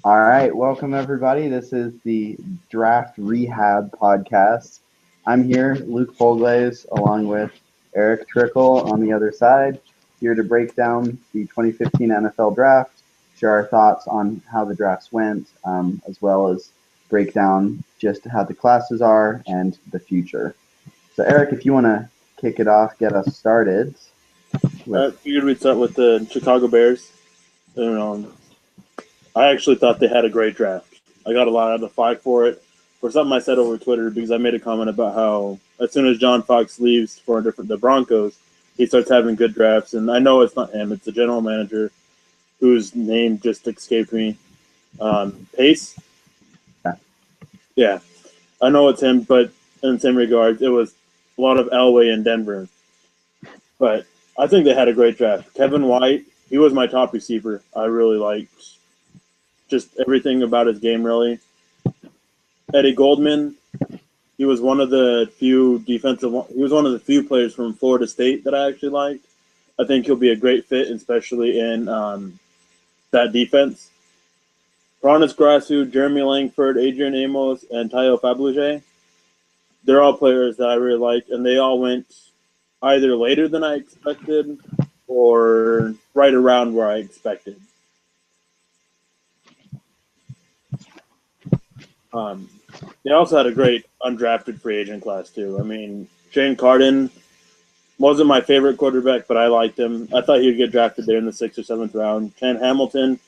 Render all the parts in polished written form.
All right, welcome everybody. This is the Draft Rehab podcast. I'm here, Luke Folglaze, along with Eric Trickle on the other side, here to break down the 2015 NFL Draft, share our thoughts on how the drafts went, as well as break down just how the classes are and the future. So, Eric, if you want to kick it off, get us started I with. figured we'd start with the Chicago Bears. And, I actually thought they had a great draft. I got a lot out of the fight for it. For something I said over Twitter, because I made a comment about how as soon as John Fox leaves for the Broncos, he starts having good drafts. And I know it's not him; it's the general manager, whose name just escaped me. Pace. Yeah. Yeah, I know it's him, but in the same regards, it was a lot of Elway in Denver. But I think they had a great draft. Kevin White, he was my top receiver. I really liked just everything about his game, really. Eddie Goldman, he was one of the few he was one of the few players from Florida State that I actually liked. I think he'll be a great fit, especially in that defense. Ronnis Grasu, Jeremy Langford, Adrian Amos, and Tayo Fabergé, they're all players that I really like, and they all went either later than I expected or right around where I expected. Um, they also had a great undrafted free agent class too. I mean, Shane Carden wasn't my favorite quarterback, but I liked him. I thought he'd get drafted there in the 6th or 7th round. Ken Hamilton,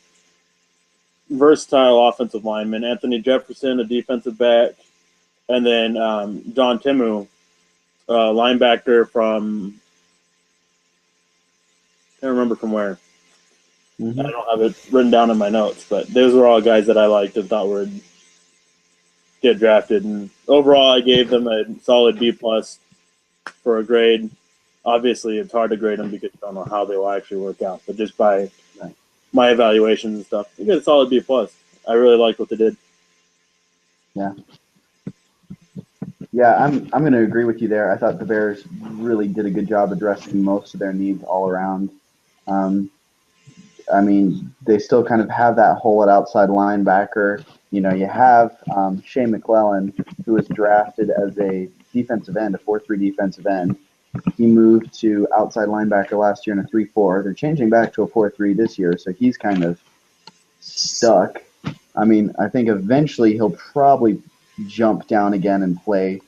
versatile offensive lineman. Anthony Jefferson, a defensive back, and then John Timu, linebacker from I can't remember from where. I Mhm. don't have it written down in my notes, but those were all guys that I liked and thought would get drafted. And overall, I gave them a solid B plus for a grade. Obviously, it's hard to grade them because you don't know how they will actually work out. But just by Right. my evaluations and stuff, you get a solid B plus. I really liked what they did. Yeah. Yeah, I'm going to agree with you there. I thought the Bears really did a good job addressing most of their needs all around. Um, I mean, they still kind of have that hole at outside linebacker. You know, you have Shea McClellan, who was drafted as a defensive end, a 4-3 defensive end. He moved to outside linebacker last year in a 3-4. They're changing back to a 4-3 this year, so he's kind of stuck. I mean, I think eventually he'll probably jump down again and play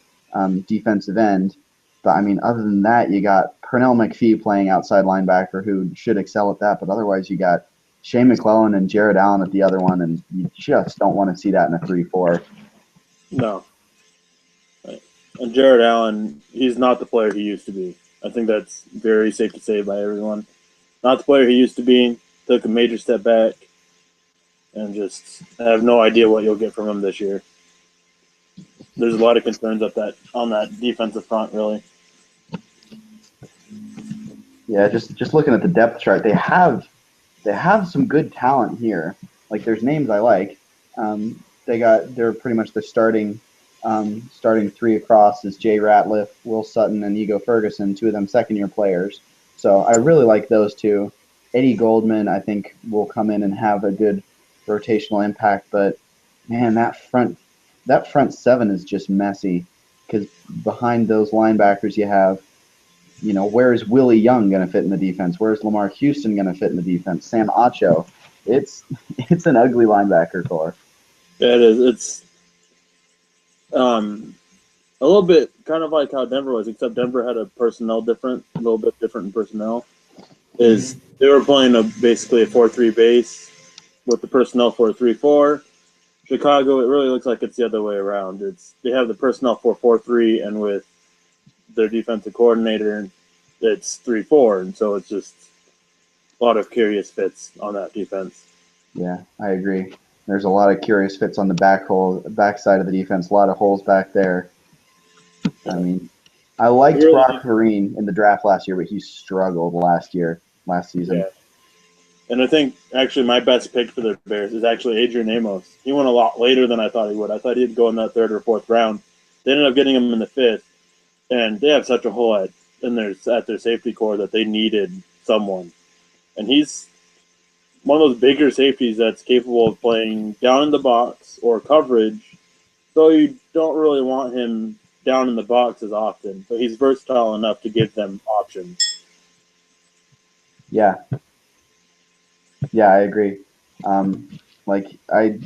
defensive end. But I mean, other than that, you got Pernell McPhee playing outside linebacker who should excel at that. But otherwise, you got Shane McClellan and Jared Allen at the other one, and you just don't want to see that in a 3-4. No. And Jared Allen, he's not the player he used to be. I think that's very safe to say by everyone. Not the player he used to be. Took a major step back, and just I have no idea what you'll get from him this year. There's a lot of concerns up that on that defensive front, really. Yeah, just looking at the depth chart, they have some good talent here. Like there's names I like. They're pretty much the starting three across is Jay Ratliff, Will Sutton, and Ego Ferguson, two of them second-year players. So I really like those two. Eddie Goldman, I think, will come in and have a good rotational impact. But man, that front seven is just messy because behind those linebackers you have, where's Willie Young going to fit in the defense? Where's Lamar Houston going to fit in the defense? Sam Acho. It's it's an ugly linebacker core. Yeah, it is. It's um, a little bit kind of like how Denver was, except Denver had a little bit different in personnel. Is Mm-hmm. they were playing basically a 4-3 base with the personnel for a 3-4. Chicago, it really looks like it's the other way around. They have the personnel for 4-3, and with their defensive coordinator, it's 3-4, and so it's just a lot of curious fits on that defense. Yeah, I agree. There's a lot of curious fits on the back side of the defense. A lot of holes back there. I Yeah. mean, I I liked really Brock think, Perine in the draft last year, but he struggled last season. yeah. And I think actually my best pick for the Bears is actually Adrian Amos. He went a lot later than I thought he would. I thought he'd go in that 3rd or 4th round. They ended up getting him in the 5th, and they have such a hole at their safety core that they needed someone. And he's one of those bigger safeties that's capable of playing down in the box or coverage, though you don't really want him down in the box as often, but he's versatile enough to give them options. Yeah, yeah, I agree. Like I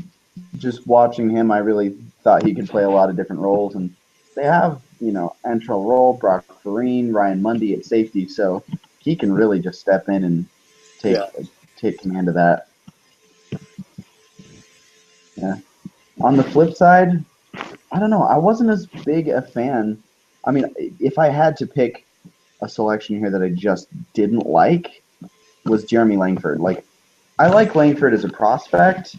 just watching him, I really thought he could play a lot of different roles, and they have Antrell Roll, Brock Vereen, Ryan Mundy at safety, so he can really just step in and Yeah. take command of that. Yeah. On the flip side, I don't know. I wasn't as big a fan. I mean, if I had to pick a selection here that I just didn't like, was Jeremy Langford. Like, I like Langford as a prospect,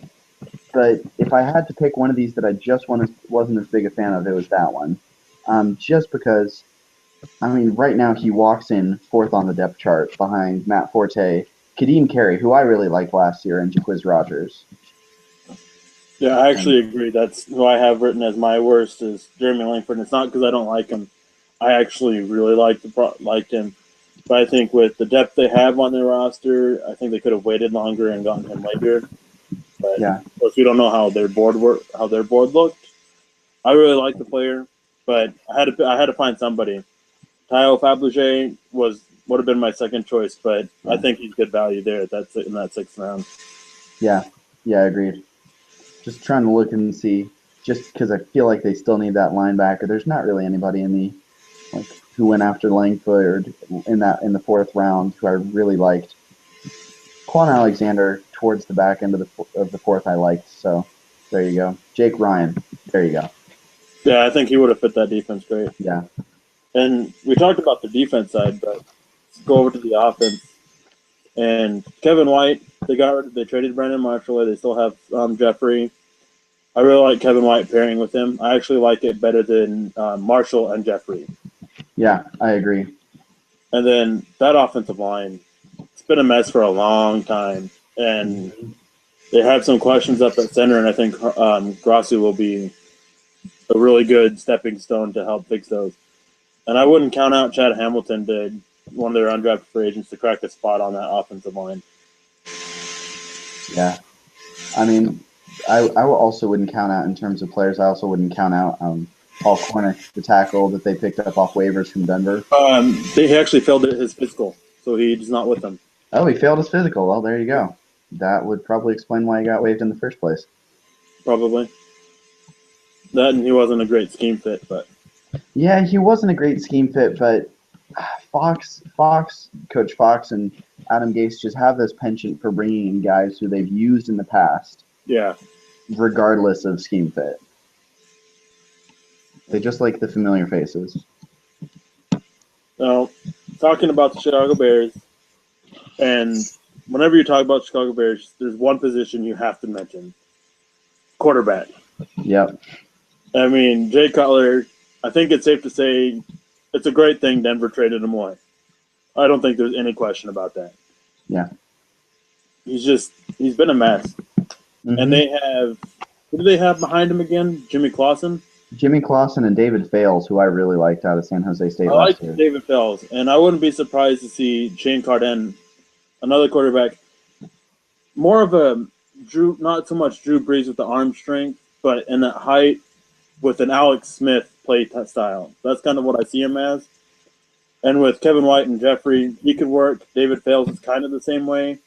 but if I had to pick one of these that I just wasn't as big a fan of, it was that one. Just because, I mean, right now he walks in fourth on the depth chart behind Matt Forte, Kadeem Carey, who I really liked last year, and Jaquiz Rogers. Yeah, I And actually agree. That's who I have written as my worst is Jeremy Langford. And it's not because I don't like him. I actually really liked him. But I think with the depth they have on their roster, I think they could have waited longer and gotten him later. But yeah, of course, we don't know how their board looked. I really like the player, but I had to find somebody. Tyo Fabergé would have been my second choice, but I yeah, think he's good value there. That's in that sixth round. yeah, yeah, agreed. Just trying to look and see, just because I feel like they still need that linebacker. There's not really anybody in the like who went after Langford in the fourth round who I really liked. Quan Alexander towards the back end of the fourth I liked. So there you go. Jake Ryan. There you go. Yeah, I think he would have fit that defense great. Yeah. And we talked about the defense side, but let's go over to the offense. And Kevin White, they traded Brandon Marshall. They still have Jeffrey. I really like Kevin White pairing with him. I actually like it better than Marshall and Jeffrey. Yeah, I agree. And then that offensive line, it's been a mess for a long time. And Mm-hmm. they have some questions up at center, and I think Grassi will be a really good stepping stone to help fix those. And I wouldn't count out Chad Hamilton to one of their undrafted free agents to crack a spot on that offensive line. Yeah. I mean, I also wouldn't count out in terms of players. I also wouldn't count out Paul Cornish, the tackle that they picked up off waivers from Denver. They actually failed his physical, so he's not with them. Oh, he failed his physical. Well, there you go. That would probably explain why he got waived in the first place. Probably. That and he wasn't a great scheme fit, but Yeah, he wasn't a great scheme fit, but Coach Fox, and Adam Gase just have this penchant for bringing in guys who they've used in the past, yeah. regardless of scheme fit. They just like the familiar faces. Now, talking about the Chicago Bears, and whenever you talk about Chicago Bears, there's one position you have to mention: quarterback. Yep. I mean, Jay Cutler. I think it's safe to say it's a great thing Denver traded him away. I don't think there's any question about that. Yeah. He's been a mess. And Mm-hmm. they have who do they have behind him again? Jimmy Clausen. Jimmy Clausen and David Fales, who I really liked out of San Jose State I last like year. David Fells, and I wouldn't be surprised to see Shane Carden, another quarterback, more of a not so much Drew Brees with the arm strength, but in that height with an Alex Smith play style. That's kind of what I see him as. And with Kevin White and Jeffrey, he could work. David Fales is kind of the same way.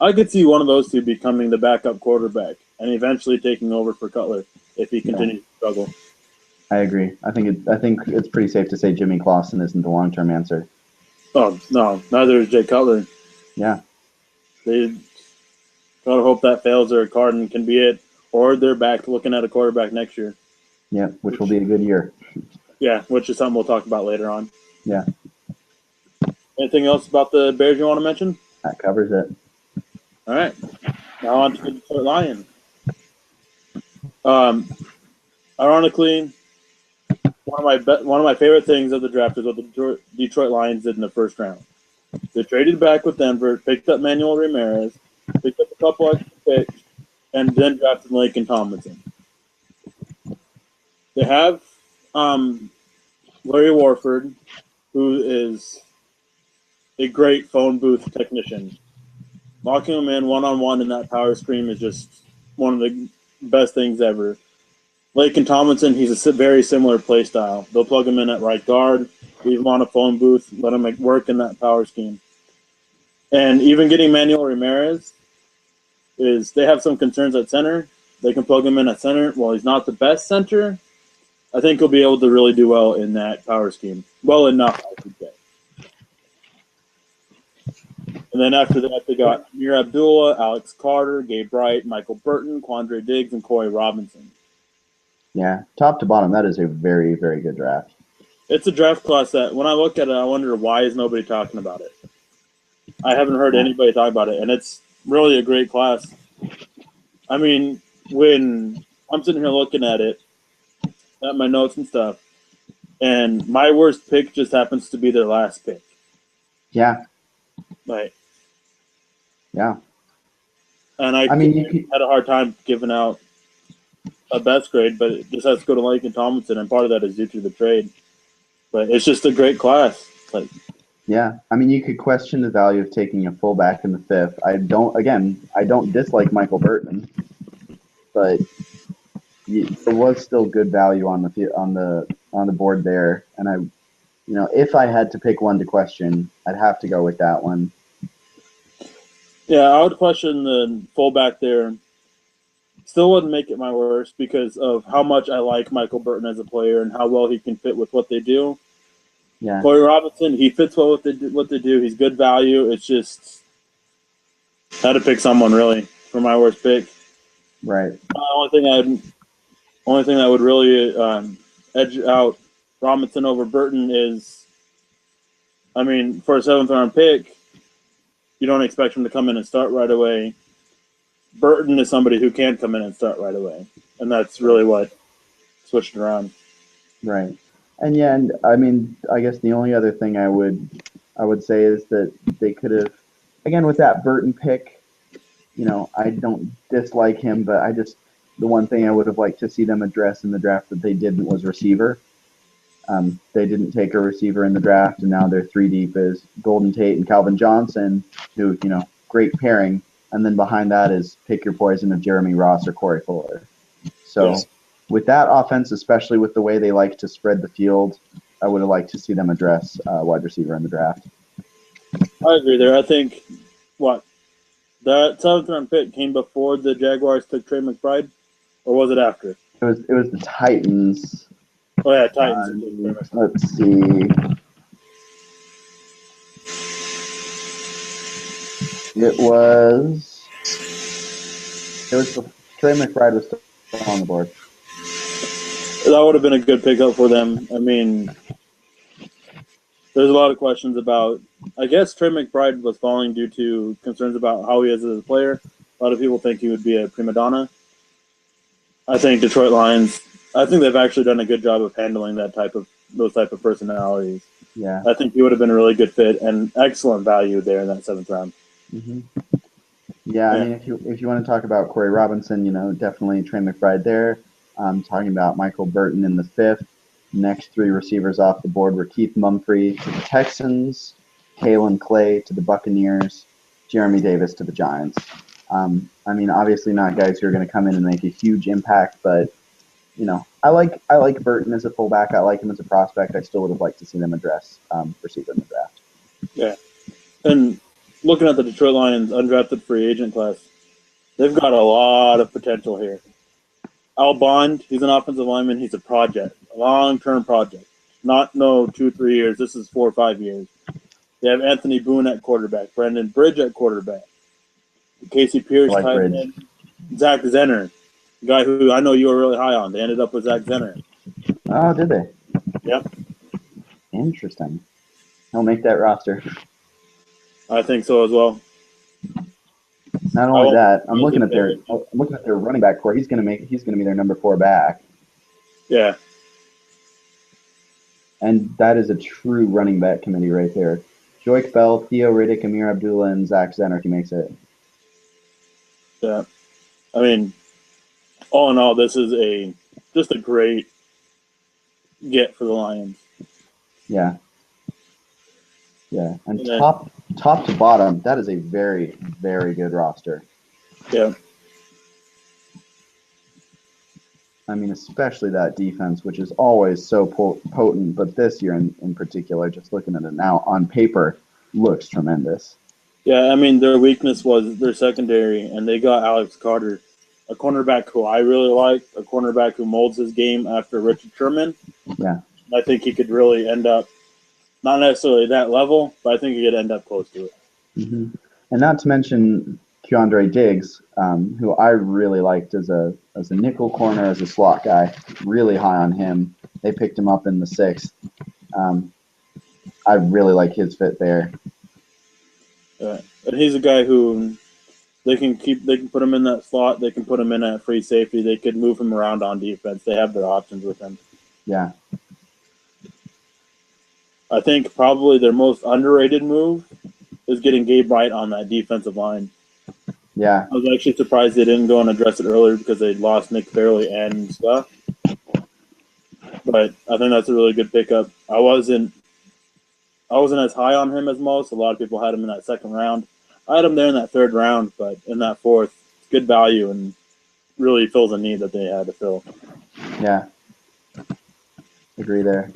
I could see one of those two becoming the backup quarterback and eventually taking over for Cutler if he Yeah, continues to struggle. I agree. I think it's pretty safe to say Jimmy Clausen isn't the long term answer. Oh no, neither is Jay Cutler. Yeah. They gotta hope that fails or Carden can be it, or they're back looking at a quarterback next year. Yeah, which will be a good year. Yeah, which is something we'll talk about later on. Yeah, Anything else about the Bears you want to mention? that covers it. All right, now on to the Detroit Lions. Um, ironically, one of my favorite things of the draft is what the Detroit Lions did in the first round. They traded back with Denver, picked up Manuel Ramirez, picked up a couple extra picks, and then drafted Laken Tomlinson. They have Larry Warford, who is a great phone booth technician. Locking him in one-on-one in that power screen is just one of the best things ever. Lake and Tomlinson, he's a very similar play style. They'll plug him in at right guard, leave him on a phone booth, let him work in that power scheme. And even getting Manuel Ramirez is they have some concerns at center. They can plug him in at center. While he's not the best center, I think he'll be able to really do well in that power scheme. Well enough, I should say. And then after that, they got Amir Abdullah, Alex Carter, Gabe Wright, Michael Burton, Quandre Diggs, and Corey Robinson. Yeah, top to bottom, that is a very, very good draft. It's a draft class that, when I look at it, I wonder why is nobody talking about it. I haven't heard anybody talk about it, and it's really a great class. I mean, when I'm sitting here looking at it, at my notes and stuff, and my worst pick just happens to be their last pick. Yeah. Like, yeah. And I mean, had a hard time giving out a best grade, but it just has to go to Lake and Tomlinson, and part of that is due to the trade. But it's just a great class. Like, yeah, I mean, you could question the value of taking a fullback in the fifth. I don't dislike Michael Burton, but there was still good value on the board there. And if I had to pick one to question, I'd have to go with that one. Yeah, I would question the fullback there. Still wouldn't make it my worst because of how much I like Michael Burton as a player and how well he can fit with what they do. Yeah. Corey Robinson, he fits well with what they do. He's good value. It's just I had to pick someone really for my worst pick. Right. Only thing that would really edge out Robinson over Burton is, I mean, for a 7th round pick, you don't expect him to come in and start right away. Burton is somebody who can come in and start right away, and that's really what switched around. Right. And yeah, and I mean, I guess the only other thing I would say is that they could have, again, with that Burton pick, I don't dislike him, but the one thing I would have liked to see them address in the draft that they didn't was receiver. They didn't take a receiver in the draft, and now they're 3 deep is Golden Tate and Calvin Johnson, who, great pairing. And then behind that is pick your poison of Jeremy Ross or Corey Fuller. So with that offense, especially with the way they like to spread the field, I would have liked to see them address wide receiver in the draft. I agree there. I think that 7th round pick came before the Jaguars took Trey McBride, or was it after? It was the Titans. Oh yeah, Titans. Let's see. It was Trey McBride was still on the board. That would have been a good pickup for them. I mean, there's a lot of questions about. I guess Trey McBride was falling due to concerns about how he is as a player. A lot of people think he would be a prima donna. I think Detroit Lions. I think they've actually done a good job of handling those type of personalities. Yeah, I think he would have been a really good fit and excellent value there in that 7th round. Mm-hmm. Yeah, I mean, if you want to talk about Corey Robinson, definitely Trey McBride there. Talking about Michael Burton in the 5th. Next 3 receivers off the board were Keith Mumphrey to the Texans, Kalen Clay to the Buccaneers, Jeremy Davis to the Giants. I mean, obviously not guys who are going to come in and make a huge impact, but I like Burton as a fullback. I like him as a prospect. I still would have liked to see them address receiver in the draft. Yeah, and looking at the Detroit Lions undrafted free agent class, they've got a lot of potential here. Al Bond, he's an offensive lineman. He's a project, a long-term project. Not 2-3 years. This is 4 or 5 years. They have Anthony Boone at quarterback, Brandon Bridge at quarterback, Casey Pierce, tight end, Zach Zenner, a guy who I know you were really high on. They ended up with Zach Zenner. Oh, did they? Yep. Interesting. He'll make that roster. I think so as well. Not only that, I'm looking at their running back core. He's gonna be their number 4 back. Yeah. And that is a true running back committee right there. Joik Bell, Theo Riddick, Amir Abdullah, and Zach Zenner, he makes it. Yeah. I mean, all in all, this is just a great get for the Lions. Yeah. Yeah. And top to bottom, that is a very, very good roster. Yeah. I mean, especially that defense, which is always so potent, but this year in particular, just looking at it now on paper, looks tremendous. Yeah, I mean, their weakness was their secondary, and they got Alex Carter, a cornerback who I really like, a cornerback who molds his game after Richard Sherman. Yeah. I think he could really end up, not necessarily that level, but I think he could end up close to it. Mm-hmm. And not to mention Keandre Diggs, who I really liked as a nickel corner, as a slot guy. Really high on him. They picked him up in the 6th. I really like his fit there. And he's a guy who they can put him in that slot, they can put him in at free safety, they could move him around on defense. They have their options with him. Yeah. I think probably their most underrated move is getting Gabe Wright on that defensive line. Yeah. I was actually surprised they didn't go and address it earlier because they lost Nick Fairley and stuff. But I think that's a really good pickup. I wasn't as high on him as most. A lot of people had him in that 2nd round. I had him there in that 3rd round, but in that 4th, it's good value and really fills a need that they had to fill. Yeah. Agree there.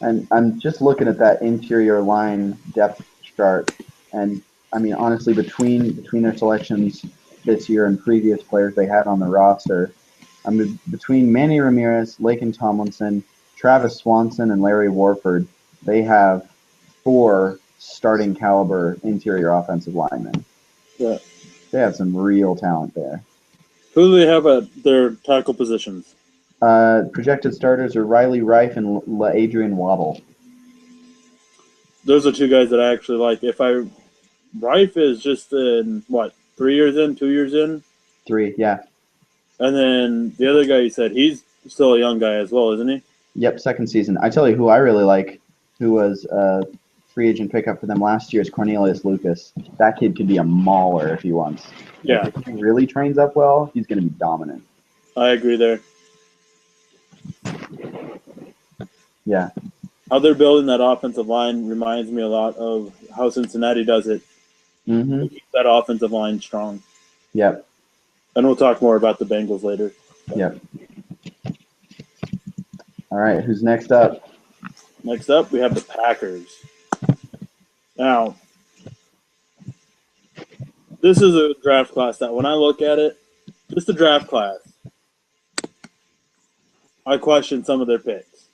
And I'm just looking at that interior line depth chart, and I mean, honestly, between their selections this year and previous players they had on the roster, I mean, between Manny Ramirez, Laken Tomlinson, Travis Swanson, and Larry Warford, they have 4 starting caliber interior offensive linemen. Yeah. They have some real talent there. Who do they have at their tackle positions? Projected starters are Riley Reif and Adrian Waddle. Those are 2 guys that I actually like. Reif is just in, 3 years in, 2 years in? 3, yeah. And then the other guy you said, he's still a young guy as well, isn't he? Yep, 2nd season. I tell you who I really like, who was a free agent pickup for them last year, is Cornelius Lucas. That kid could be a mauler if he wants. Yeah. Like, if he really trains up well, he's going to be dominant. I agree there. Yeah. How they're building that offensive line reminds me a lot of how Cincinnati does it. Mm-hmm. They keep that offensive line strong. Yep. And we'll talk more about the Bengals later. Yep. All right, who's next up? Next up, we have the Packers. Now, this is a draft class that when I look at it, just the draft class, I question some of their picks.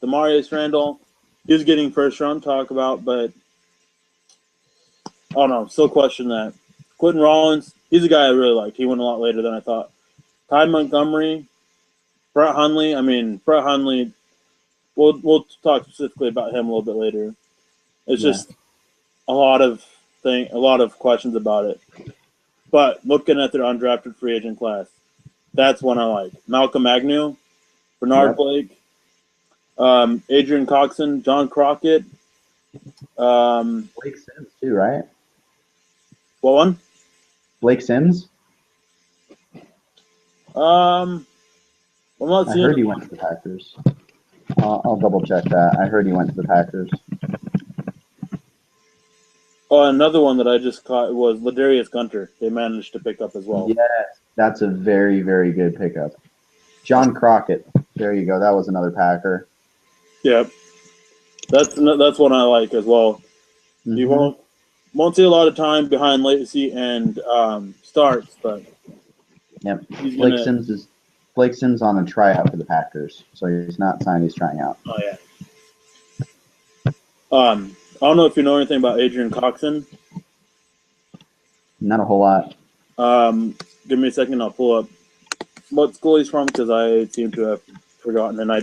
Demarius Randall, he was getting 1st-round talk about, but I don't know, still question that. Quentin Rollins, he's a guy I really like. He went a lot later than I thought. Ty Montgomery, Brett Hundley, we'll talk specifically about him a little bit later. It's just a lot of questions about it. But looking at their undrafted free agent class, that's one I like. Malcolm Agnew, Bernard Blake, Adrian Coxon, John Crockett. Blake Sims too, right? What one? Blake Sims? I'm not I seeing. heard he went to the Packers. I'll double check that. I heard he went to the Packers. Oh, another one that I just caught was Ladarius Gunter. They managed to pick up as well. Yes, that's a very, very good pickup. John Crockett. There you go. That was another Packer. Yep. That's one I like as well. Mm-hmm. You won't see a lot of time behind Lacy and Starks, but yep. Blake Sims on a tryout for the Packers, so he's not signed. He's trying out. Oh yeah. I don't know if you know anything about Adrian Coxon. Not a whole lot. Give me a second. I'll pull up what school he's from because I seem to have forgotten, and I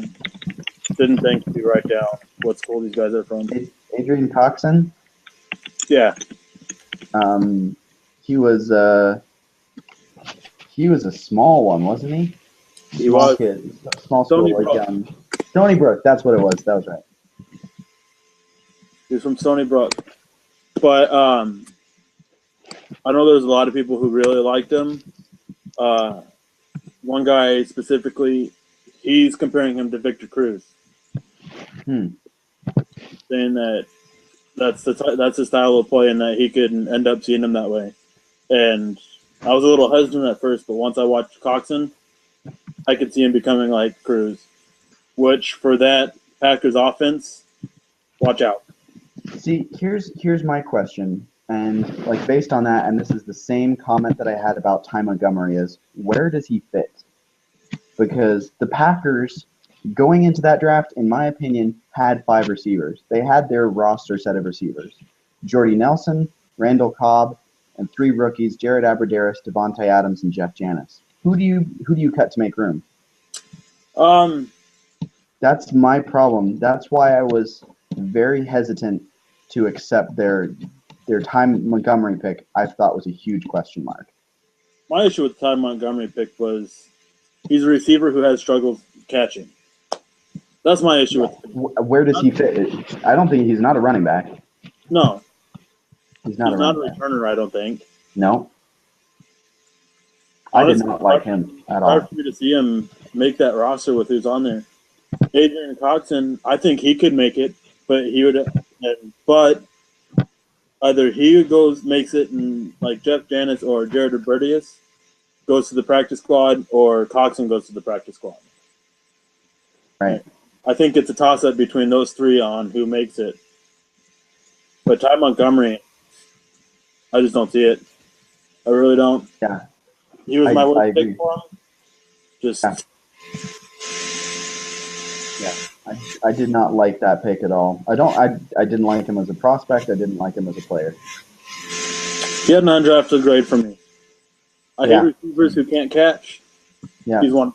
didn't think to write down what school these guys are from. Adrian Coxon? Yeah. He was a small one, wasn't he? He was. Kid. Small school, like Stony Brook. That's what it was. That was right. He was from Stony Brook. But I know there's a lot of people who really liked him. One guy specifically, he's comparing him to Victor Cruz. Saying that that's the style of play, and that he could end up seeing him that way. And I was a little hesitant at first, but once I watched Coxon, I could see him becoming like Cruz, which for that Packers offense, watch out. See, here's my question, and like based on that, and this is the same comment that I had about Ty Montgomery is where does he fit? Because the Packers going into that draft, in my opinion, had 5 receivers. They had their roster set of receivers: Jordy Nelson, Randall Cobb, and 3 rookies: Jared Abbrederis, Devontae Adams, and Jeff Janis. Who do you cut to make room? Um, That's my problem. That's why I was very hesitant to accept their Ty Montgomery pick. I thought was a huge question mark. my issue with the Ty Montgomery pick was he's a receiver who has struggled catching. That's my issue with him. Where does he fit? I don't think he's not a running back. No, He's not he's a not a running back. returner, I don't think. No, I did Honestly, not like him at hard all. for me to see him make that roster with who's on there. Adrian Coxon, I think he could make it, but he would. But either he makes it, and like Jeff Janis or Jared Bertius goes to the practice squad, or Coxon goes to the practice squad. Right. I think it's a toss up between those three on who makes it. But Ty Montgomery, I just don't see it. I really don't. Yeah. He was I my worst agree. pick for him. Just Yeah. I did not like that pick at all. I didn't like him as a prospect. I didn't like him as a player. he had an undrafted grade for me. I hate receivers who can't catch. Yeah. He's one.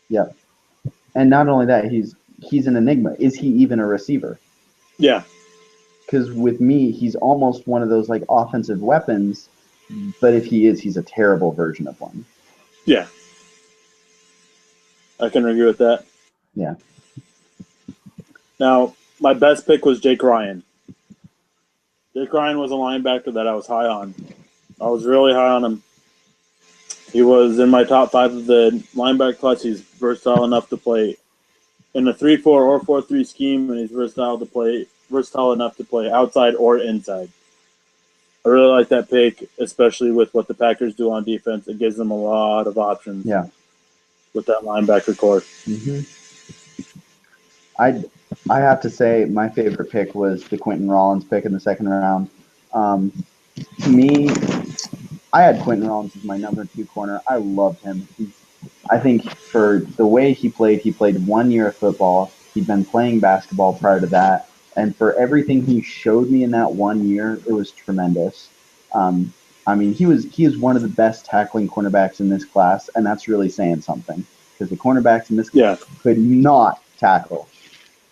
Yeah. And not only that, he's an enigma. Is he even a receiver? Yeah. Because with me, he's almost one of those like offensive weapons, but if he is, he's a terrible version of one. Yeah. I can agree with that. Yeah. Now, my best pick was Jake Ryan. Jake Ryan was a linebacker that I was high on. I was really high on him. He was in my top 5 of the linebacker class. He's versatile enough to play in a 3-4 or 4-3 scheme, and he's versatile enough to play outside or inside. I really like that pick, especially with what the Packers do on defense. It gives them a lot of options. Yeah. With that linebacker core. Mm-hmm. I have to say my favorite pick was the Quentin Rollins pick in the 2nd round. To me, I had Quentin Rollins as my number 2 corner. I loved him. I think for the way he played 1 year of football. He'd been playing basketball prior to that. And for everything he showed me in that 1 year, it was tremendous. I mean, he is one of the best tackling cornerbacks in this class, and that's really saying something because the cornerbacks in this class could not tackle.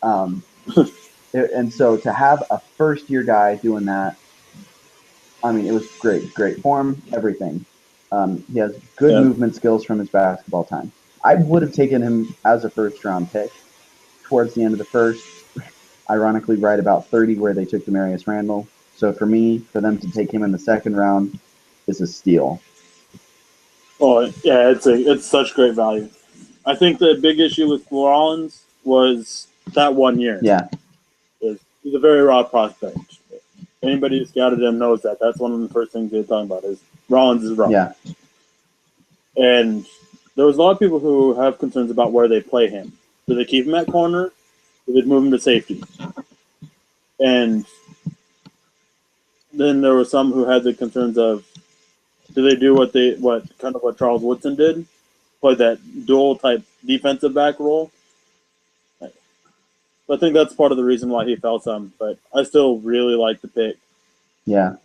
And so to have a first-year guy doing that, I mean, it was great form, everything. He has good movement skills from his basketball time. I would have taken him as a first-round pick towards the end of the first, ironically right about 30 where they took Demarius Randall. So for me, for them to take him in the 2nd round is a steal. Oh, yeah, it's such great value. I think the big issue with Rollins was that 1 year. Yeah. He's a very raw prospect. Anybody who scouted him knows that. That's one of the first things they're talking about is Rollins is raw. Yeah. And there was a lot of people who have concerns about where they play him. Do they keep him at corner? Do they move him to safety? And then there were some who had the concerns of do they do what Charles Woodson did? Play that dual type defensive back role? I think that's part of the reason why he fell some, but I still really like the pick. Yeah.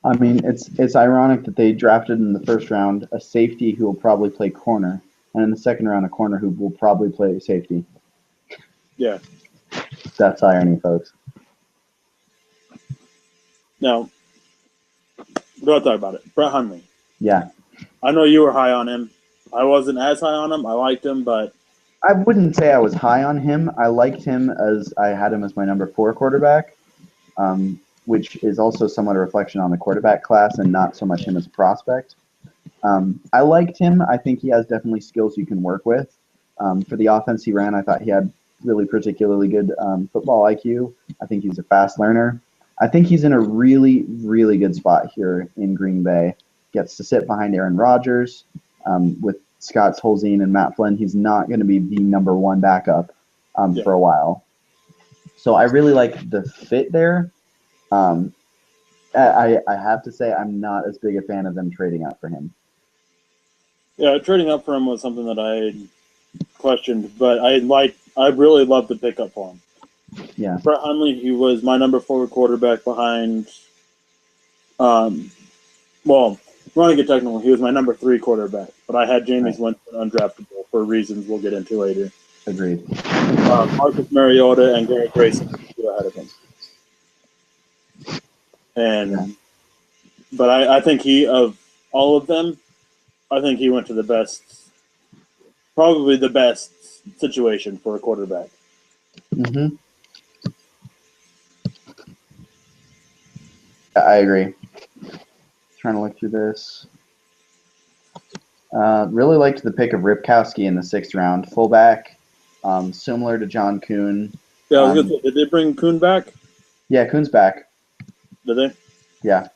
I mean, it's ironic that they drafted in the 1st round a safety who will probably play corner, and in the 2nd round a corner who will probably play safety. Yeah. That's irony, folks. Now, we gotta talk about it. Brett Hundley. Yeah. I know you were high on him. I wasn't as high on him. I liked him, but I wouldn't say I was high on him. I liked him as I had him as my number 4 quarterback, which is also somewhat a reflection on the quarterback class and not so much him as a prospect. I liked him. I think he has definitely skills you can work with. For the offense he ran, I thought he had really particularly good football IQ. I think he's a fast learner. I think he's in a really, really good spot here in Green Bay. Gets to sit behind Aaron Rodgers with Scott Tolzien and Matt Flynn. He's not going to be the number one backup Yeah. for a while. So I really like the fit there. Um, I have to say I'm not as big a fan of them trading up for him. Yeah, trading up for him was something that I questioned, but I really loved the pickup for him. Yeah. Brett Hundley, he was my number 4 quarterback behind. Well, if you want to get technical, he was my number 3 quarterback, but I had Jameis Winston undraftable for reasons we'll get into later. Agreed. Marcus Mariota and Garrett Grayson were ahead of him, but I think of all of them, I think he went to the best, probably the best situation for a quarterback. Mm-hmm. I agree. Trying to look through this. Really liked the pick of Ripkowski in the 6th round. Fullback, similar to John Kuhn. Yeah, I was gonna say, did they bring Kuhn back? Yeah, Kuhn's back. Did they? Yeah.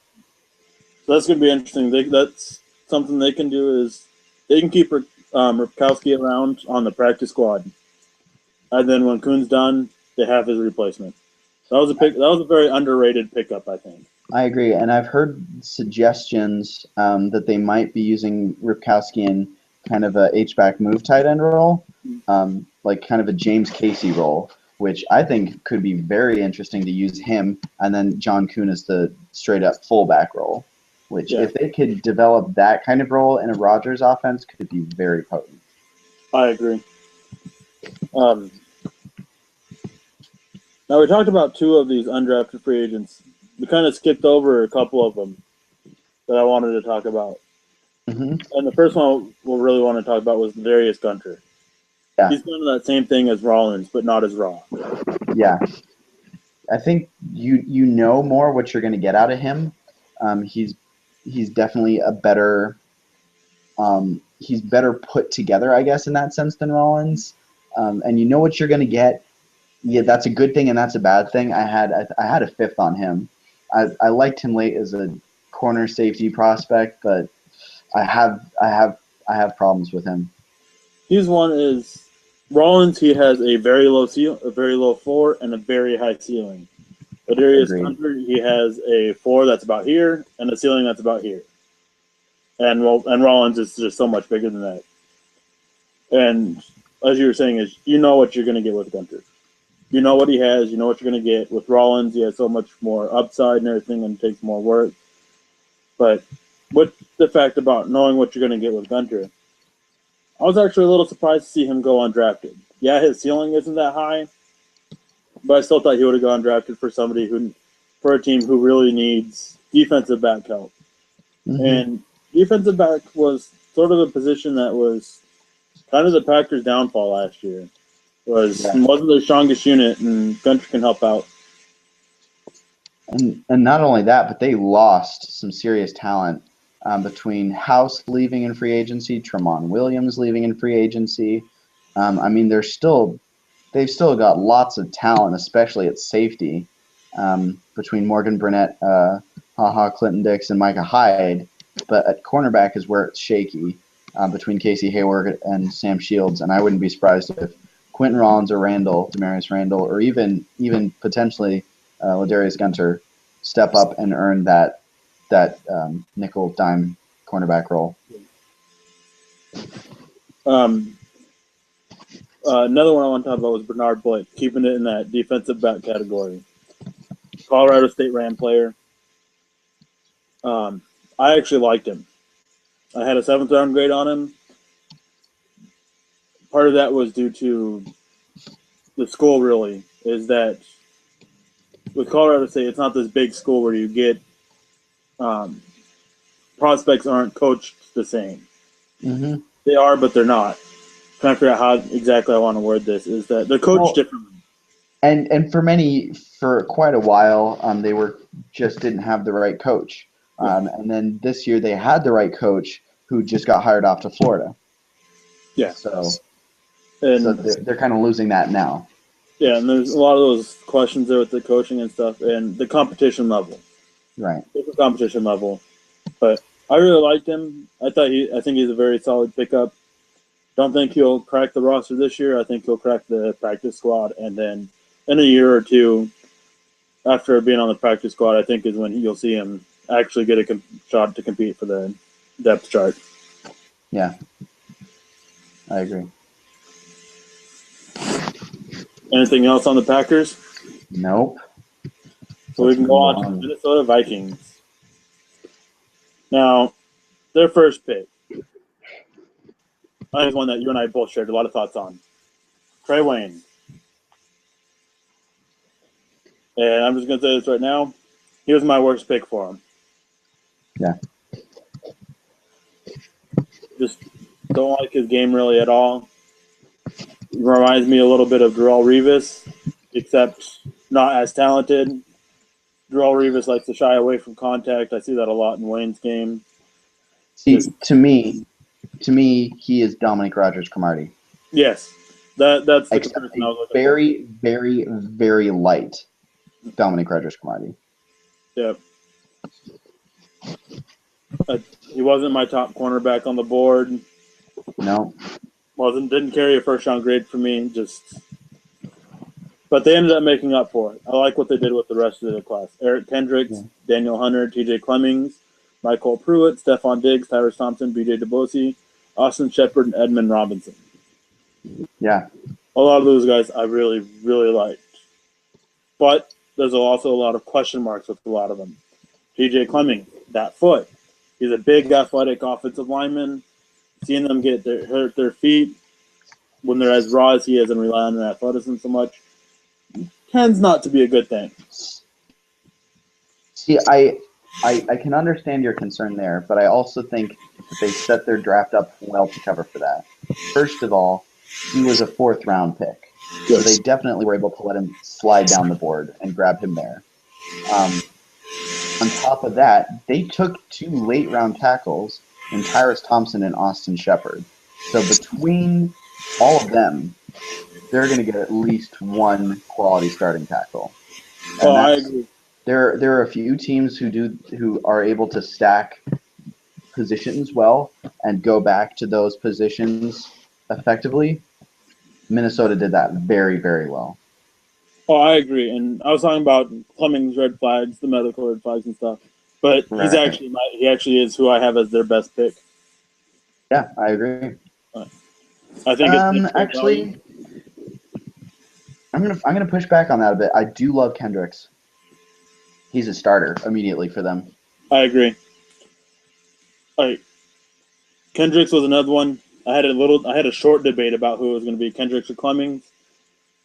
So that's gonna be interesting. That's something they can do is they can keep Ripkowski around on the practice squad, and then when Kuhn's done, they have his replacement. That was a very underrated pickup, I think. I agree, and I've heard suggestions that they might be using Ripkowski in kind of a H-back move tight end role, like kind of a James Casey role, which I think could be very interesting to use him, and then John Kuhn as the straight-up fullback role, which if they could develop that kind of role in a Rodgers offense, could be very potent. I agree. Now we talked about 2 of these undrafted free agents. We kind of skipped over a couple of them that I wanted to talk about. Mm-hmm. And the first one we'll really want to talk about was Darius Gunter. Yeah. He's doing that same thing as Rollins, but not as raw. Yeah. I think you know more what you're going to get out of him. He's definitely a better he's better put together, I guess, in that sense than Rollins. And you know what you're going to get. Yeah, that's a good thing and that's a bad thing. I had a 5th on him. I liked him late as a corner safety prospect, but I have problems with him. His one is Rollins. He has a very low floor, and a very high ceiling. Darius Gunter, he has a floor that's about here and a ceiling that's about here. And Rollins is just so much bigger than that. And as you were saying, is you know what you're going to get with Gunter. You know what he has. You know what you're going to get with Rollins. He has so much more upside and everything, and takes more work. But with the fact about knowing what you're going to get with Gunter, I was actually a little surprised to see him go undrafted. Yeah, his ceiling isn't that high, but I still thought he would have gone drafted for a team who really needs defensive back help. Mm-hmm. And defensive back was sort of a position that was kind of the Packers' downfall last year. Wasn't their strongest unit, and Gunter can help out. And not only that, but they lost some serious talent between House leaving in free agency, Tramon Williams leaving in free agency. I mean, they've still got lots of talent, especially at safety, between Morgan Burnett, Clinton Dix, and Micah Hyde. But at cornerback is where it's shaky between Casey Hayward and Sam Shields, and I wouldn't be surprised if Quentin Rollins or Demarius Randall, or even potentially Ladarius Gunter step up and earn that nickel dime cornerback role. Another one I want to talk about was Bernard Blake, keeping it in that defensive back category. Colorado State Ram player. I actually liked him. I had a 7th round grade on him. Part of that was due to the school, really, is that with Colorado State, it's not this big school where you get prospects aren't coached the same. Mm-hmm. They are, but they're not. I'm trying to figure out how exactly I want to word this. Is that they're coached differently. And for quite a while, they just didn't have the right coach. And then this year they had the right coach who just got hired off to Florida. Yeah. So they're kind of losing that now. Yeah, and there's a lot of those questions there with the coaching and stuff, and the competition level. Right. Different competition level, but I really liked him. I think he's a very solid pickup. Don't think he'll crack the roster this year. I think he'll crack the practice squad, and then in a year or two, after being on the practice squad, I think is when you'll see him actually get a shot to compete for the depth chart. Yeah, I agree. Anything else on the Packers? Nope. So we can go on to the Minnesota Vikings. Now, their first pick. That is one that you and I both shared a lot of thoughts on. Trey Wayne. And I'm just going to say this right now. He was my worst pick for him. Yeah. Just don't like his game really at all. He reminds me a little bit of Darrelle Revis, except not as talented. Darrelle Revis likes to shy away from contact. I see that a lot in Wayne's game. See, to me, he is Dominic Rodgers-Cromartie. Yes, that's the Except comparison I was looking very, very, very light Dominic Rodgers-Cromartie. Yep. He wasn't my top cornerback on the board. No. Didn't carry a first round grade for me. But they ended up making up for it. I like what they did with the rest of the class. Eric Kendricks, Daniel Hunter, T.J. Clemmings, Michael Pruitt, Stephon Diggs, Tyrus Thompson, B.J. DeBosi, Austin Shepard, and Edmund Robinson. Yeah. A lot of those guys I really, really liked. But there's also a lot of question marks with a lot of them. T.J. Clemmings, that foot. He's a big, athletic offensive lineman. Seeing them hurt their feet when they're as raw as he is and rely on their athleticism so much tends not to be a good thing. See, I can understand your concern there, but I also think that they set their draft up well to cover for that. First of all, he was a 4th-round pick, so they definitely were able to let him slide down the board and grab him there. On top of that, they took 2 late-round tackles in Tyrus Thompson and Austin Shepard. So between all of them, they're going to get at least one quality starting tackle. And I agree. There are a few teams who are able to stack positions well and go back to those positions effectively. Minnesota did that very, very well. Oh, I agree. And I was talking about Clemmings red flags, the medical red flags and stuff. But Right. he actually is who I have as their best pick. Yeah, I agree. I think it's actually, I'm gonna push back on that a bit. I do love Kendricks. He's a starter immediately for them. I agree. Kendricks was another one. I had a short debate about who it was going to be, Kendricks or Clemmings.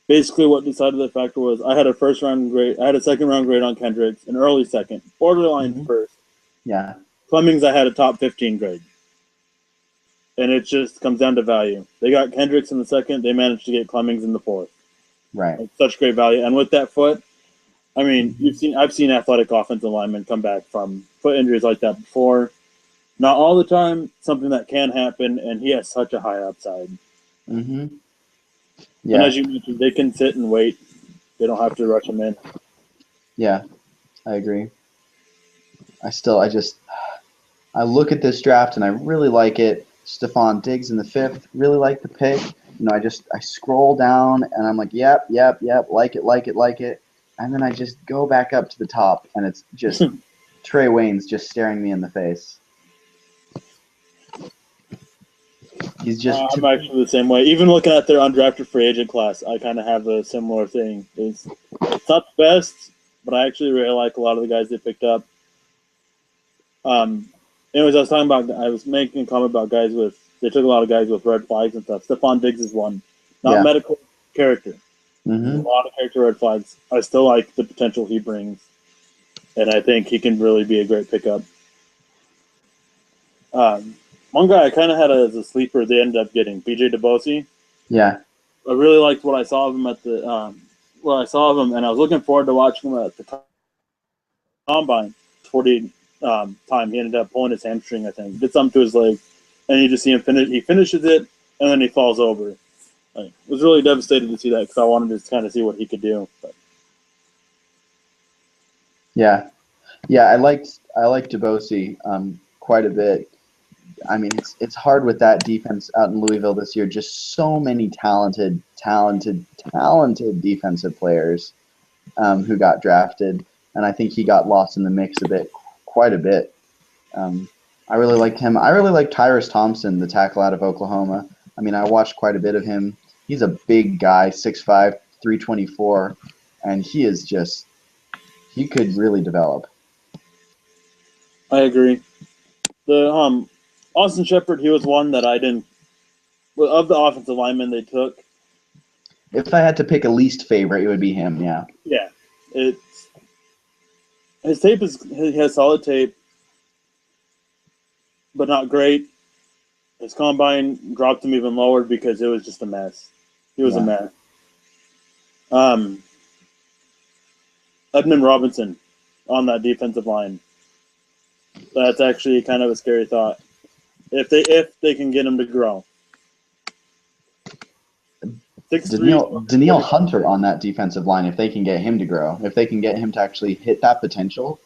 Basically, what decided the factor was I had a second round grade on Kendricks, an early second, borderline first. Yeah. Clemmings, I had a top 15 grade. And it just comes down to value. They got Kendricks in the second. They managed to get Clemmings in the 4th. Right. Like, such great value. And with that foot, I mean, I've seen athletic offensive linemen come back from foot injuries like that before. Not all the time, something that can happen, and he has such a high upside. Mm-hmm. Yeah. And as you mentioned, they can sit and wait. They don't have to rush him in. Yeah, I agree. I look at this draft and I really like it. Stephon Diggs in the 5th, really like the pick. I scroll down and I'm like, yep, like it. And then I just go back up to the top and it's just Trey Wayne's just staring me in the face. He's just. I'm actually the same way. Even looking at their undrafted free agent class, I kind of have a similar thing. It's not the best, but I actually really like a lot of the guys they picked up. Anyways, I was making a comment about they took a lot of guys with red flags and stuff. Stephon Diggs is one. Not medical, character. Mm-hmm. A lot of character red flags. I still like the potential he brings, and I think he can really be a great pickup. One guy I kind of had as a sleeper, they ended up getting B.J. DeBosi. Yeah. I really liked what I saw of him and I was looking forward to watching him at the combine. 40 time, he ended up pulling his hamstring, I think. Did something to his leg, and you just see him finish. He finishes it, and then he falls over. I was really devastated to see that because I wanted to kind of see what he could do. But Yeah, yeah, I liked DeBosi quite a bit. I mean, it's hard with that defense out in Louisville this year. Just so many talented defensive players who got drafted, and I think he got lost in the mix quite a bit. Um, I really liked him. I really liked Tyrus Thompson, the tackle out of Oklahoma. I mean, I watched quite a bit of him. He's a big guy, 6'5", 324, and he could really develop. I agree. The Austin Shepard, he was one that I didn't of the offensive linemen they took. If I had to pick a least favorite, it would be him. Yeah. Yeah, it's his tape is he has solid tape, but not great. His combine dropped him even lower because it was just a mess. He was a Yeah. mess. Um, Edmund Robinson on that defensive line. That's actually kind of a scary thought. If they can get him to grow. 6'3", Danielle Hunter on that defensive line, if they can get him to grow, if they can get him to actually hit that potential.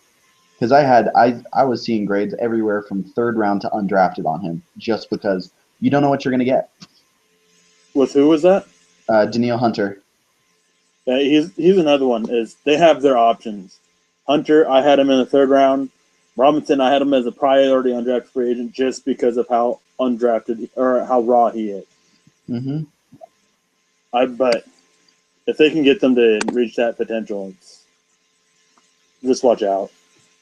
Because I was seeing grades everywhere from third round to undrafted on him, just because you don't know what you're going to get. With who was that? Danielle Hunter. Yeah, he's another one. Is they have their options. Hunter, I had him in the third round. Robinson, I had him as a priority undrafted free agent just because of how undrafted or how raw he is. Mm-hmm. But if they can get them to reach that potential, just watch out.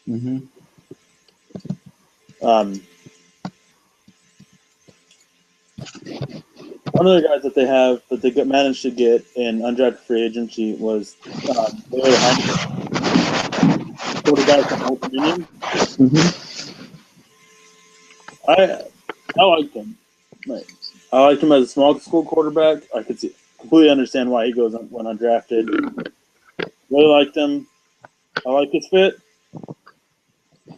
Mm-hmm. One of the guys that they have that they managed to get in undrafted free agency was Bailey Heineken, quarterback from Old Dominion. Mm-hmm. I liked him. I liked him as a small school quarterback. I could completely understand why he goes when undrafted. Really liked him. I like his fit.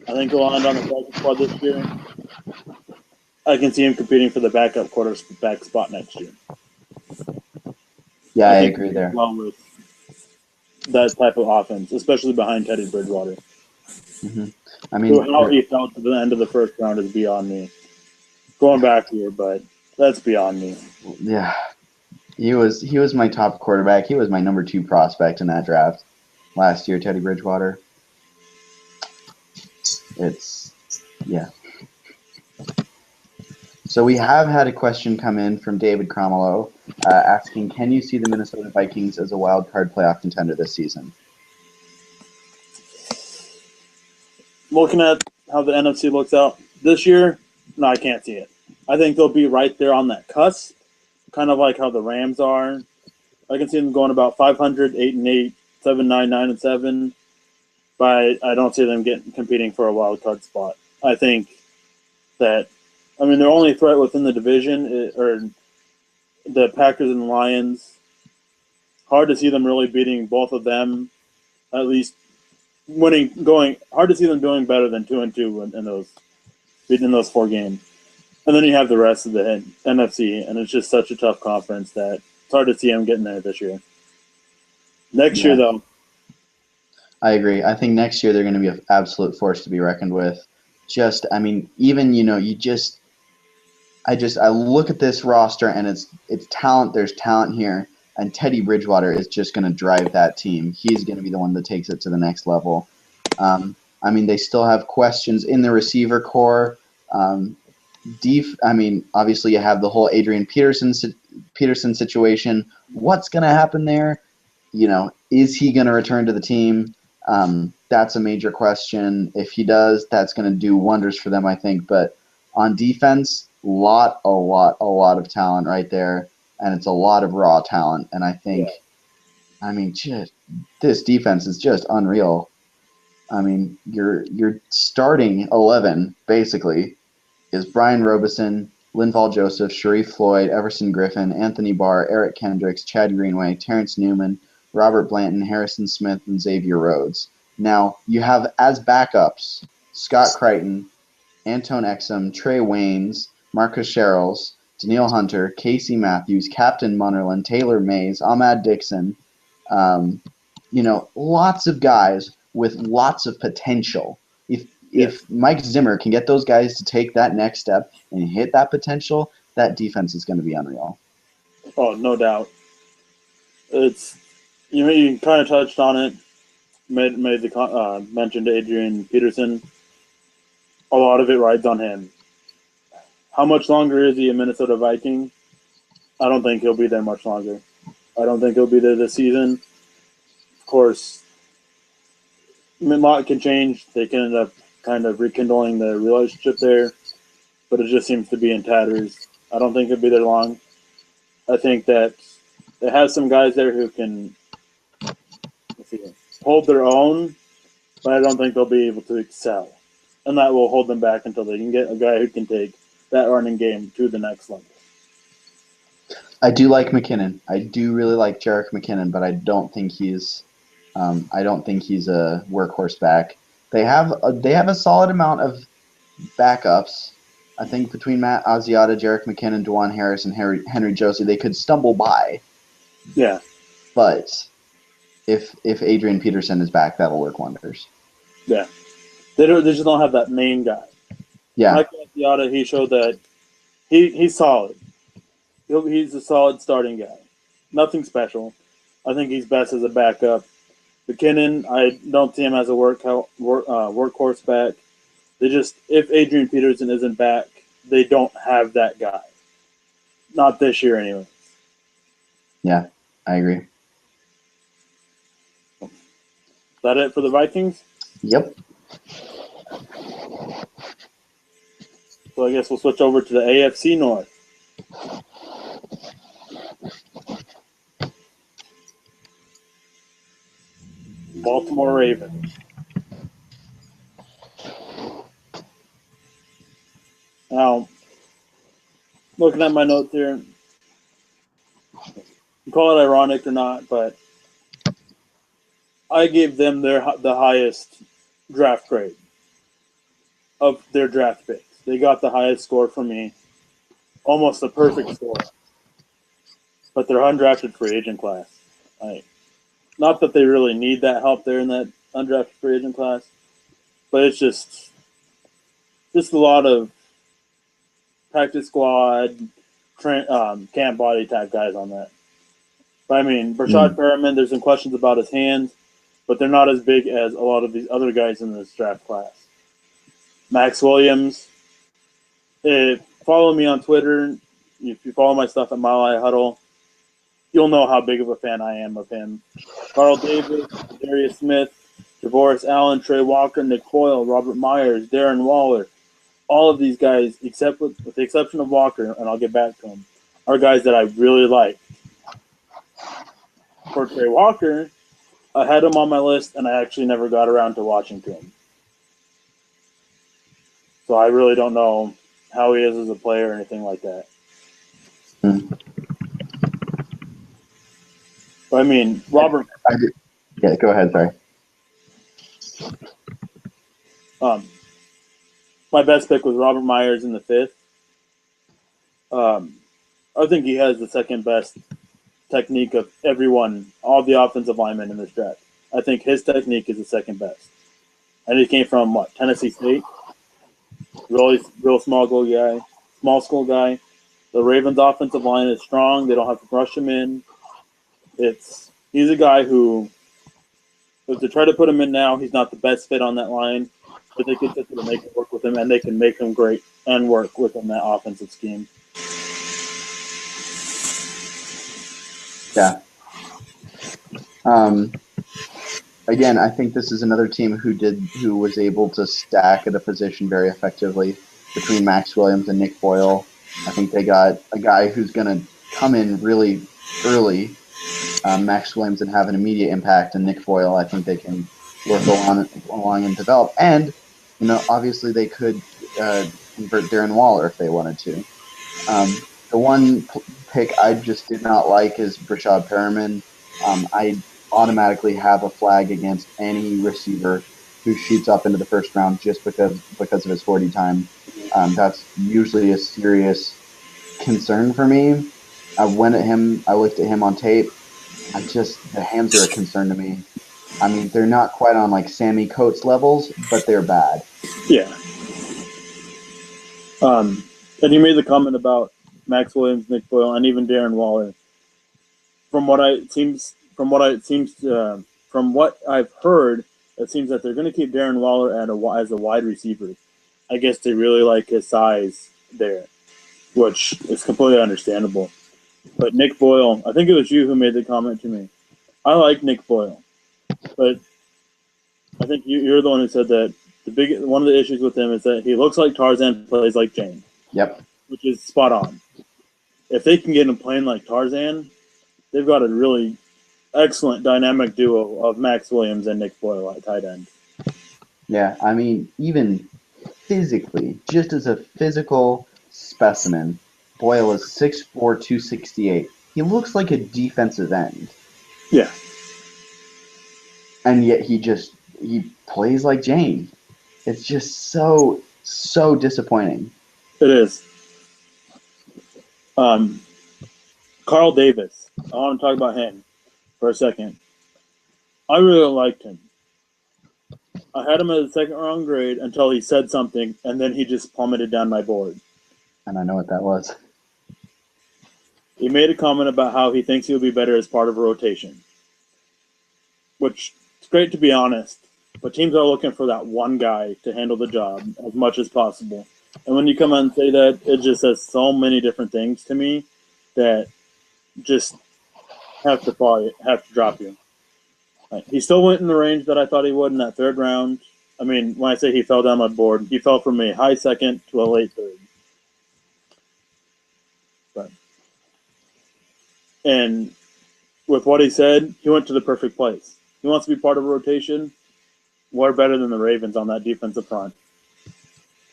I think he'll land on the practice squad this year. I can see him competing for the backup quarterback spot next year. Yeah, I think agree there. Well, with that type of offense, especially behind Teddy Bridgewater. Mm-hmm. I mean, how he felt at the end of the first round is beyond me. Going back here, but that's beyond me. Yeah, he was my top quarterback. He was my number 2 prospect in that draft last year, Teddy Bridgewater. Yeah. So we have had a question come in from David Cromwell asking, can you see the Minnesota Vikings as a wild card playoff contender this season? Looking at how the NFC looks out this year, no, I can't see it. I think they'll be right there on that cusp, kind of like how the Rams are. I can see them going about 500, 8-8, 7-9, 9-7, but I don't see them competing for a wild card spot. I think that, their only threat within the division or the Packers and the Lions. Hard to see them really beating both of them. At least hard to see them doing better than 2-2 in those beating those 4 games. And then you have the rest of the NFC, and it's just such a tough conference that it's hard to see them getting there this year. Next year, though, I agree. I think next year they're going to be an absolute force to be reckoned with. I look at this roster and it's talent. There's talent here, and Teddy Bridgewater is just going to drive that team. He's going to be the one that takes it to the next level. They still have questions in the receiver core. Obviously you have the whole Adrian Peterson situation. What's going to happen there? Is he going to return to the team? That's a major question. If he does, that's going to do wonders for them, I think. But on defense, a lot of talent right there, and it's a lot of raw talent. And I think, this defense is just unreal. Your starting 11 basically is Brian Robeson, Linval Joseph, Sharif Floyd, Everson Griffin, Anthony Barr, Eric Kendricks, Chad Greenway, Terrence Newman, Robert Blanton, Harrison Smith, and Xavier Rhodes. Now, you have as backups Scott Crichton, Antone Exum, Trey Waynes, Marcus Sherrills, Danielle Hunter, Casey Matthews, Captain Munnerlyn, Taylor Mays, Ahmad Dixon. Lots of guys with lots of potential. If Mike Zimmer can get those guys to take that next step and hit that potential, that defense is going to be unreal. Oh, no doubt. It's you kind of touched on it. Mentioned Adrian Peterson. A lot of it rides on him. How much longer is he a Minnesota Viking? I don't think he'll be there much longer. I don't think he'll be there this season. Of course, a lot can change. They can end up kind of rekindling the relationship there, but it just seems to be in tatters. I don't think he'll be there long. I think that they have some guys there who can hold their own, but I don't think they'll be able to excel. And that will hold them back until they can get a guy who can take that running game to the next level. I do like McKinnon. I do really like Jerick McKinnon, but I don't think he's a workhorse back. They have a solid amount of backups. I think between Matt Asiata, Jerick McKinnon, DeJuan Harris, and Henry Josie, they could stumble by. Yeah. But if Adrian Peterson is back, that'll work wonders. Yeah. They just don't have that main guy. Yeah. Mike Asiata, he showed that he's solid. He's a solid starting guy. Nothing special. I think he's best as a backup. McKinnon, I don't see him as a workhorse back. If Adrian Peterson isn't back, they don't have that guy. Not this year, anyway. Yeah, I agree. Is that it for the Vikings? Yep. So I guess we'll switch over to the AFC North. Baltimore Ravens. Now, looking at my notes here, you call it ironic or not, but I gave them the highest draft grade of their draft picks. They got the highest score for me, almost the perfect score. But they're undrafted free agent class. Not that they really need that help there in that undrafted free agent class, but it's just a lot of practice squad, camp body type guys on that. But I mean, Brashad Perriman, there's some questions about his hands, but they're not as big as a lot of these other guys in this draft class. Max Williams, follow me on Twitter. If you follow my stuff at Mile High Huddle, you'll know how big of a fan I am of him. Carl Davis, Darius Smith, Javoris Allen, Trey Walker, Nick Boyle, Robert Myers, Darren Waller. All of these guys, except with the exception of Walker, and I'll get back to him, are guys that I really like. For Trey Walker, I had him on my list, and I actually never got around to watching to him. So I really don't know how he is as a player or anything like that. But I mean, Robert. Yeah, go ahead. Sorry. My best pick was Robert Myers in the 5th. I think he has the second best technique of everyone, all the offensive linemen in this draft. I think his technique is the second best. And he came from Tennessee State. Real small school guy. The Ravens' offensive line is strong. They don't have to rush him in. He's a guy who, if they try to put him in now, he's not the best fit on that line, but they can make it work with him, and they can make him great and work within that offensive scheme. Yeah. Again, I think this is another team who was able to stack at a position very effectively between Max Williams and Nick Boyle. I think they got a guy who's going to come in really early, Max Williams, and have an immediate impact, and Nick Boyle, I think they can work along and develop. And, obviously they could convert Darren Waller if they wanted to. The one pick I just did not like is Brashad Perriman. I automatically have a flag against any receiver who shoots up into the first round just because of his 40 time. That's usually a serious concern for me. I went at him. I looked at him on tape. The hands are a concern to me. I mean, they're not quite on like Sammy Coates levels, but they're bad. Yeah. And you made the comment about Max Williams, Nick Boyle, and even Darren Waller. From what I've heard, it seems that they're going to keep Darren Waller as a wide receiver. I guess they really like his size there, which is completely understandable. But Nick Boyle, I think it was you who made the comment to me. I like Nick Boyle, but I think you're the one who said that one of the issues with him is that he looks like Tarzan, plays like Jane. Yep. Which is spot on. If they can get him playing like Tarzan, they've got a really excellent dynamic duo of Max Williams and Nick Boyle at tight end. Yeah, I mean, even physically, just as a physical specimen, Boyle is 6'4", 268. He looks like a defensive end. Yeah. And yet he plays like Jane. It's just so disappointing. It is. Carl Davis. I want to talk about him for a second. I really liked him. I had him as a second round grade until he said something, and then he just plummeted down my board. And I know what that was. He made a comment about how he thinks he'll be better as part of a rotation, which is great to be honest, but teams are looking for that one guy to handle the job as much as possible. And when you come out and say that, it just says so many different things to me that just have to drop you. He still went in the range that I thought he would in that third round. I mean, when I say he fell down my board, he fell from a high second to a late third. And with what he said, he went to the perfect place. He wants to be part of a rotation. We're better than the Ravens on that defensive front.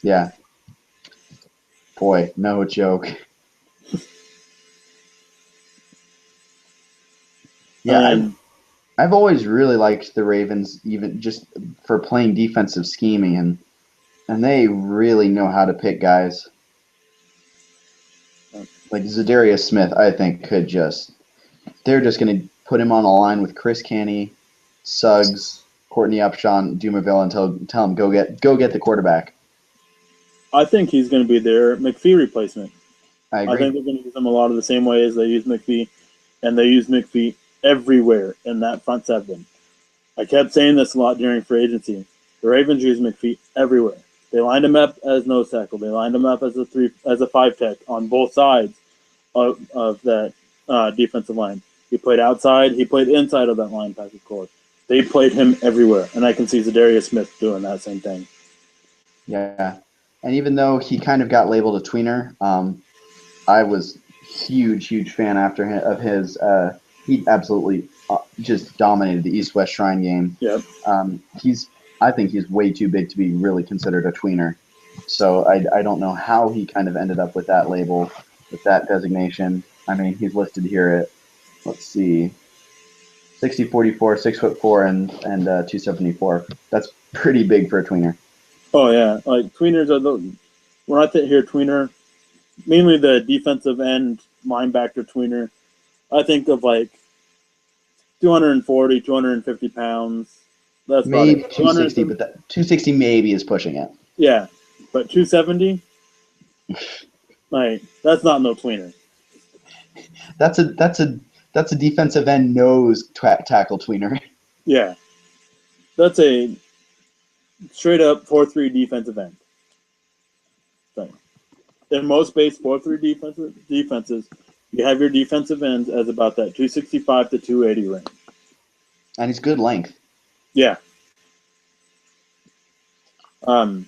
Yeah. Boy, no joke. Yeah, I've always really liked the Ravens, even just for playing defensive scheming, and they really know how to pick guys. Like Zadarius Smith, I think they're just going to put him on the line with Chris Canny, Suggs, Courtney Upshaw, Dumerville, and tell him go get the quarterback. I think he's going to be their McPhee replacement. I agree. I think they're going to use him a lot of the same way as they use McPhee, and they use McPhee everywhere in that front seven. I kept saying this a lot during free agency. The Ravens use McPhee everywhere. They lined him up as nose tackle. They lined him up as a 5 tech on both sides of that defensive line. He played outside. He played inside of that linebacker core. They played him everywhere, and I can see Zadarius Smith doing that same thing. Yeah, and even though he kind of got labeled a tweener, I was huge fan of his. He absolutely just dominated the East-West Shrine game. Yep. I think he's way too big to be really considered a tweener. So I don't know how he kind of ended up with that label, with that designation. I mean, he's listed here at, let's see, 60-44, 6'4", and 274. That's pretty big for a tweener. Oh yeah, like tweeners are when I hear tweener, mainly the defensive end linebacker tweener. I think of like 240, 250 pounds. That's maybe about it. 260, but that 260 maybe is pushing it. Yeah, but 270, like that's not no tweener. That's a defensive end nose tackle tweener. Yeah, that's a straight up 4-3 defensive end. So, in most base 4-3 defenses, you have your defensive ends as about that 265 to 280 range. And he's good length. Yeah. Really,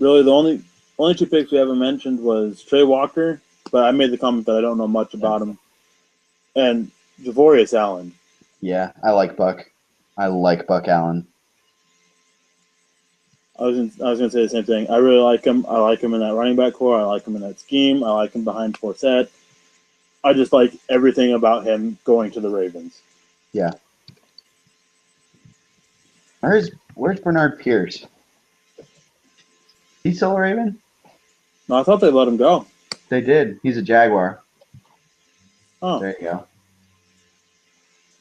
the only two picks we haven't mentioned was Trey Walker, but I made the comment that I don't know much about him, and Javorius Allen. Yeah, I like Buck. I like Buck Allen. I was gonna say the same thing. I really like him. I like him in that running back core. I like him in that scheme. I like him behind Forsett. I just like everything about him going to the Ravens. Yeah. Where's Bernard Pierce? He still a Raven? No, I thought they let him go. They did. He's a Jaguar. Oh, There you go.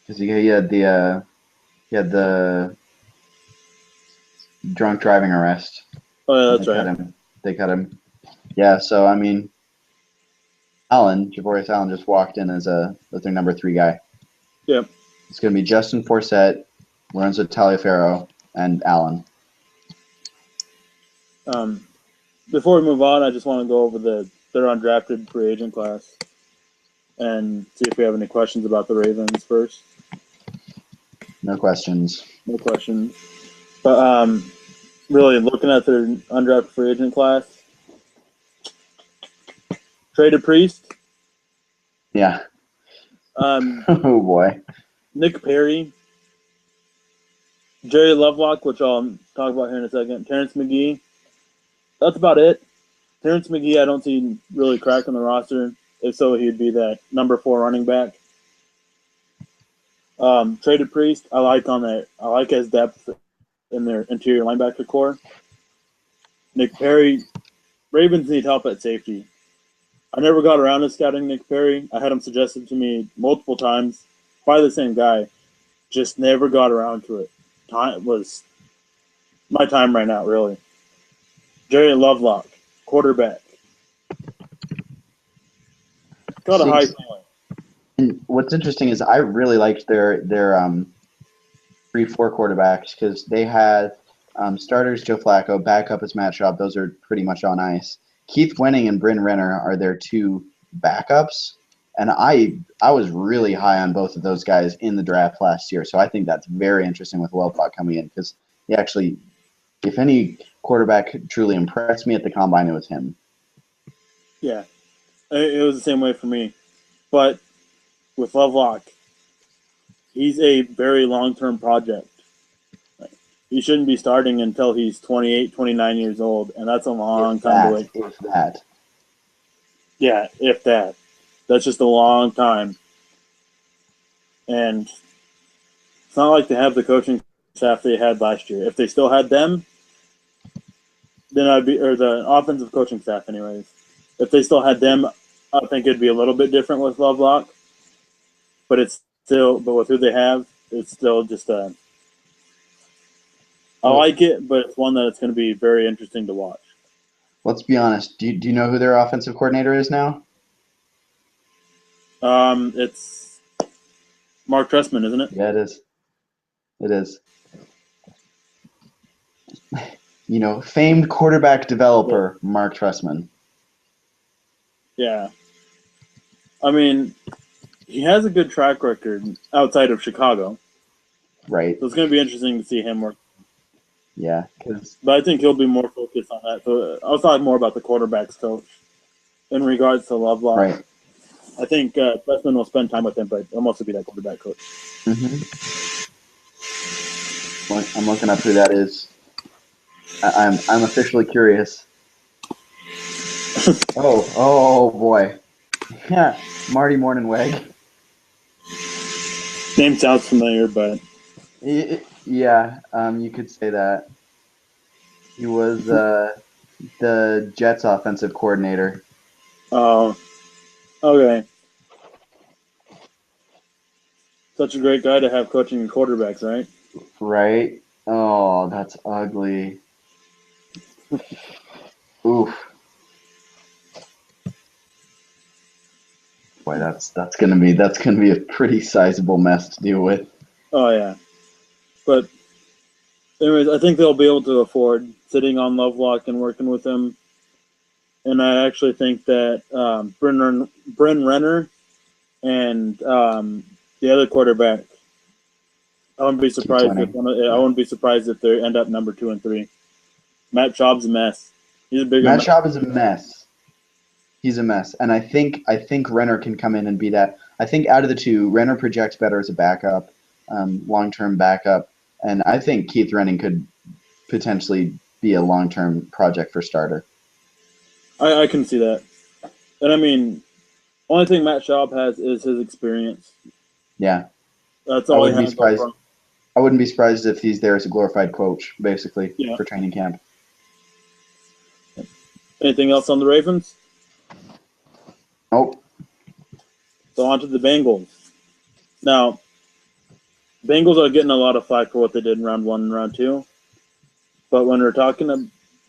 Because he had the drunk driving arrest. oh yeah, And that's right. They cut him. Yeah. So I mean, Javorius Allen just walked in as their number 3 guy. Yep. It's going to be Justin Forsett, Lorenzo Taliaferro, and Allen. Before we move on, I just want to go over their undrafted free agent class and see if we have any questions about the Ravens first. No questions. No questions. But really looking at their undrafted free agent class, traded Priest, Yeah. um, Oh boy. Nick Perry, Jerry Lovelock, which I'll talk about here in a second, Terrence McGee. That's about it. Terrence McGee, I don't see really cracking the roster. If so, he'd be that number 4 running back. Traded Priest, I like his depth in their interior linebacker core. Nick Perry, Ravens need help at safety. I never got around to scouting Nick Perry. I had him suggested to me multiple times by the same guy. Just never got around to it. Time was my time right now, really. Jerry Lovelock, quarterback. Got a high ceiling. And what's interesting is I really liked their 3-4 quarterbacks because they had starters Joe Flacco, backup is Matt Schaub. Those are pretty much on ice. Keith Winning and Bryn Renner are their 2 backups, and I was really high on both of those guys in the draft last year. So I think that's very interesting with Lovelock coming in because he actually, if any quarterback truly impressed me at the combine, it was him. Yeah, it was the same way for me. But with Lovelock, he's a very long-term project. He shouldn't be starting until he's 28, 29 years old, and that's a long time to wait. If that. Yeah, if that. That's just a long time. And it's not like they have the coaching staff they had last year. If they still had them, then or the offensive coaching staff, anyways. If they still had them, I think it'd be a little bit different with Lovelock. But with who they have, it's still just a. I like it, but it's one that it's going to be very interesting to watch. Let's be honest. Do you know who their offensive coordinator is now? It's Mark Trestman, isn't it? Yeah, it is. It is. Famed quarterback developer Mark Trestman. Yeah. I mean, he has a good track record outside of Chicago. Right. So it's going to be interesting to see him work. Yeah. But I think he'll be more focused on that. So I'll talk more about the quarterbacks coach in regards to Lovelock. Right. I think Trestman will spend time with him, but he'll mostly be that quarterback coach. Mm-hmm. I'm looking up who that is. I'm officially curious. Oh boy. Yeah, Marty Mornhinweg. Name sounds familiar, but Yeah, you could say that. He was the Jets offensive coordinator. oh, okay. Such a great guy to have coaching quarterbacks, right? Right. Oh, that's ugly. Oof. Boy, that's gonna be a pretty sizable mess to deal with. Oh yeah, but anyways, I think they'll be able to afford sitting on Lovelock and working with him. And I actually think that Bryn Renner and the other quarterback, I wouldn't be surprised I wouldn't be surprised if they end up number 2 and 3. Matt Schaub's a mess. He's a bigger Matt mess. Schaub is a mess. He's a mess, and I think Renner can come in and be that. I think out of the 2, Renner projects better as a backup, long-term backup, and I think Keith Renning could potentially be a long-term project for starter. I can see that, and I mean, only thing Matt Schaub has is his experience. Yeah, That's all he has. I wouldn't be surprised if he's there as a glorified coach, basically, Yeah. for training camp. Anything else on the Ravens? Nope. So on to the Bengals. Now, Bengals are getting a lot of flack for what they did in round 1 and round 2. But when we were talking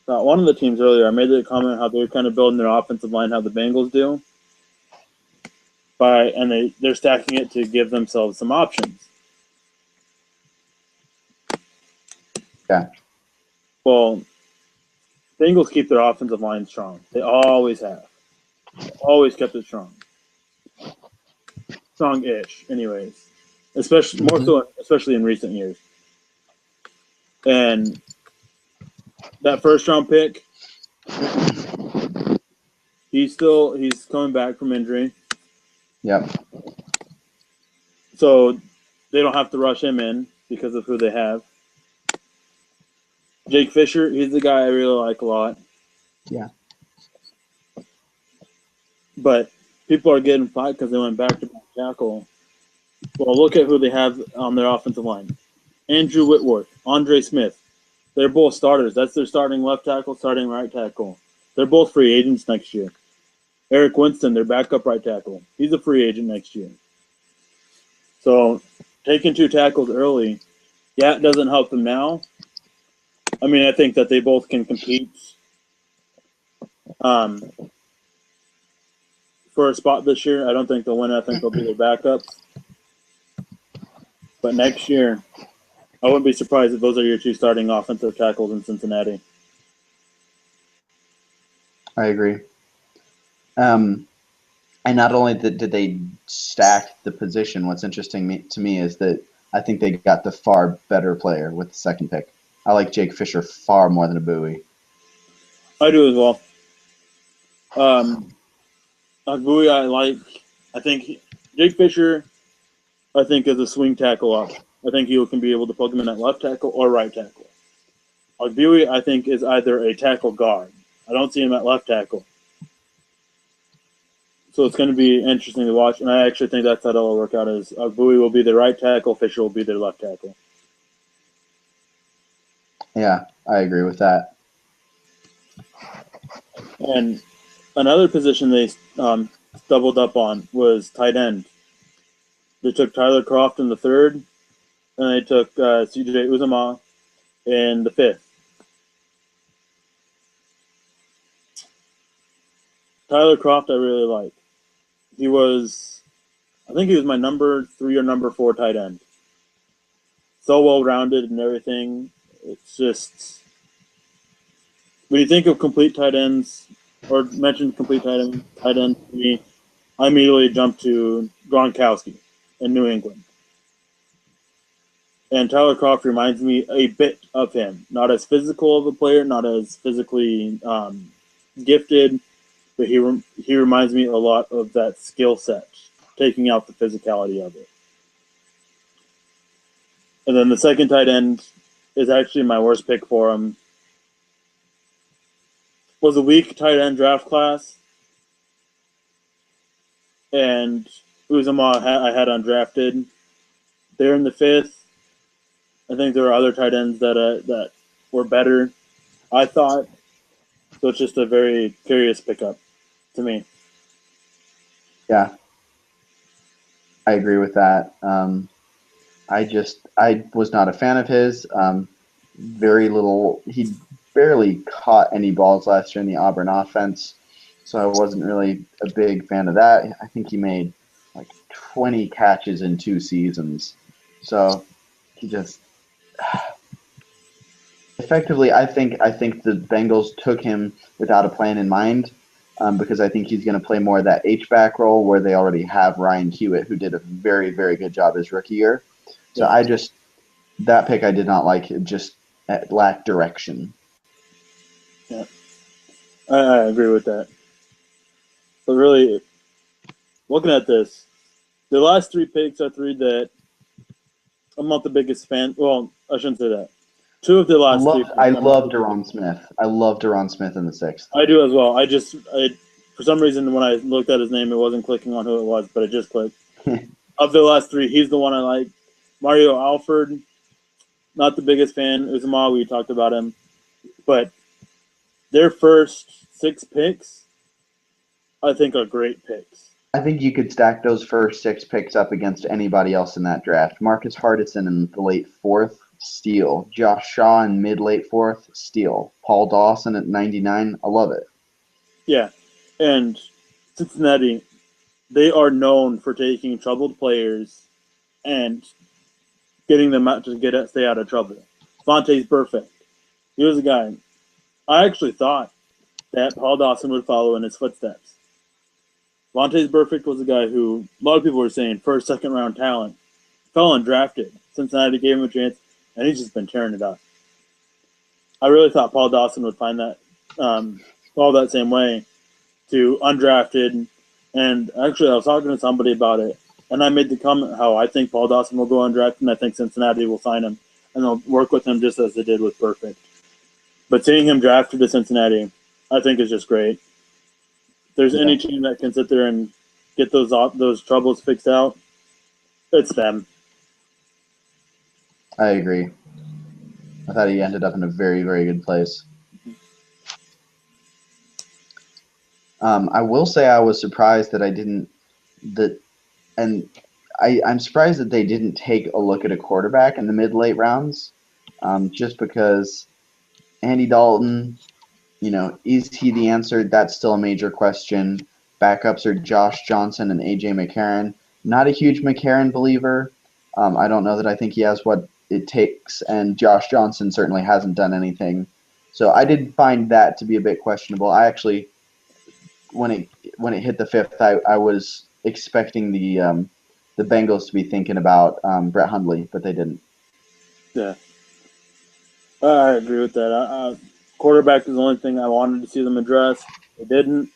about one of the teams earlier, I made the comment how they're kind of building their offensive line how the Bengals do. They're stacking it to give themselves some options. Yeah. Well, Bengals keep their offensive line strong. They always have. They always kept it strong. Strong-ish, anyways. Especially in recent years. And that first-round pick, he's coming back from injury. Yep. So they don't have to rush him in because of who they have. Jake Fisher, he's the guy I really like a lot. Yeah. But people are getting fight because they went back-to-back tackle. Well, look at who they have on their offensive line. Andrew Whitworth, Andre Smith. They're both starters. That's their starting left tackle, starting right tackle. They're both free agents next year. Eric Winston, their backup right tackle. He's a free agent next year. So taking 2 tackles early, yeah, it doesn't help them now. I mean, I think that they both can compete for a spot this year. I don't think they'll win. I think they'll be their backups. But next year, I wouldn't be surprised if those are your 2 starting offensive tackles in Cincinnati. I agree. And not only did they stack the position, what's interesting to me is that I think they got the far better player with the second pick. I like Jake Fisher far more than a Bowie. I do as well. Bowie, I like. I think Jake Fisher, I think, is a swing tackle option. I think you can be able to plug him in at left tackle or right tackle. Bowie, I think, is either a tackle guard. I don't see him at left tackle. So it's going to be interesting to watch, and I actually think that's how it'll work out. Is Bowie will be the right tackle, Fisher will be their left tackle. Yeah, I agree with that. And another position they doubled up on was tight end. They took Tyler Croft in the 3rd, and they took C.J. Uzomah in the 5th. Tyler Croft, I really like. I think he was my number 3 or number 4 tight end. So well rounded and everything. It's just when you think of complete tight ends or mention complete tight end to me, I immediately jump to Gronkowski in New England. And Tyler Croft reminds me a bit of him. Not as physical of a player, not as physically gifted, but he reminds me a lot of that skill set, taking out the physicality of it. And then the second tight end is actually my worst pick for him. Was a weak tight end draft class, and Uzomah I had undrafted. They're in the 5th. I think there were other tight ends that were better, I thought. So it's just a very curious pickup to me. Yeah, I agree with that. I was not a fan of his. Very little. He barely caught any balls last year in the Auburn offense, so I wasn't really a big fan of that. I think he made like 20 catches in 2 seasons. So he just effectively, I think the Bengals took him without a plan in mind, because I think he's going to play more of that H-back role where they already have Ryan Hewitt, who did a very, very good job his rookie year. So Yeah. that pick I did not like. It just lacked direction. Yeah, I agree with that. But really, looking at this, the last 3 picks are 3 that I'm not the biggest fan. Well, I shouldn't say that. 2 of the last 3 I picks I'm not. love Deron Smith. I love Deron Smith in the 6th. I do as well. For some reason, when I looked at his name, it wasn't clicking on who it was, but it just clicked. Of the last 3, he's the one I like. Mario Alford, not the biggest fan. Uzomah, we talked about him. But their first 6 picks, I think, are great picks. I think you could stack those first 6 picks up against anybody else in that draft. Marcus Hardison in the late 4th, steal. Josh Shaw in mid-late 4th, steal. Paul Dawson at 99, I love it. Yeah, and Cincinnati, they are known for taking troubled players and getting them out to stay out of trouble. Vontae's perfect. He was a guy. I actually thought that Paul Dawson would follow in his footsteps. Vontae's perfect was a guy who a lot of people were saying first, second round talent, fell undrafted. Cincinnati gave him a chance, and he's just been tearing it up. I really thought Paul Dawson would find that fall that same way to undrafted. And actually, I was talking to somebody about it, and I made the comment how I think Paul Dawson will go undrafted, and I think Cincinnati will sign him, and they'll work with him just as they did with Perfect. But seeing him drafted to Cincinnati, I think is just great. If there's any team that can sit there and get those troubles fixed out, it's them. I agree. I thought he ended up in a very, very good place. I will say I was surprised that I'm surprised that they didn't take a look at a quarterback in the mid-late rounds, just because Andy Dalton, is he the answer? That's still a major question. Backups are Josh Johnson and A.J. McCarron. Not a huge McCarron believer. I don't know that I think he has what it takes, and Josh Johnson certainly hasn't done anything. So I did find that to be a bit questionable. I actually, when it hit the 5th, I was expecting the Bengals to be thinking about Brett Hundley, but they didn't. Yeah, I agree with that. Quarterback is the only thing I wanted to see them address. They didn't.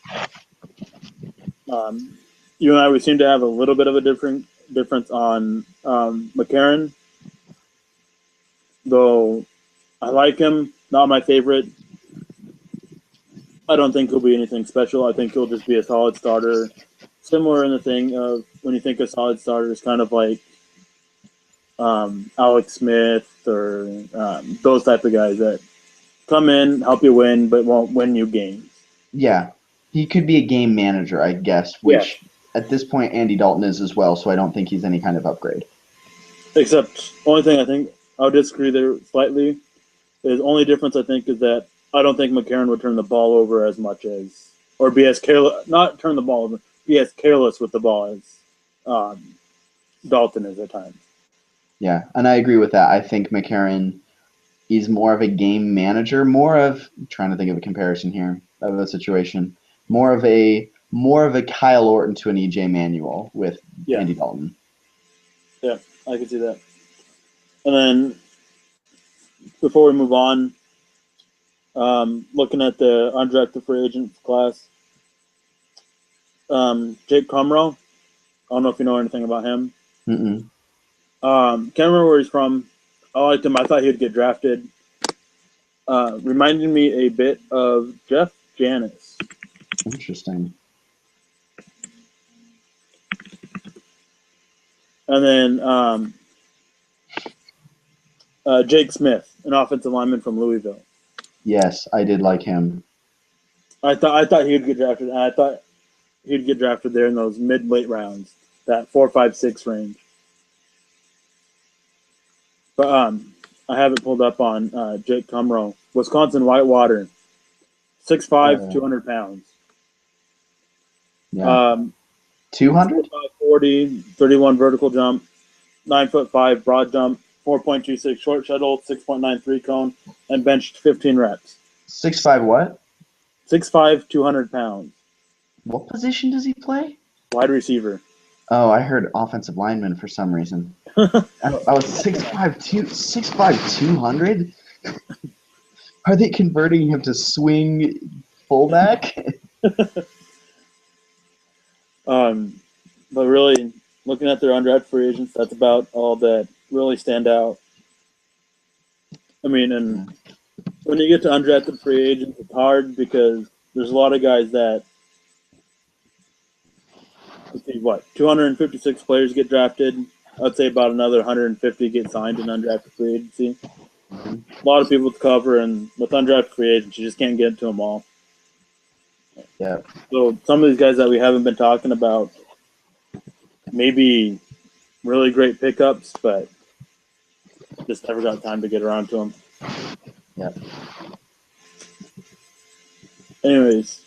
You and I, we seem to have a little bit of a difference on McCarron, though I like him. Not my favorite. I don't think he'll be anything special. I think he'll just be a solid starter. Similar in the thing of when you think of solid starters, kind of like Alex Smith or those type of guys that come in, help you win, but won't win you games. Yeah, he could be a game manager, I guess, which at this point Andy Dalton is as well, so I don't think he's any kind of upgrade. Except, only thing I think I'll disagree there slightly is only difference I think is that I don't think McCarron would turn the ball over as much as, or be as careless, not turn the ball over, be as careless with the ball as Dalton is at times. Yeah, and I agree with that. I think McCarron is more of a game manager, I'm trying to think of a comparison here of a situation, more of a Kyle Orton to an EJ Manuel with Andy Dalton. Yeah, I can see that. And then before we move on, looking at the undrafted free agent class, Jake Kumrow. I don't know if you know anything about him. Mm-mm. Can't remember where he's from. I liked him. I thought he'd get drafted. Reminded me a bit of Jeff Janis. Interesting. And then Jake Smith, an offensive lineman from Louisville. Yes, I did like him. I thought he'd get drafted. I thought he'd get drafted there in those mid-late rounds, that 4, 5, 6 range. But I have it pulled up on Jake Kumrow, Wisconsin Whitewater, 6'5", 200 pounds. Yeah. 200? 40, 31 vertical jump, 9'5" broad jump, 4.26 short shuttle, 6.93 cone, and benched 15 reps. 6'5" what? 6'5", 200 pounds. What position does he play? Wide receiver. Oh, I heard offensive lineman for some reason. I was 6'5", 200? Are they converting him to swing fullback? But really, looking at their undrafted free agents, that's about all that really stand out. I mean, and when you get to undrafted free agents, it's hard because there's a lot of guys that, let's see, 256 players get drafted. I'd say about another 150 get signed in undrafted free agency. A lot of people to cover, and with undrafted free agents, you just can't get to them all. Yeah. So some of these guys that we haven't been talking about, maybe really great pickups, but just never got time to get around to them. Yeah. Anyways,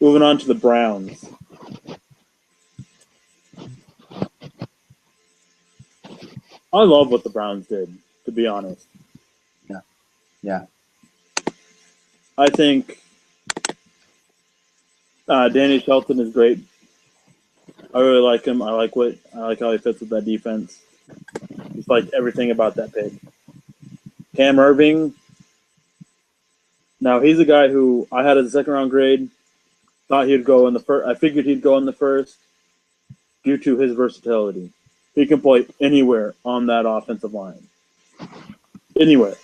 moving on to the Browns. I love what the Browns did, to be honest. Yeah. Yeah. I think Danny Shelton is great. I really like him. I like how he fits with that defense. Just like everything about that pick. Cam Irving. Now he's a guy who I had as a second round grade. Thought he'd go in the first. I figured he'd go in the first due to his versatility. He can play anywhere on that offensive line. Anywhere.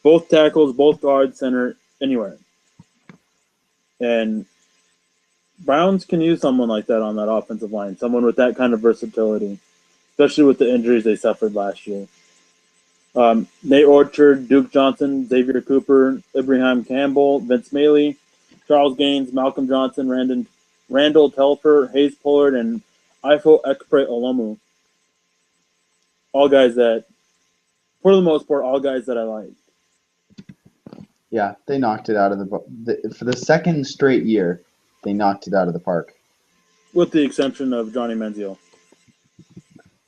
Both tackles, both guards, center, anywhere. And Browns can use someone like that on that offensive line, someone with that kind of versatility, especially with the injuries they suffered last year. Nate Orchard, Duke Johnson, Xavier Cooper, Ibrahim Campbell, Vince Maley, Charles Gaines, Malcolm Johnson, Randall Telfer, Hayes Pollard, and Ifo Ekpre Olomu. All guys that, for the most part, all guys that I like. Yeah, they knocked it out of for the second straight year. They knocked it out of the park. With the exception of Johnny Manziel.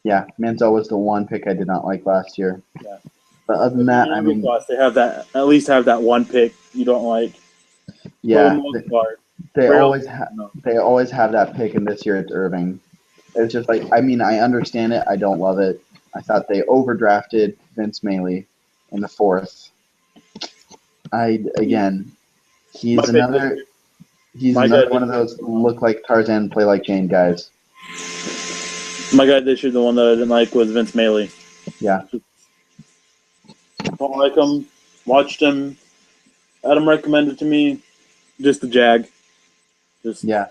Yeah, Manziel was the one pick I did not like last year. Yeah. But other than that, I mean, Plus, they have that at least have that one pick you don't like. For the yeah, most part, they Braille, always no. they always have that pick, and this year it's Irving. It's just like, I mean, I understand it. I don't love it. I thought they overdrafted Vince Maley in the fourth. Again, My he's pick another he's my guy another one of those look like Tarzan, play like Jane guys. this year, the one that I didn't like was Vince Maley. Yeah, Don't like him. Watched him. Adam recommended to me. Just the Jag. Just yeah,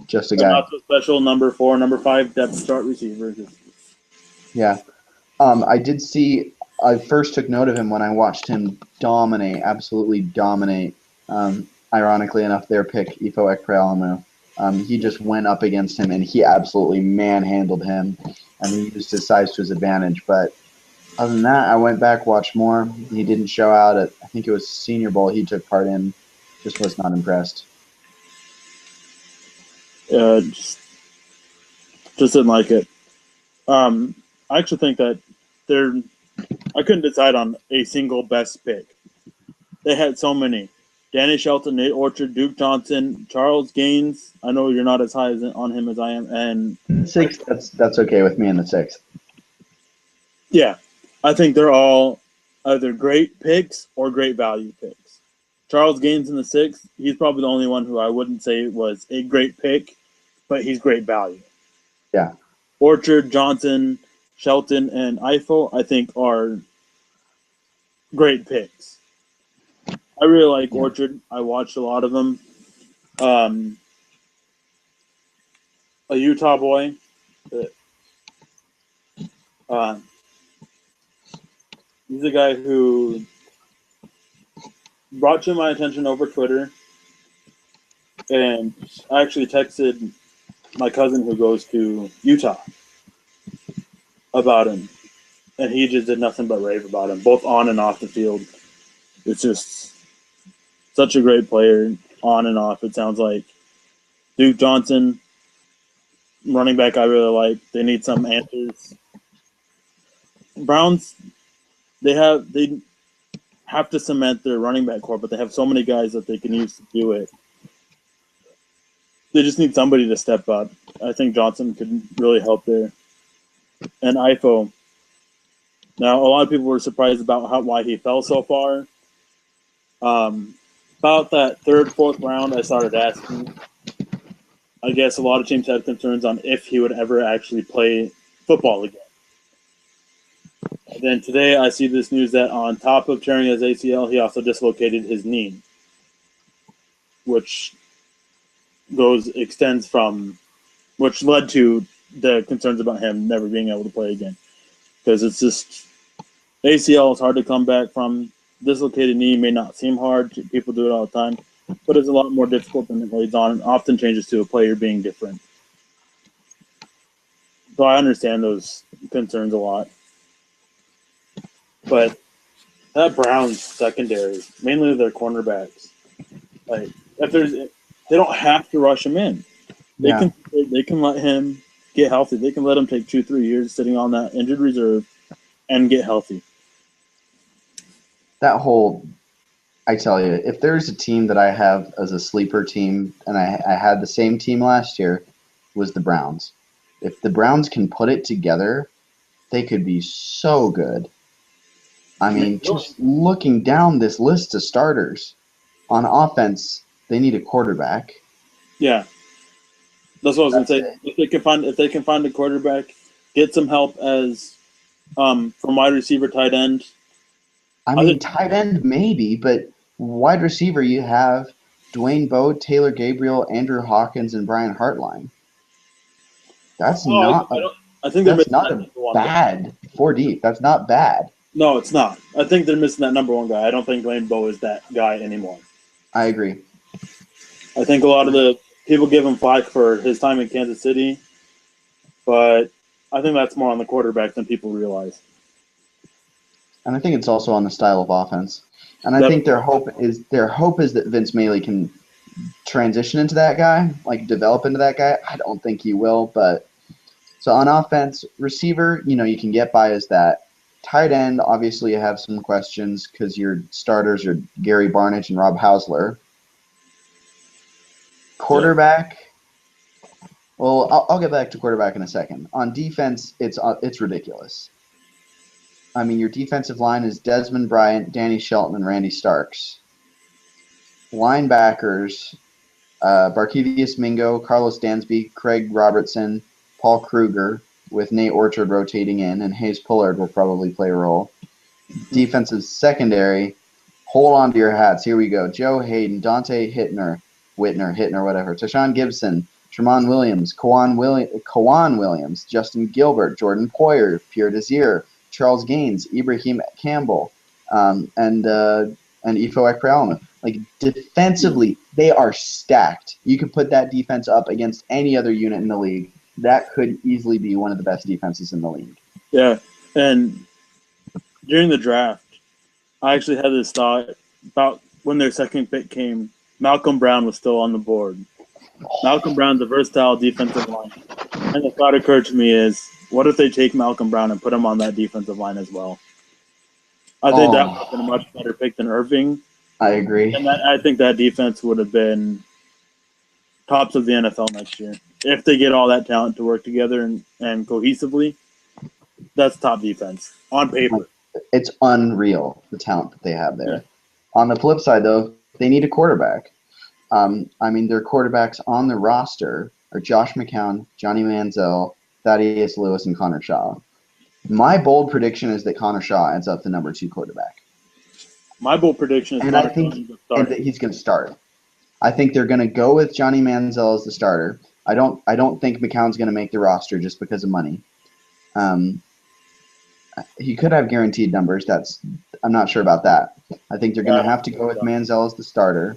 just a a guy. not so special number 4, number 5 depth chart receiver. Yeah. I did see. I first took note of him when I watched him dominate, absolutely dominate. Ironically enough, their pick, Ifo Ekprealamu. He just went up against him and he absolutely manhandled him, and he used his size to his advantage. But other than that, I went back, watched more. He didn't show out at, I think it was Senior Bowl he took part in. Just was not impressed. Just didn't like it. I actually think that they're. I couldn't decide on a single best pick. They had so many. Danny Shelton, Nate Orchard, Duke Johnson, Charles Gaines. I know you're not as high on him as I am, and Sixth, that's okay with me in the sixth. yeah, I think they're all either great picks or great value picks. Charles Gaines in the sixth, he's probably the only one who I wouldn't say was a great pick, but he's great value. Yeah. Orchard, Johnson, Shelton, and Eiffel, I think, are great picks. I really like Yeah. Orchard. I watched a lot of them. Um, a Utah boy. Uh, he's a guy who brought to my attention over Twitter, and I actually texted my cousin who goes to Utah about him, and he just did nothing but rave about him, both on and off the field. It's just such a great player on and off. It sounds like Duke Johnson, running back, I really like. They need some answers. Browns, they have to cement their running back core, but they have so many guys that they can use to do it. They just need somebody to step up. I think Johnson could really help there. And Ifo. Now, a lot of people were surprised about why he fell so far. About that third, fourth round, I started asking. I guess a lot of teams had concerns on if he would ever actually play football again. And then today, I see this news that on top of tearing his ACL, he also dislocated his knee, which which led to the concerns about him never being able to play again. Because it's just ACL is hard to come back from. Dislocated knee may not seem hard. People do it all the time. but it's a lot more difficult than it leads on and often changes to a player being different. So I understand those concerns a lot. But that Browns secondary, mainly their cornerbacks, like if there's they don't have to rush him in. Yeah. They can let him get healthy. They can let him take 2-3 years sitting on that injured reserve and get healthy. That whole, I tell you, if there's a team that I have as a sleeper team, and I had the same team last year, was the Browns. If the Browns can put it together, they could be so good. I mean, just looking down this list of starters on offense, they need a quarterback. Yeah, that's what I was gonna That's say. it. If they can find a quarterback, get some help as from wide receiver, tight end. I I mean, think. tight end maybe, but wide receiver you have Dwayne Bowe, Taylor Gabriel, Andrew Hawkins, and Brian Hartline. That's Oh, not a I think they're that's missing not that a number one guy. bad four deep. That's not bad. No, it's not. I think they're missing that number one guy. I don't think Dwayne Bowe is that guy anymore. I agree. I think a lot of the people give him flack for his time in Kansas City, but I think that's more on the quarterback than people realize. And I think it's also on the style of offense. And I think Definitely. their hope is that Vince Maley can transition into that guy, like develop into that guy. I don't think he will, but so on offense, receiver, you can get by as that. Tight end, obviously, you have some questions because your starters are Gary Barnidge and Rob Hausler. Yeah. Quarterback, well, I'll get back to quarterback in a second. On defense, it's ridiculous. I mean, your defensive line is Desmond Bryant, Danny Shelton, and Randy Starks. Linebackers, Barkevius Mingo, Carlos Dansby, Craig Robertson, Paul Kruger, with Nate Orchard rotating in, and Hayes Pullard will probably play a role. Defensive secondary, hold on to your hats. Here we go. Joe Hayden, Dante Hittner, whatever. Tashawn Gibson, Tremont Williams, Kawan Williams, Justin Gilbert, Jordan Poyer, Pierre Desir, Charles Gaines, Ibrahim Campbell, and Ifo Ekprealma. Like defensively, they are stacked. You could put that defense up against any other unit in the league. That could easily be one of the best defenses in the league. Yeah. And during the draft, I actually had this thought about when their second pick came. Malcolm Brown was still on the board. Malcolm Brown's a versatile defensive line. And the thought occurred to me is, what if they take Malcolm Brown and put him on that defensive line as well? I think that would have been a Oh, much better pick than Irving. I agree. And I think that defense would have been tops of the NFL next year. If they get all that talent to work together and cohesively, that's top defense on Like, paper. it's unreal the talent that they have Yeah. there. On the flip side, though, they need a quarterback. I mean, their quarterbacks on the roster are Josh McCown, Johnny Manziel, Thaddeus Lewis, and Connor Shaw. My bold prediction is that Connor Shaw ends up the number 2 quarterback, My bold prediction is and I Connor think Jones is that starting. he's going to start. I think they're going to go with Johnny Manziel as the starter. I don't think McCown's going to make the roster just because of money. Um, he could have guaranteed numbers. I'm not sure about that. I think they're going Yeah, to have to go with Manziel as the starter,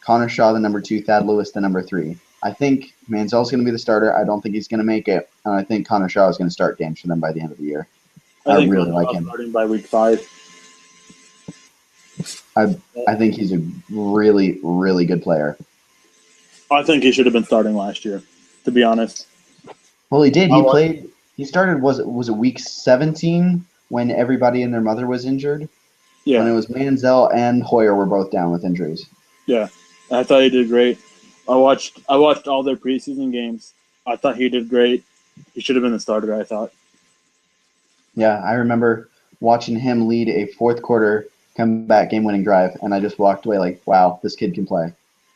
Connor Shaw the number 2, Thad Lewis the number 3. I think Manziel's going to be the starter. I don't think he's going to make it, and I think Connor Shaw is going to start games for them by the end of the year. I I think really Connor like Shaw's him. starting by week 5. I think he's a really, really good player. I think he should have been starting last year, to be honest. Well, he did. I He was, played. He started. Was it week 17 when everybody and their mother was injured? When yeah, it was Manziel and Hoyer were both down with injuries. yeah. I thought he did great. I watched all their preseason games. I thought he did great. He should have been the starter, I thought. Yeah, I remember watching him lead a fourth quarter comeback game-winning drive, and I just walked away like, "Wow, this kid can play.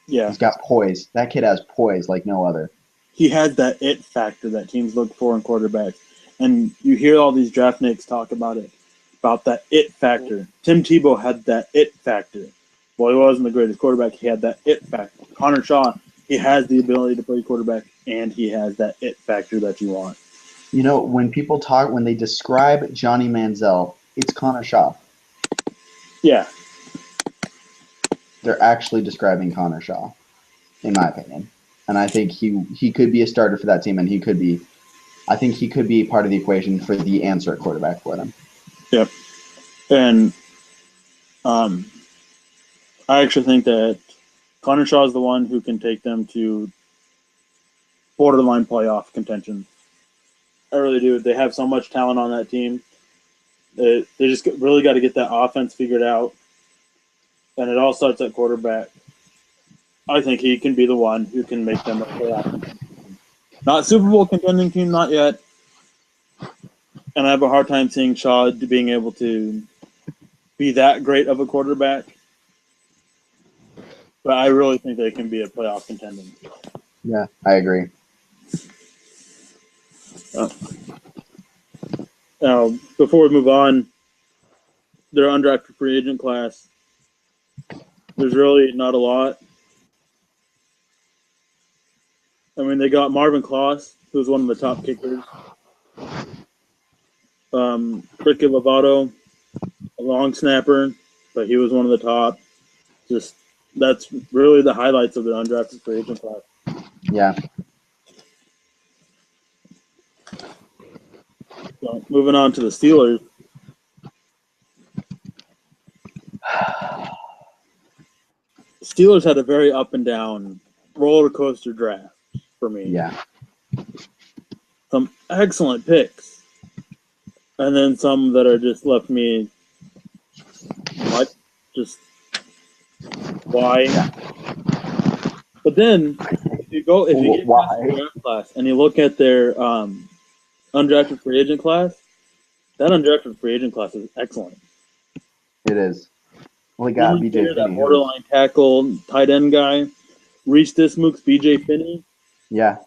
Yeah. He's got poise. That kid has poise like no other." He has that it factor that teams look for in quarterbacks. And you hear all these draft nicks talk about it, about that it factor. Tim Tebow had that it factor. Well, he wasn't the greatest quarterback. He had that it factor. Connor Shaw, he has the ability to play quarterback, and he has that it factor that you want. When they describe Johnny Manziel, it's Connor Shaw. Yeah. they're actually describing Connor Shaw, in my opinion. And I think he could be a starter for that team, and I think he could be part of the equation for the answer at quarterback for them. Yep. And I actually think that Connor Shaw is the one who can take them to borderline playoff contention. I really do. They have so much talent on that team. They just really got to get that offense figured out. And it all starts at quarterback. I think he can be the one who can make them a playoff. Not Super Bowl contending team, not yet. And I have a hard time seeing Shaw being able to be that great of a quarterback. But I really think they can be a playoff contending. Yeah, I agree. Now, before we move on, their undrafted free agent class, there's really not a lot. I mean, they got Marvin Kloss, who's one of the top kickers. Ricky Lovato, a long snapper, but he was one of the top. Just that's really the highlights of their undrafted free agent class. Yeah. So, moving on to the Steelers. The Steelers had a very up and down roller coaster draft for me. Yeah. Some excellent picks. And then some that are just left me what? Just why? Yeah. But then if you get past the draft class and you look at their undrafted free agent class, that undrafted free agent class is excellent. It is. Well, we got BJ Finney. That borderline tackle, tight end guy. Reese Dismukes, BJ Finney. Yeah.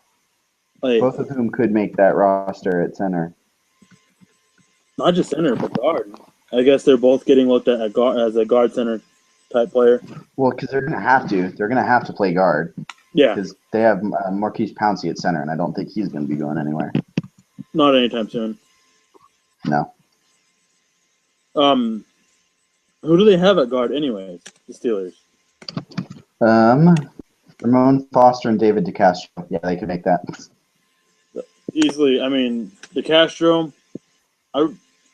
Both of whom could make that roster at center. Not just center, but guard. I guess they're both getting looked at as a guard center type player. Well, because they're going to have to. They're going to have to play guard. Yeah. Because they have Marquise Pouncey at center, and I don't think he's going to be going anywhere. Not anytime soon. No. Who do they have at guard anyways, the Steelers? Ramon Foster and David DeCastro. Yeah, they could make that. Easily. I mean, DeCastro,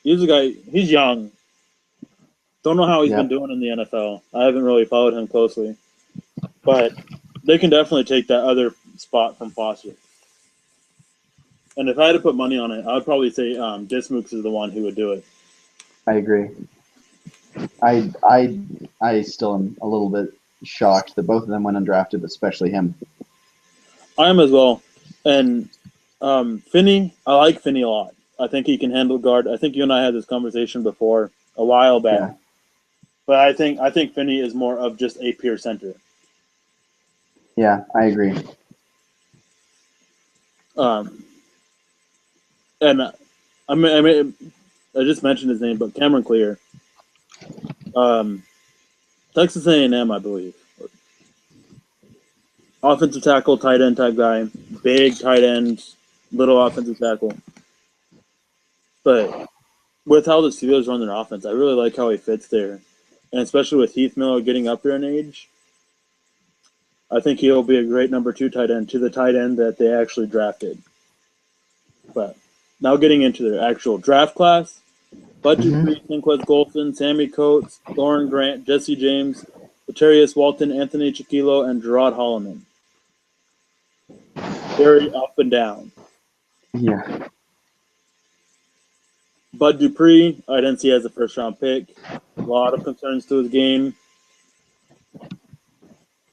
he's a guy, he's young. Don't know how he's been doing in the NFL. I haven't really followed him closely. But they can definitely take that other spot from Foster. And if I had to put money on it, I would probably say Dismukes is the one who would do it. I agree. I still am a little bit shocked that both of them went undrafted, but especially him. I am as well. And Finney, I like Finney a lot. I think he can handle guard. I think you and I had this conversation before a while back. Yeah. But I think Finney is more of just a pure center. Yeah, I agree. And I just mentioned his name, but Cameron Clear, Texas A&M, I believe. Offensive tackle, tight end type guy, big tight end, little offensive tackle. But with how the Steelers run their offense, I really like how he fits there. And especially with Heath Miller getting up there in age, I think he'll be a great number 2 tight end to the tight end that they actually drafted. But now getting into their actual draft class, Bud Dupree, Quez Golson, Sammy Coates, Lauren Grant, Jesse James, Laterius Walton, Anthony Chiquilo, and Gerard Holloman. Very up and down. Yeah. Bud Dupree, I didn't see as a first-round pick. A lot of concerns to his game.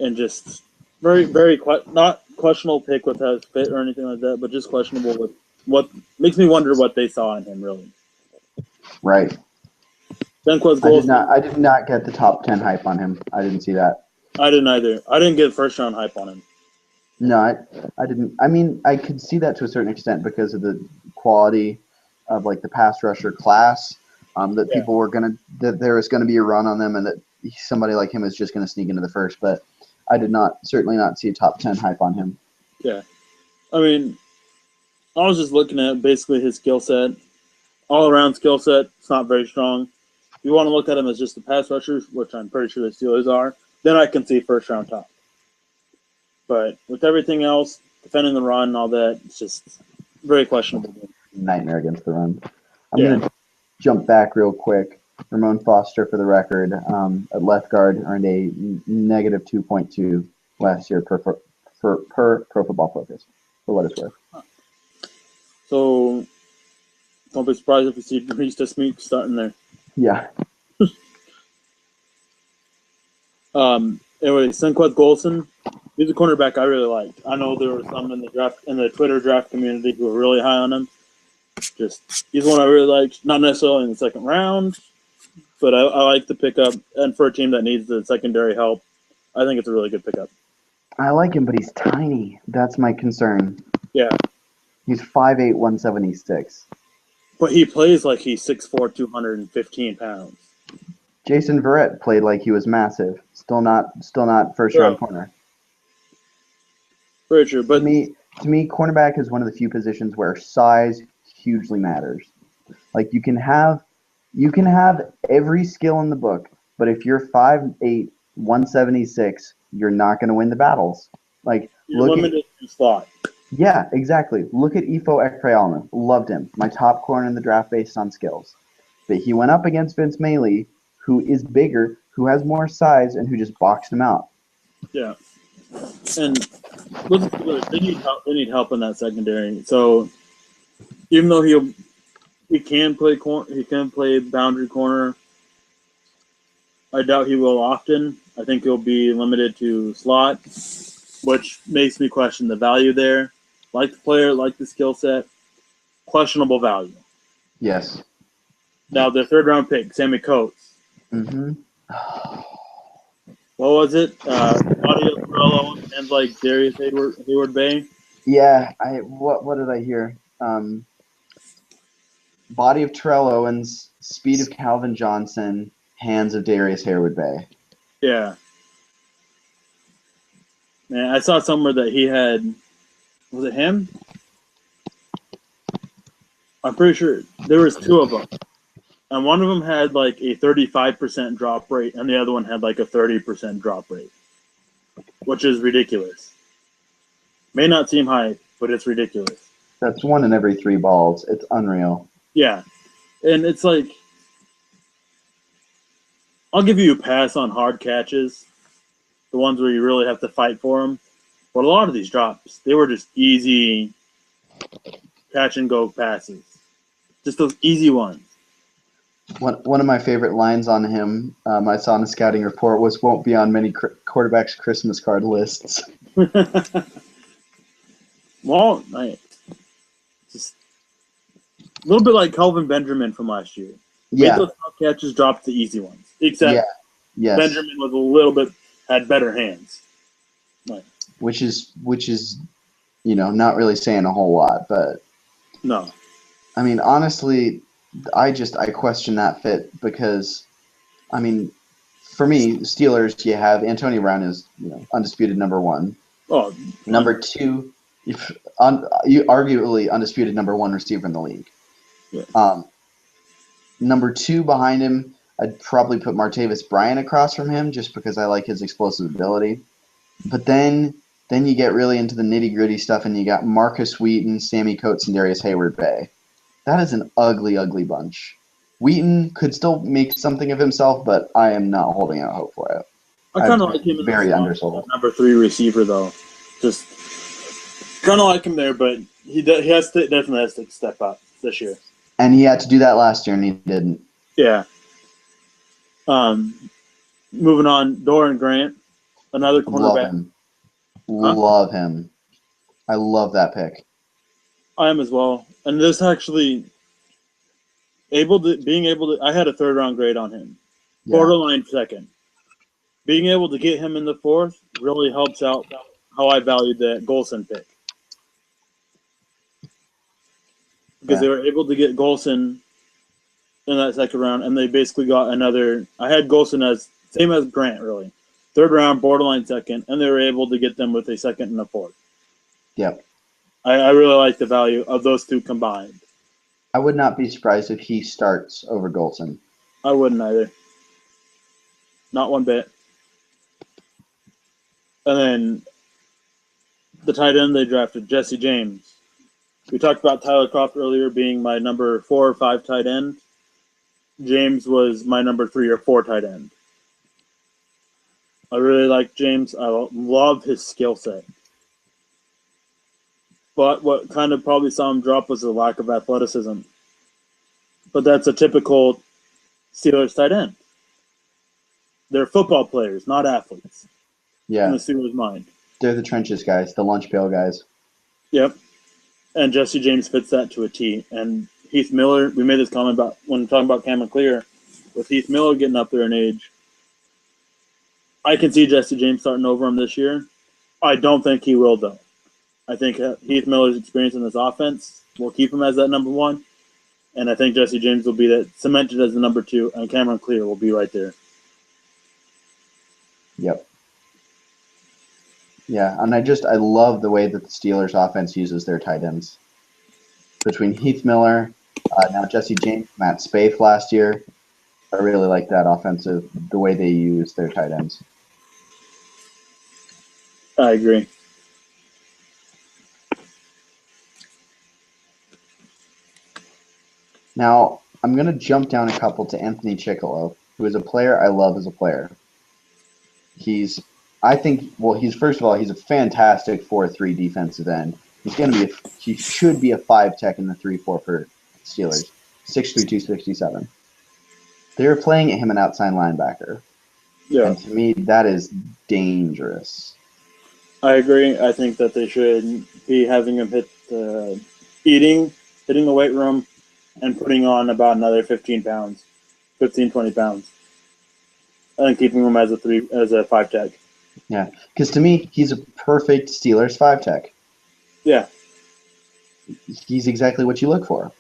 And just very, very not questionable pick with his fit or anything like that, but just questionable with what makes me wonder what they saw in him, really. Right. I did not get the top 10 hype on him. I didn't see that. I didn't either. I didn't get first-round hype on him. No, I didn't. I mean, I could see that to a certain extent because of the quality of like the pass rusher class. That people were that there was gonna be a run on them, and that somebody like him is just gonna sneak into the first. But I did certainly not see a top 10 hype on him. Yeah, I mean, I was just looking at basically his skill set, all around skill set. It's not very strong. If you want to look at him as just a pass rusher, which I'm pretty sure the Steelers are, then I can see first round top. But with everything else, defending the run and all that, it's just very questionable. Nightmare against the run. I'm going to jump back real quick. Ramon Foster, for the record, at left guard, earned a negative 2.2 last year per Pro Football Focus, for what it's worth. So don't be surprised if you see Reese Smeek starting there. Yeah. Anyway, Senquez Golson, he's a cornerback I really liked. I know there were some in the Twitter draft community who were really high on him. Just he's one I really liked. Not necessarily in the second round, but I like the pickup. And for a team that needs the secondary help, I think it's a really good pickup. I like him, but he's tiny. That's my concern. Yeah. He's 5'8", 176. But he plays like he's 6'4", 215 pounds. Jason Verrett played like he was massive. Still not first round corner. Very true. But to me, cornerback is one of the few positions where size hugely matters. Like you can have every skill in the book, but if you're 5'8", 176, you're not going to win the battles. Like you're limited to slot. Yeah, exactly. Look at Ifo Ekpealma. Loved him. My top corner in the draft based on skills. But he went up against Vince Mailey, who is bigger, who has more size, and who just boxed him out. Yeah. And they need help in that secondary. So even though he can play boundary corner, I doubt he will often. I think he'll be limited to slot, which makes me question the value there. Like the player, like the skill set, questionable value. Yes. Now, their third-round pick, Sammy Coates. Mm-hmm. What was it? Claudio Torello and like Darius Hayward Bay? Yeah. What did I hear? Body of Terrell Owens, speed of Calvin Johnson, hands of Darius Hayward Bay. Yeah. Man, I saw somewhere that he had. Was it him? I'm pretty sure there was two of them, and one of them had like a 35% drop rate, and the other one had like a 30% drop rate, which is ridiculous. May not seem high, but it's ridiculous. That's 1 in every 3 balls. It's unreal. Yeah, and it's like I'll give you a pass on hard catches, the ones where you really have to fight for them. But a lot of these drops, they were just easy catch and go passes. Just those easy ones. One of my favorite lines on him, I saw in a scouting report, was "won't be on many quarterbacks' Christmas card lists." Well, just a little bit like Calvin Benjamin from last year. Yeah. Made those tough catches, dropped the easy ones. Except yes. Benjamin was a little bit had better hands. Right. Which is not really saying a whole lot, but no. I mean, honestly, I question that fit because, I mean, for me, Steelers, you have Antonio Brown is undisputed number 1. Oh, number 2, you arguably undisputed number 1 receiver in the league. Yeah. Number 2 behind him, I'd probably put Martavis Bryant across from him just because I like his explosive ability. But then you get really into the nitty-gritty stuff, and you got Marcus Wheaton, Sammy Coates, and Darius Hayward Bay. That is an ugly, ugly bunch. Wheaton could still make something of himself, but I am not holding out hope for it. I kind of like him very undersold. Number 3 receiver, though. Just kind of like him there, but he definitely has to step up this year. And he had to do that last year, and he didn't. Yeah. Moving on, Doran Grant, another cornerback. Love him. I love that pick. I am as well. And this actually being able to I had a 3rd round grade on him. Yeah. Borderline 2nd. Being able to get him in the 4th really helps out how I valued that Golson pick. Because they were able to get Golson in that 2nd round, and they basically got another. I had Golson as same as Grant, really. 3rd round, borderline 2nd, and they were able to get them with a 2nd and a 4th. Yep. I really like the value of those two combined. I would not be surprised if he starts over Golson. I wouldn't either. Not one bit. And then the tight end they drafted, Jesse James. We talked about Tyler Kroft earlier being my number 4 or 5 tight end. James was my number 3 or 4 tight end. I really like James. I love his skill set. But what kind of probably saw him drop was the lack of athleticism. But that's a typical Steelers tight end. They're football players, not athletes. Yeah. In the Steelers' mind. They're the trenches guys, the lunch pail guys. Yep. And Jesse James fits that to a T. And Heath Miller, we made this comment about when talking about Cam McClear, with Heath Miller getting up there in age. I can see Jesse James starting over him this year. I don't think he will, though. I think Heath Miller's experience in this offense will keep him as that number 1. And I think Jesse James will be that cemented as the number 2, and Cameron Clear will be right there. Yep. Yeah, and I love the way that the Steelers offense uses their tight ends. Between Heath Miller, now Jesse James, Matt Spaeth last year, I really like that offensive, the way they use their tight ends. I agree. Now, I'm going to jump down a couple to Anthony Chickillo, who is a player I love as a player. He's first of all, he's a fantastic 4-3 defensive end. He should be a 5 tech in the 3-4 for Steelers. 6'3", 267. They're playing him an outside linebacker. Yeah. And to me, that is dangerous. I agree. I think that they should be having him hitting the weight room, and putting on about another 15, 20 pounds. And keeping him as a 5 tech. Yeah, because to me, he's a perfect Steelers 5 tech. Yeah. He's exactly what you look for.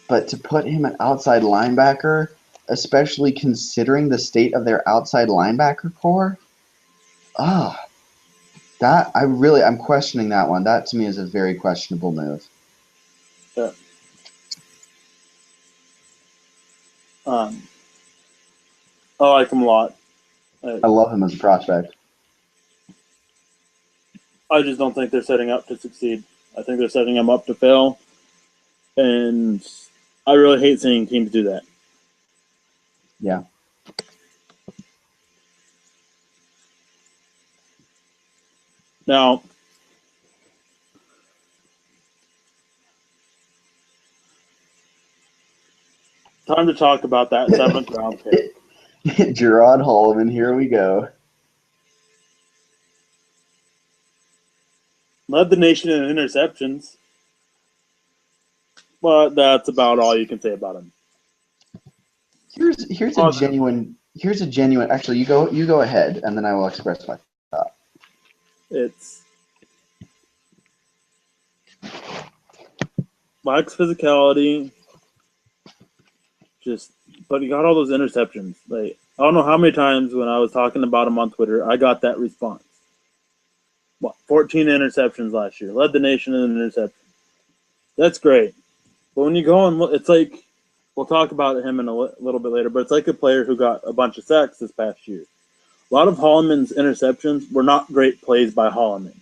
But to put him an outside linebacker, especially considering the state of their outside linebacker core, I'm questioning that one. That to me is a very questionable move. Yeah. I like him a lot. I love him as a prospect. I just don't think they're setting up to succeed. I think they're setting him up to fail. And I really hate seeing teams do that. Yeah. Now, time to talk about that 7th round pick. Gerard Holloman, here we go. Led the nation in interceptions. But that's about all you can say about him. Here's a genuine. Actually, you go ahead, and then I will express my thought. It's lacks physicality. But he got all those interceptions. Like, I don't know how many times when I was talking about him on Twitter, I got that response. 14 interceptions last year. Led the nation in interceptions. That's great. But when you go and look, it's like, we'll talk about him in a little bit later, but it's like a player who got a bunch of sacks this past year. A lot of Holloman's interceptions were not great plays by Holloman.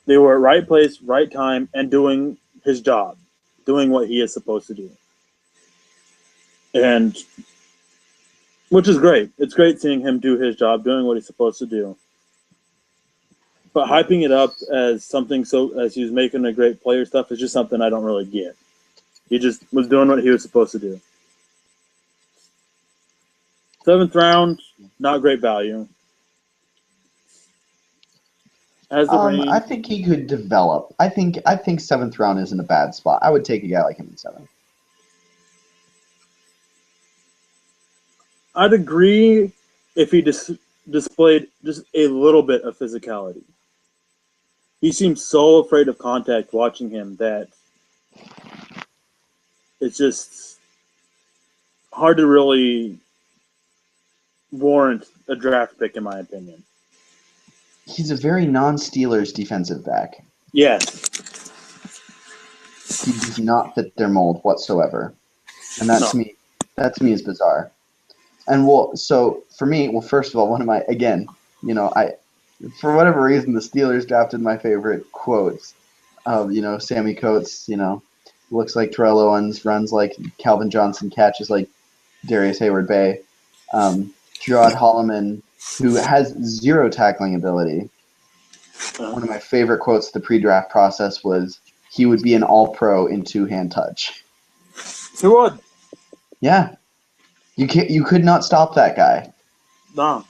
They were at right place, right time, and doing his job, doing what he is supposed to do. And which is great. It's great seeing him do his job, doing what he's supposed to do. But hyping it up as something as he was making a great player stuff is just something I don't really get. He just was doing what he was supposed to do. 7th round, not great value. I think he could develop. I think 7th round isn't a bad spot. I would take a guy like him in 7th. I'd agree if he displayed just a little bit of physicality. He seems so afraid of contact watching him that it's just hard to really warrant a draft pick, in my opinion. He's a very non-Steelers defensive back. Yes. He does not fit their mold whatsoever. And that to me is bizarre. And so for me, first of all, For whatever reason, the Steelers drafted my favorite quotes of, Sammy Coates, looks like Terrell Owens, runs like Calvin Johnson, catches like Darius Hayward Bay. Gerard Holloman, who has zero tackling ability. One of my favorite quotes of the pre-draft process was, he would be an all-pro in two-hand touch. He would. Yeah. You could not stop that guy. No.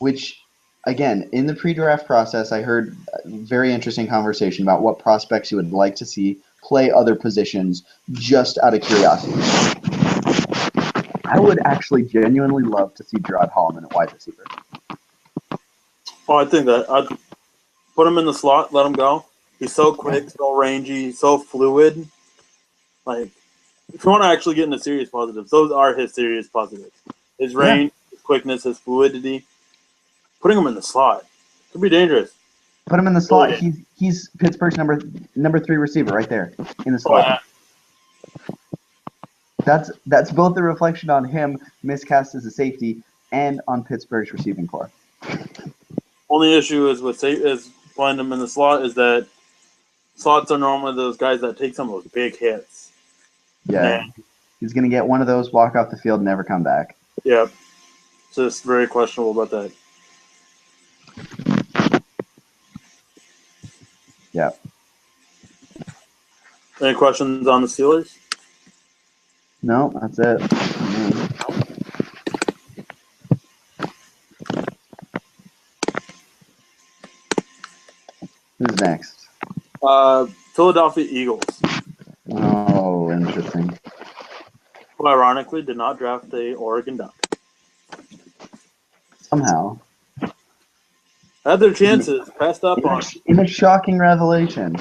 Which, again, in the pre-draft process, I heard a very interesting conversation about what prospects you would like to see play other positions just out of curiosity. I would actually genuinely love to see Gerard Holloman at wide receiver. Oh, I think that I'd put him in the slot, let him go. He's so quick, so rangy, so fluid. Like, if you want to actually get into serious positives, those are his serious positives. His range, his quickness, his fluidity. Putting him in the slot could be dangerous. Put him in the slot. He's Pittsburgh's number 3 receiver right there in the slot. Oh, yeah. That's both a reflection on him miscast as a safety and on Pittsburgh's receiving core. Only issue is putting him in the slot is that slots are normally those guys that take some of those big hits. Yeah. And he's going to get one of those, walk off the field, and never come back. Yep. It's just very questionable about that. Yeah. Any questions on the Steelers? No, that's it. Who's next? Philadelphia Eagles. Oh, interesting. Who ironically did not draft the Oregon Duck. Somehow. Had their chances, passed up on it. In a shocking revelation.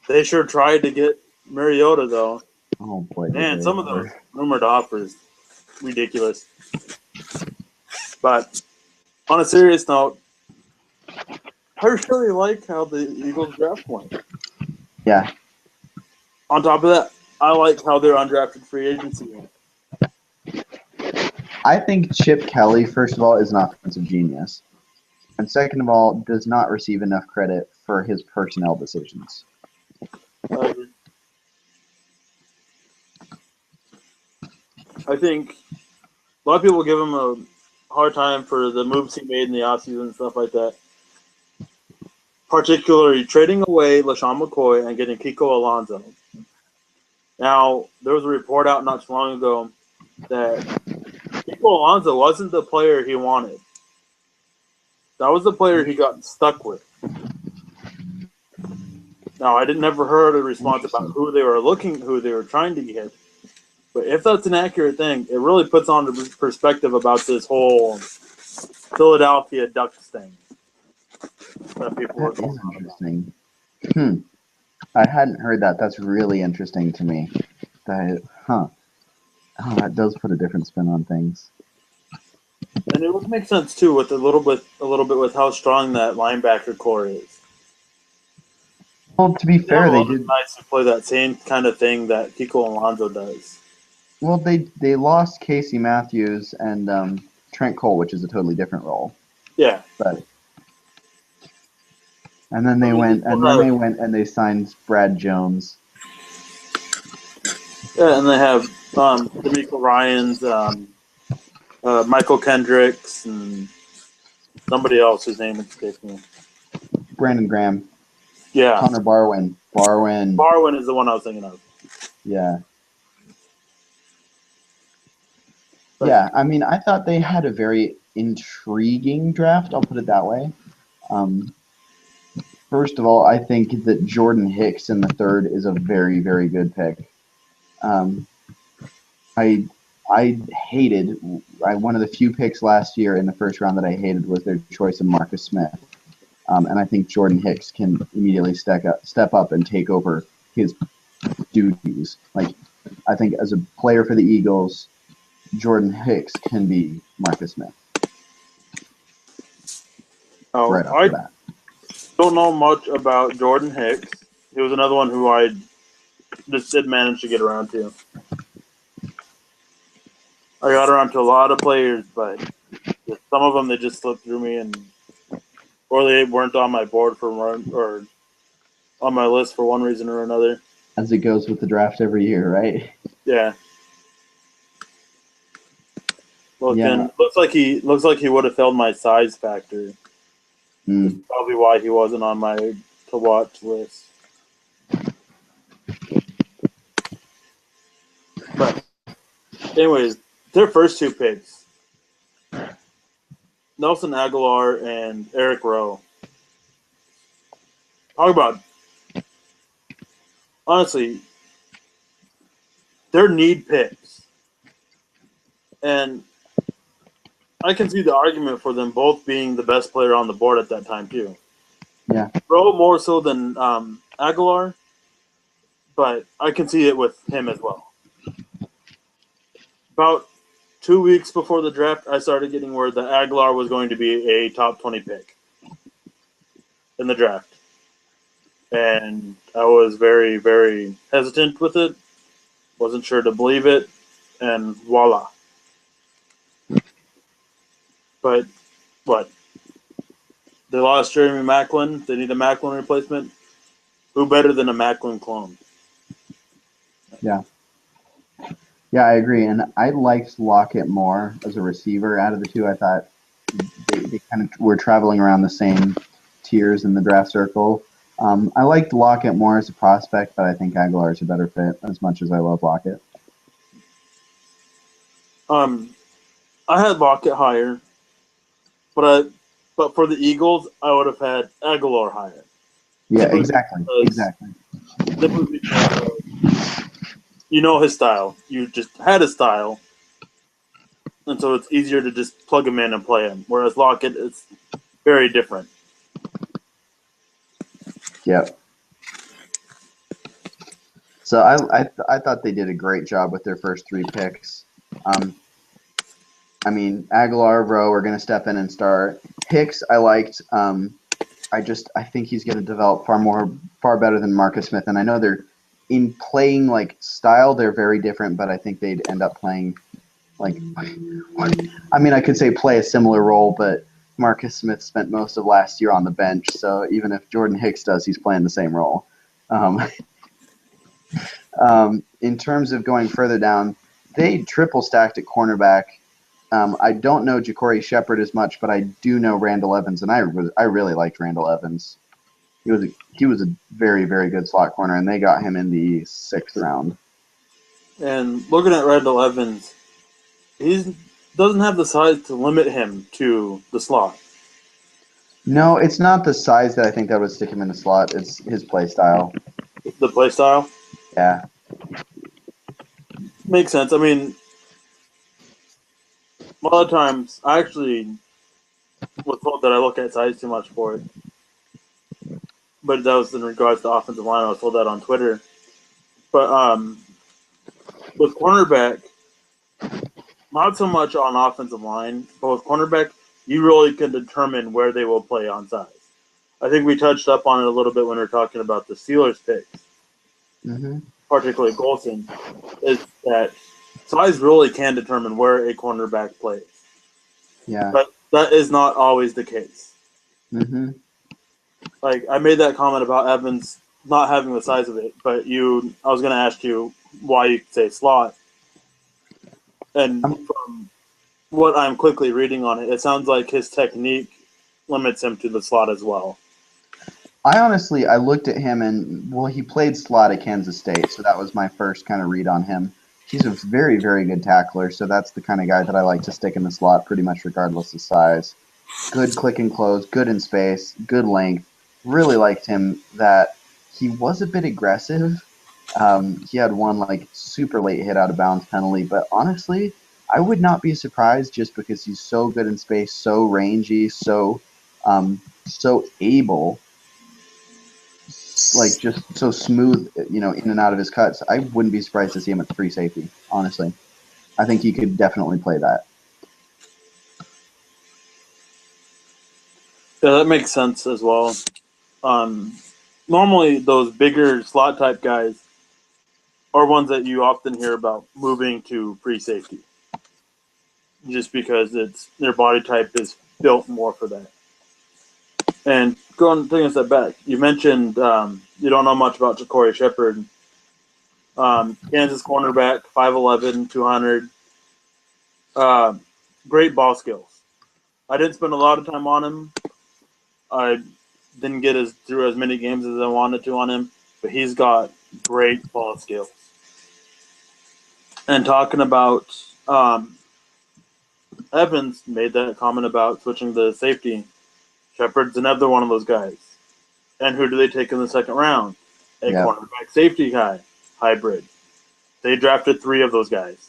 They sure tried to get Mariota, though. Oh, boy. Man, some of those rumored offers, ridiculous. But on a serious note, I really like how the Eagles draft went. Yeah. On top of that, I like how their undrafted free agency went. I think Chip Kelly, first of all, is an offensive genius. And second of all, does not receive enough credit for his personnel decisions. I think a lot of people give him a hard time for the moves he made in the offseason and stuff like that. Particularly trading away LaShawn McCoy and getting Kiko Alonso. Now, there was a report out not too long ago that Kiko Alonso wasn't the player he wanted. That was the player he got stuck with. Now, I never heard a response about who they were trying to get. But if that's an accurate thing, it really puts on the perspective about this whole Philadelphia Ducks thing. That is interesting. I hadn't heard that. That's really interesting to me. Oh, that does put a different spin on things. And it would make sense too with a little bit with how strong that linebacker core is. Well, to be fair, they did nice to play that same kind of thing that Kiko Alonso does. Well, they lost Casey Matthews and Trent Cole, which is a totally different role. Yeah. And then they went and they signed Brad Jones. Yeah, and they have D'Amico Ryans, Michael Kendricks, and somebody else whose name escapes me. Brandon Graham. Yeah. Connor Barwin. Barwin is the one I was thinking of. Yeah. Yeah, I mean, I thought they had a very intriguing draft. I'll put it that way. First of all, I think that Jordan Hicks in the 3rd is a very, very good pick. I hated one of the few picks last year in the first round that I hated was their choice of Marcus Smith. And I think Jordan Hicks can immediately step up and take over his duties. Like, I think as a player for the Eagles, Jordan Hicks can be Marcus Smith. Oh, right off the bat. Don't know much about Jordan Hicks. He was another one who I just did manage to get around to. I got around to a lot of players, but some of them they just slipped through me, and or they weren't on my board for one or on my list for one reason or another. As it goes with the draft every year, right? Yeah. Yeah. Looks like he would have filled my size factor. That's Mm. probably why he wasn't on my to watch list. But anyways, their first two picks, Nelson Aguilar and Eric Rowe. Talk about honestly, they're need picks. And I can see the argument for them both being the best player on the board at that time too. Yeah. Rowe more so than Aguilar, but I can see it with him as well. About 2 weeks before the draft, I started getting word that Aguilar was going to be a top 20 pick in the draft. And I was very, very hesitant with it. Wasn't sure to believe it. And voila. But what? They lost Jeremy Macklin. They need a Macklin replacement. Who better than a Macklin clone? Yeah. Yeah, I agree. And I liked Lockett more as a receiver out of the two. I thought they kind of were traveling around the same tiers in the draft circle. I liked Lockett more as a prospect, but I think Aguilar is a better fit as much as I love Lockett. Um, I had Lockett higher, but for the Eagles, I would have had Aguilar higher. Yeah, Simply exactly. because, Exactly. simply because you know his style. You just had his style, and so it's easier to just plug him in and play him. Whereas Lockett, it's very different. Yep. So I thought they did a great job with their first three picks. I mean, Aguilar, Rowe are going to step in and start. Hicks, I liked. I think he's going to develop far better than Marcus Smith. And I know they're in playing like style, they're very different, but I think they'd end up playing like, I mean, I could say play a similar role, but Marcus Smith spent most of last year on the bench. So even if Jordan Hicks does, he's playing the same role. Um, in terms of going further down, they triple stacked at cornerback. I don't know Ja'Cory Shepherd as much, but I do know Randall Evans, and I really liked Randall Evans. He was a very, very good slot corner, and they got him in the 6th round. And looking at Randall Evans, he doesn't have the size to limit him to the slot. No, it's not the size that I think that would stick him in the slot. It's his play style. The play style Yeah. makes sense. I mean, a lot of times I actually was told that I look at size too much for it, but that was in regards to offensive line. I was told that on Twitter. But with cornerback, not so much on offensive line, but with cornerback, you really can determine where they will play on size. I think we touched up on it a little bit when we were talking about the Steelers picks, Mm-hmm. particularly Golson, is that size really can determine where a cornerback plays. Yeah. But that is not always the case. Mm-hmm. Like I made that comment about Evans not having the size of it, but I was going to ask you why you say slot. And from what I'm quickly reading on it, it sounds like his technique limits him to the slot as well. I looked at him and, well, he played slot at Kansas State, so that was my first kind of read on him. He's a very, very good tackler, so that's the kind of guy that I like to stick in the slot pretty much regardless of size. Good click and close, good in space, good length. Really liked him that he was a bit aggressive. He had one like super late hit out of bounds penalty, but honestly, I would not be surprised just because he's so good in space, so rangy, so able, like just so smooth, in and out of his cuts. I wouldn't be surprised to see him at the free safety. Honestly, I think he could definitely play that. Yeah, that makes sense as well. Normally, those bigger slot type guys are ones that you often hear about moving to free safety, just because it's their body type is built more for that. And taking a step back, you mentioned you don't know much about Ja'Cory Shepherd. Kansas cornerback, 5'11", 200. Great ball skills. I didn't spend a lot of time on him. I didn't get through as many games as I wanted to on him, but he's got great ball skills. And talking about Evans made that comment about switching the safety. Shepard's another one of those guys. And who do they take in the second round? A cornerback safety guy, hybrid. They drafted 3 of those guys.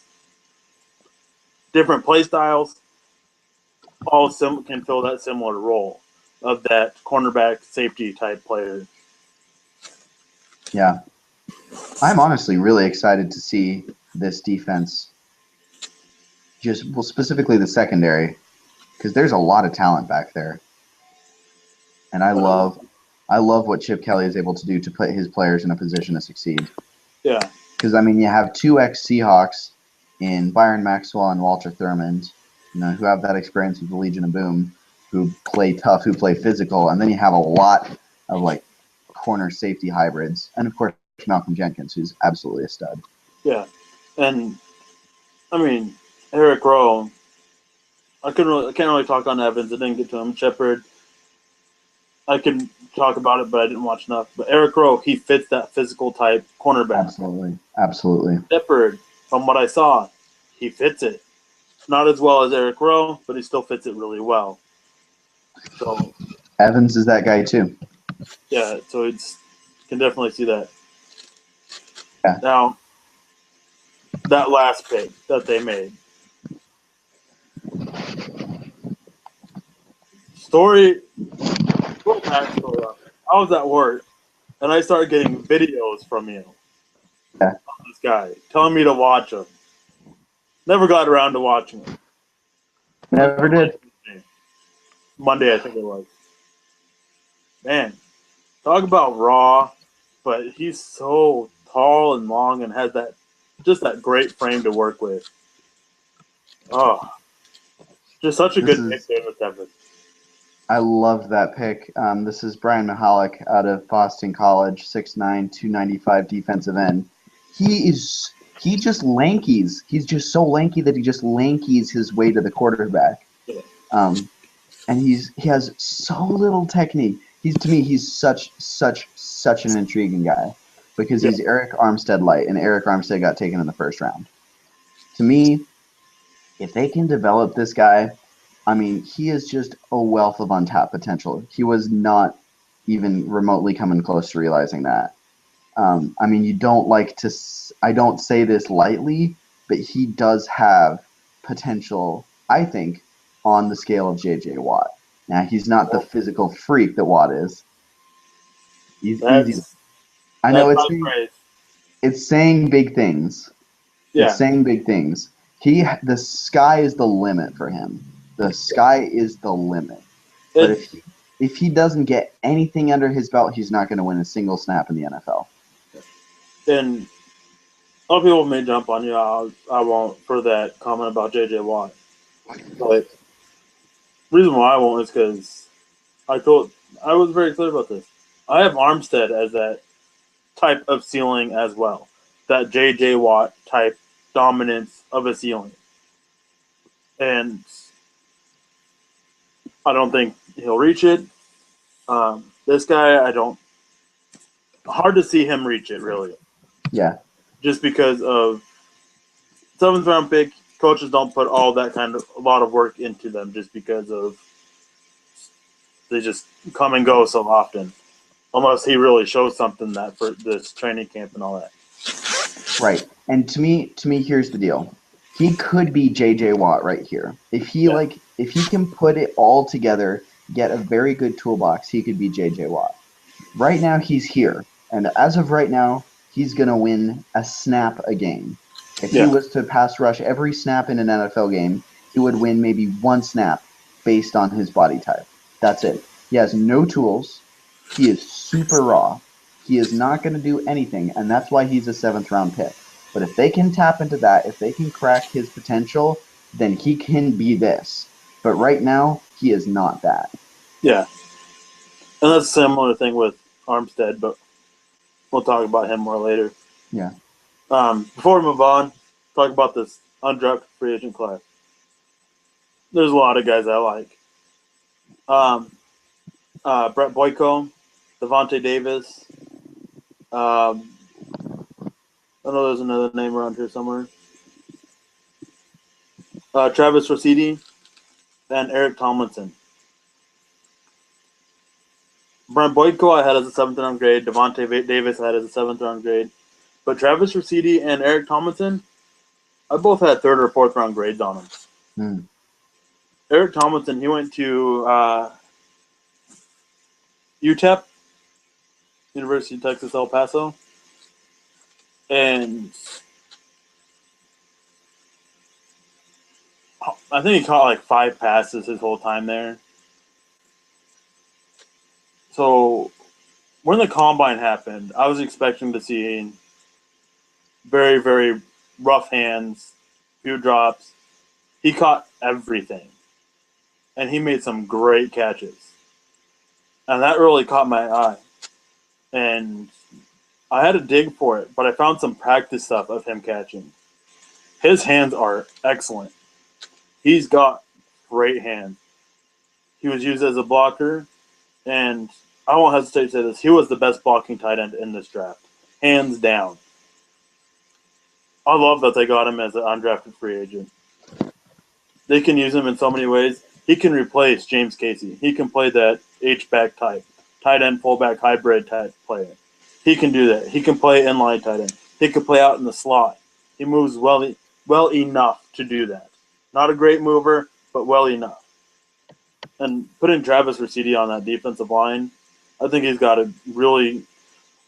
Different play styles, all can fill that similar role of that cornerback safety type player. Yeah. I'm honestly really excited to see this defense, specifically the secondary, because there's a lot of talent back there. And I love what Chip Kelly is able to do to put his players in a position to succeed. Yeah. Because, I mean, you have 2 ex-Seahawks in Byron Maxwell and Walter Thurmond, who have that experience with the Legion of Boom, who play tough, who play physical. And then you have a lot of, corner safety hybrids. And, of course, Malcolm Jenkins, who's absolutely a stud. Yeah. And, I mean, Eric Rowe, I can't really talk on Evans. I didn't get to him. Shepard, I can talk about it, but I didn't watch enough. But Eric Rowe, he fits that physical type cornerback. Absolutely. Shepard, from what I saw, he fits it. Not as well as Eric Rowe, but he still fits it really well. So Evans is that guy too. Yeah, so can definitely see that. Yeah. Now, that last pick that they made. Story. I was at work, and I started getting videos from you. Yeah. This guy telling me to watch him. Never got around to watching him. Never did. Monday, I think it was. Man, talk about raw, but he's so tall and long and has that great frame to work with. Oh, just such a good pick there with Evans. I love that pick. This is Brian Mihalik out of Boston College, 6'9", 295 defensive end. He just lankies. He's just so lanky that he just lankies his way to the quarterback. And he has so little technique. He's such an intriguing guy because he's Eric Armstead light, and Eric Armstead got taken in the first round. To me, if they can develop this guy, I mean, he is just a wealth of untapped potential. He was not even remotely coming close to realizing that. I mean, I don't say this lightly, but he does have potential, I think, on the scale of J.J. Watt. Now, he's not the physical freak that Watt is. He's easy. I know it's saying big things. Yeah. It's saying big things. The sky is the limit for him. The sky is the limit. But if he doesn't get anything under his belt, he's not going to win a single snap in the NFL. And a lot of people may jump on you. I won't for that comment about J.J. Watt. But the reason why I won't is because I was very clear about this. I have Armstead as that type of ceiling as well. That J.J. Watt type dominance of a ceiling. And I don't think he'll reach it. This guy, hard to see him reach it, really. Yeah. Just because of 7th round pick, coaches don't put all that a lot of work into them just because of they just come and go so often. Unless he really shows something that for this training camp and all that. Right. And to me, here's the deal. He could be J.J. Watt right here. If he can put it all together, get a very good toolbox, he could be J.J. Watt. Right now, he's here. And as of right now, he's going to win a snap a game. If he was to pass rush every snap in an NFL game, he would win maybe 1 snap based on his body type. That's it. He has no tools. He is super raw. He is not going to do anything, and that's why he's a 7th round pick. But if they can tap into that, if they can crack his potential, then he can be this. But right now, he is not that. Yeah. And that's a similar thing with Armstead, but we'll talk about him more later. Yeah. Before we move on, talk about this undrafted free agent class. There's a lot of guys I like. Brett Boyko, Devontae Davis. Um, I know there's another name around here somewhere. Travis Rosidi and Eric Tomlinson. Brent Boyko I had as a 7th-round grade. Devontae Davis I had as a 7th-round grade. But Travis Rosidi and Eric Tomlinson, I both had 3rd or 4th-round grades on them. Mm. Eric Tomlinson, he went to UTEP, University of Texas El Paso, and I think he caught like 5 passes his whole time there. So when the combine happened, I was expecting to see very, very rough hands, few drops. He caught everything, and he made some great catches. And that really caught my eye. And I had to dig for it, but I found some practice stuff of him catching. His hands are excellent. He's got great hands. He was used as a blocker, and I won't hesitate to say this. He was the best blocking tight end in this draft, hands down. I love that they got him as an undrafted free agent. They can use him in so many ways. He can replace James Casey. He can play that H-back type, tight end, fullback, hybrid type player. He can do that. He can play inline tight end. He can play out in the slot. He moves well enough to do that. Not a great mover, but well enough. And putting Travis Rosidi on that defensive line, I think he's got a really,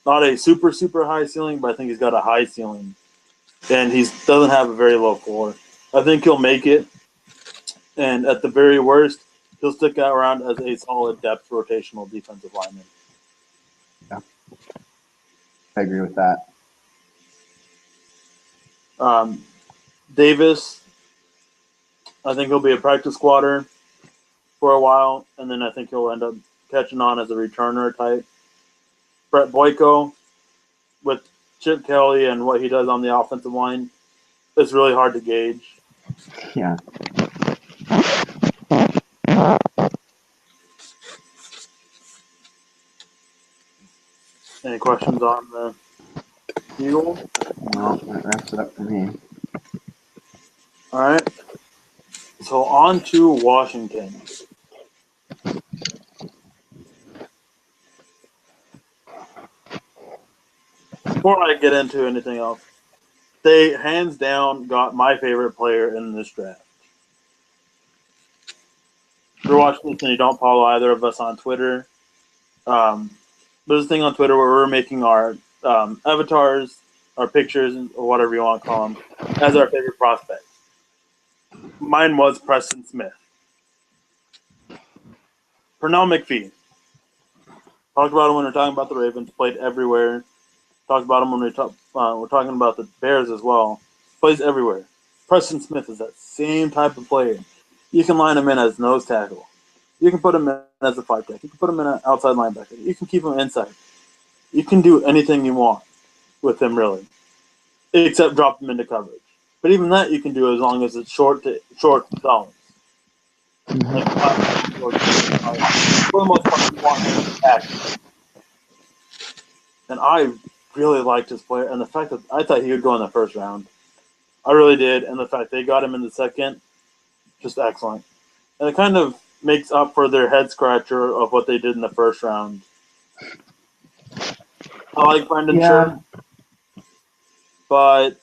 not a super, super high ceiling, but I think he's got a high ceiling. And he doesn't have a very low floor. I think he'll make it. And at the very worst, he'll stick around as a solid depth rotational defensive lineman. Yeah. I agree with that. Davis, I think he'll be a practice squatter for a while, and then I think he'll end up catching on as a returner type. Brett Boyko, with Chip Kelly and what he does on the offensive line, it's really hard to gauge. Yeah. Any questions on the Eagles? Well, that wraps it up for me. All right. So on to Washington. Before I get into anything else, they hands down got my favorite player in this draft. If you're watching this and you don't follow either of us on Twitter, there's a thing on Twitter where we're making our avatars, our pictures, or whatever you want to call them, as our favorite prospect. Mine was Preston Smith. Pernell McPhee. Talked about him when we are talking about the Ravens. Played everywhere. Talked about him when we're talking about the Bears as well. Plays everywhere. Preston Smith is that same type of player. You can line him in as nose tackle. You can put him in as a 5-tech. You can put him in an outside linebacker. You can keep him inside. You can do anything you want with him, really, except drop him into coverage. But even that you can do as long as it's short zones. Like, for the most part, you want him to attack. And I really liked his player, and the fact that I thought he would go in the first round. I really did, and the fact they got him in the second, just excellent. And it kind of makes up for their head scratcher of what they did in the first round. I like Brendan Scherf, but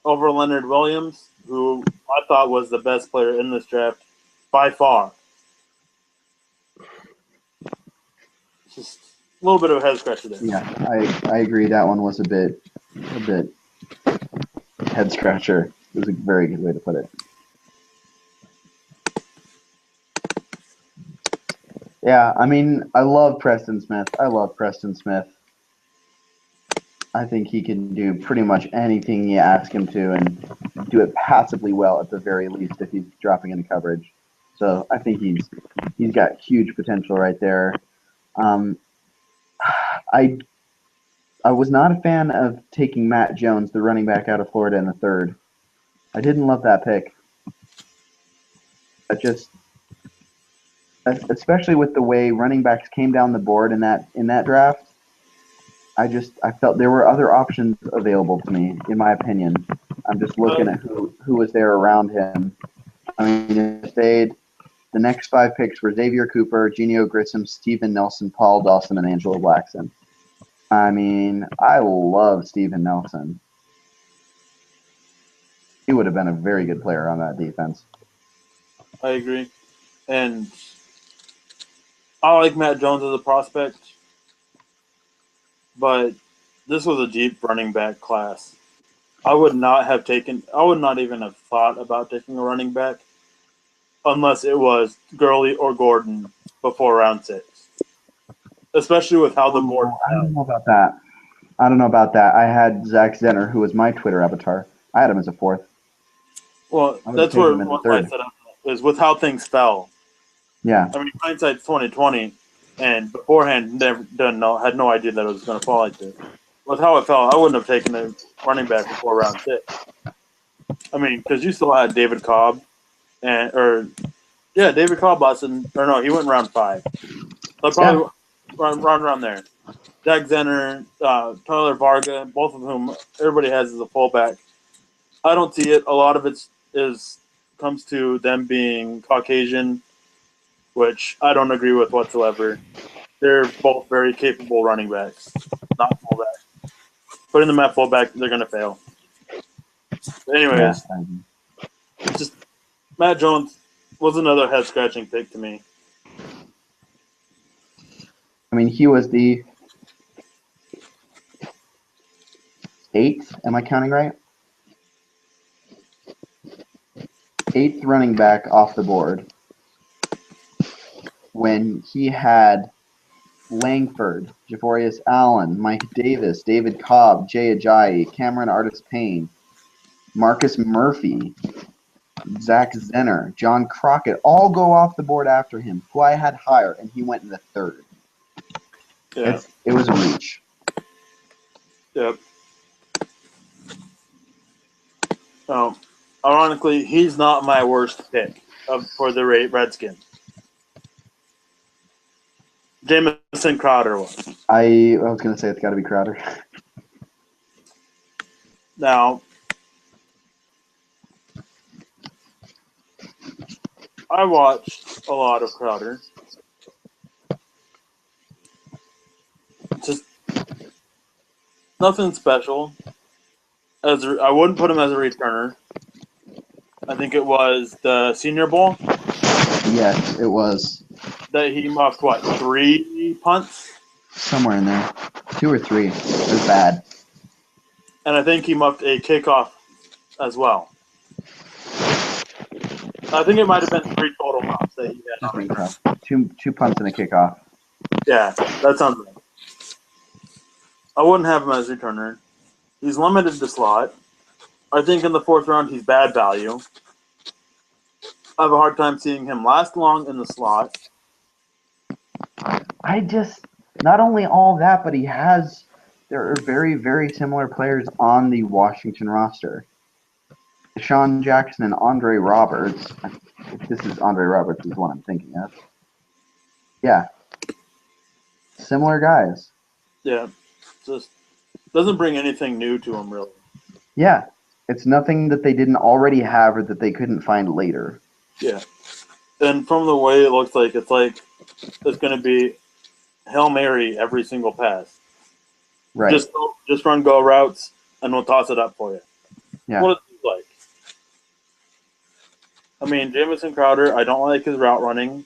over Leonard Williams, who I thought was the best player in this draft by far. Just a little bit of a head scratcher there. Yeah, I agree. That one was a bit head scratcher. It was a very good way to put it. Yeah, I mean, I love Preston Smith. I think he can do pretty much anything you ask him to and do it passably well at the very least if he's dropping into coverage. So I think he's got huge potential right there. Um, I I was not a fan of taking Matt Jones, the running back out of Florida, in the third. I didn't love that pick. I just, especially with the way running backs came down the board in that draft, I felt there were other options available to me, in my opinion. I'm just looking at who was there around him. I mean, it stayed. The next five picks were Xavier Cooper, Genio Grissom, Steven Nelson, Paul Dawson, and Angelo Blackson. I mean, I love Steven Nelson. He would have been a very good player on that defense. I agree. And I like Matt Jones as a prospect, but this was a deep running back class. I would not even have thought about taking a running back unless it was Gurley or Gordon before round 6. Especially with how the board I don't know about that. I don't know about that. I had Zach Zenner, who was my Twitter avatar. I had him as a fourth. Well, I would have that's taken where him in the what I third. said is with how things fell. Yeah. I mean, hindsight's 2020, and beforehand, never had no idea that it was going to fall like this. With how it fell, I wouldn't have taken a running back before round 6. I mean, because you still had David Cobb, David Cobb last he went in round 5. So probably around there. Zach Zenner, Tyler Varga, both of whom everybody has as a fullback. I don't see it. A lot of it comes to them being Caucasian, which I don't agree with whatsoever. They're both very capable running backs, not fullback. Putting them at fullback, they're going to fail. But anyways, just Matt Jones was another head scratching pick to me. I mean, he was the 8th. Am I counting right? 8th running back off the board when he had Langford, Javorius Allen, Mike Davis, David Cobb, Jay Ajayi, Cameron Artis-Payne, Marcus Murphy, Zach Zenner, John Crockett, all go off the board after him, who I had higher, and he went in the third. Yeah. It was a reach. Yep. Ironically, he's not my worst pick for the Redskins. Jamison Crowder was. I was going to say it's got to be Crowder. Now, I watched a lot of Crowder. Just nothing special. I wouldn't put him as a returner. I think it was the Senior Bowl. Yes, it was. That he muffed, 3 punts? Somewhere in there. 2 or 3. It was bad. And I think he muffed a kickoff as well. I think it might have been 3 total muffs that he had. I think so. Two punts and a kickoff. Yeah, that sounds right. I wouldn't have him as a returner. He's limited to slot. I think in the 4th round he's bad value. I have a hard time seeing him last long in the slot. Not only all that, but there are very, very similar players on the Washington roster. Deshaun Jackson and Andre Roberts. If this is Andre Roberts, is what I'm thinking of. Yeah. Similar guys. Yeah. Just doesn't bring anything new to him, really. Yeah. It's nothing that they didn't already have or that they couldn't find later. Yeah. And from the way it looks like it's going to be Hail Mary every single pass. Right. Just run go routes, and we'll toss it up for you. Yeah. What it seems like. I mean, Jamison Crowder, I don't like his route running,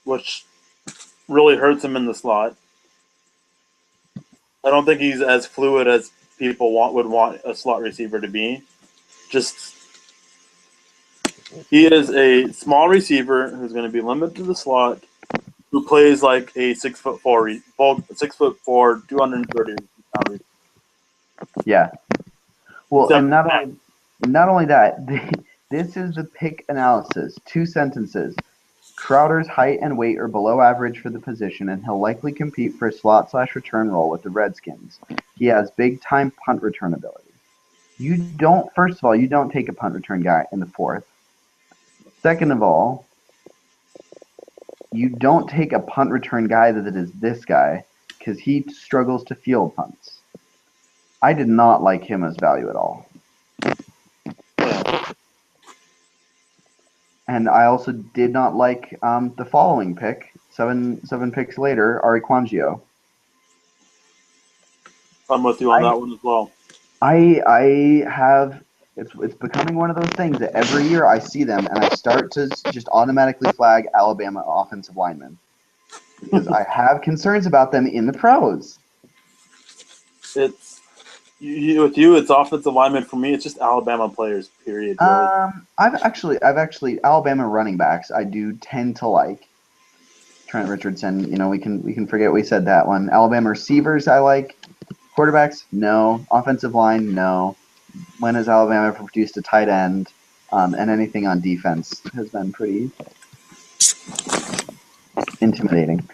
which really hurts him in the slot. I don't think he's as fluid as people would want a slot receiver to be. He is a small receiver who's going to be limited to the slot, who plays like a 6'4", 230 pound. Yeah. Well, and not only that, this is the pick analysis. 2 sentences. Crowder's height and weight are below average for the position, and he'll likely compete for a slot/return role with the Redskins. He has big-time punt return ability. First of all, you don't take a punt return guy in the fourth. Second of all, you don't take a punt return guy that is this guy because he struggles to field punts. I did not like him as value at all. And I also did not like the following pick, seven picks later, Ari Quangio. I'm with you on that one as well. I have it's becoming one of those things that every year I see them and I start to just automatically flag Alabama offensive linemen because I have concerns about them in the pros. It's with you. It's offensive linemen. For me, it's just Alabama players. Period. Really. I've actually Alabama running backs I do tend to like. Trent Richardson, we can forget we said that one. Alabama receivers I like. Quarterbacks, no. Offensive line, no. When has Alabama produced a tight end? And anything on defense has been pretty intimidating.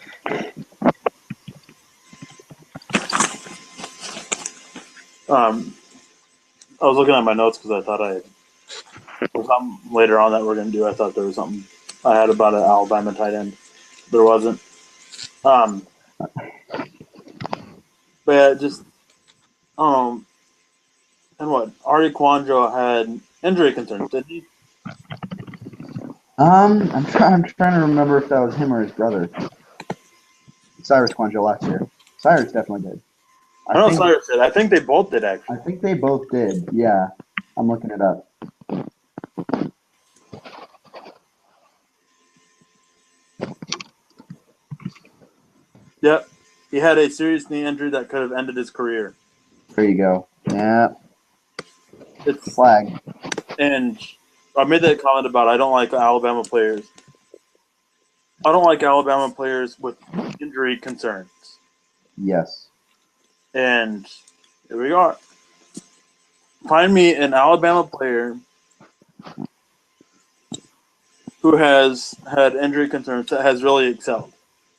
I was looking at my notes because I thought there was something later on that we're going to do. I thought there was something I had about an Alabama tight end. There wasn't. But yeah, just and what Ari Quanjo had injury concerns, did he? I'm trying to remember if that was him or his brother. Cyrus Quanjo last year. Cyrus definitely did. I know Cyrus did. I think they both did actually. I think they both did. Yeah, I'm looking it up. Yep, he had a serious knee injury that could have ended his career. There you go. Yeah. It's flag. And I made that comment about I don't like Alabama players. I don't like Alabama players with injury concerns. Yes. And here we are. Find me an Alabama player who has had injury concerns that has really excelled.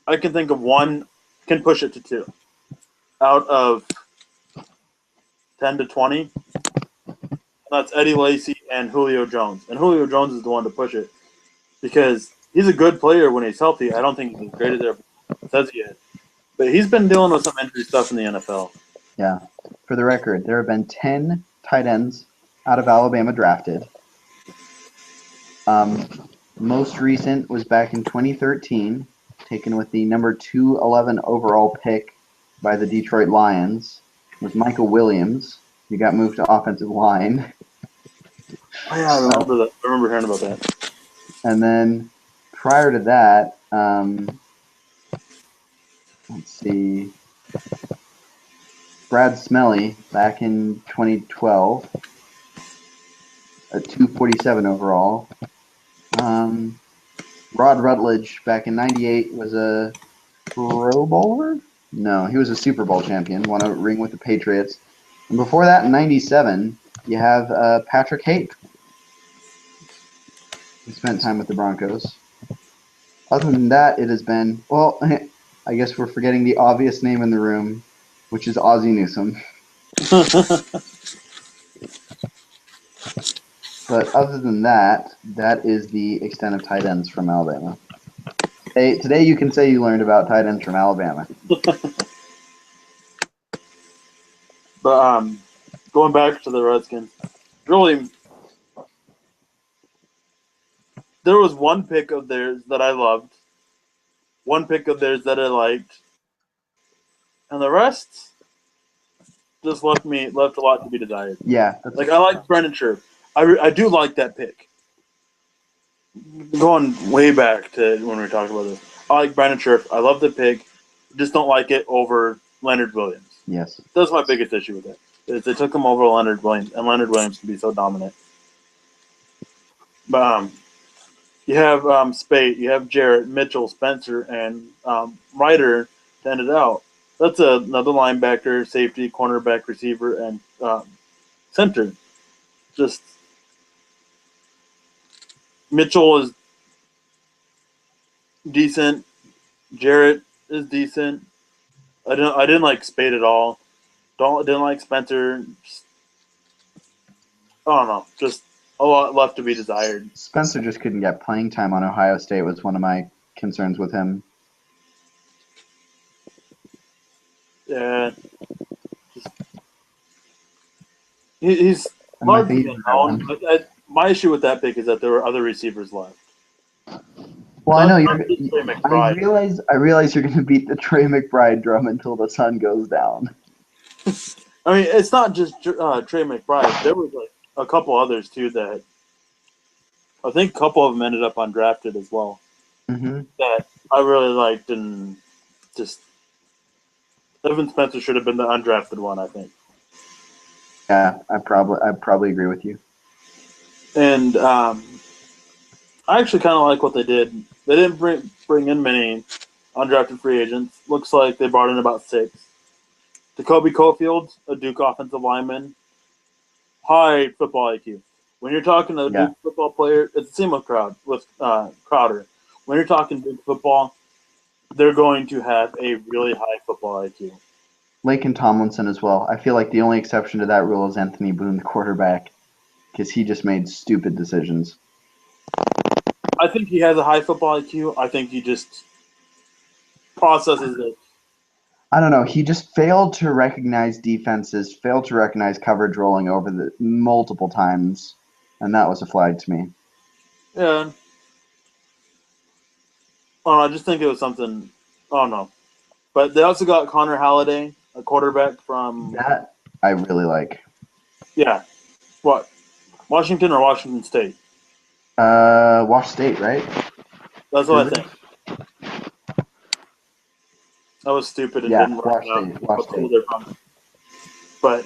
I can think of one, can push it to two. Out of 10 to 20, that's Eddie Lacy and Julio Jones. And Julio Jones is the one to push it because he's a good player when he's healthy. I don't think he's as great as everyone says he is. But he's been dealing with some injury stuff in the NFL. Yeah. For the record, there have been 10 tight ends out of Alabama drafted. Most recent was back in 2013, taken with the number 211 overall pick by the Detroit Lions, was Michael Williams. He got moved to offensive line. Oh, yeah, I remember that. I remember hearing about that. And then prior to that, let's see, Brad Smelly back in 2012, at 247 overall. Rod Rutledge back in 98 was a Pro Bowler? No, he was a Super Bowl champion, won a ring with the Patriots. And before that, in 97, you have Patrick Haight. He spent time with the Broncos. Other than that, it has been, well, I guess we're forgetting the obvious name in the room, which is Ozzie Newsome. But other than that, that is the extent of tight ends from Alabama. Today you can say you learned about tight ends from Alabama. But going back to the Redskins, really, there was one pick of theirs that I loved, one pick of theirs that I liked, and the rest just left a lot to be desired. Yeah. Like, I like Brendan Scherf. I do like that pick. Going way back to when we were talking about this, I like Brendan Scherf. I love the pick. Just don't like it over Leonard Williams. Yes. That's my biggest issue with it. Is they took him over Leonard Williams, and Leonard Williams can be so dominant. But you have Spate, you have Jarrett, Mitchell, Spencer, and Ryder to end it out. That's another linebacker, safety, cornerback, receiver, and center. Just Mitchell is decent. Jarrett is decent. I didn't like Spade at all. Didn't like Spencer. I don't know. Just a lot left to be desired. Spencer just couldn't get playing time on Ohio State was one of my concerns with him. Yeah. He's And my hard to thing get is known. But my issue with that pick is that there were other receivers left. well, I Not, know not you're. just Trey I McBride. realize you're going to beat the Trey McBride drum until the sun goes down. I mean, it's not just Trey McBride. There was like a couple others too that I think a couple of them ended up undrafted as well. Mm-hmm. That I really liked, and just Evan Spencer should have been the undrafted one, I think. Yeah, I probably agree with you. And I actually kind of like what they did. They didn't bring in many undrafted free agents. Looks like they brought in about 6. Jacoby Cofield, a Duke offensive lineman, high football IQ. When you're talking to a Yeah. Duke football player, it's the same with Crowder. When you're talking Duke football, they're going to have a really high football IQ. Laken Tomlinson as well. I feel like the only exception to that rule is Anthony Boone, the quarterback, because he just made stupid decisions. I think he has a high football IQ. I think he just processes it. I don't know. He just failed to recognize defenses, failed to recognize coverage rolling over the multiple times, and that was a flag to me. Yeah. I just think it was something. I don't know. But they also got Connor Halliday, a quarterback from That I really like. what, Washington or Washington State. Wash State, right? That's what I think. That was stupid and Yeah, didn't work Wash out. State. Wash What school State. they're from. But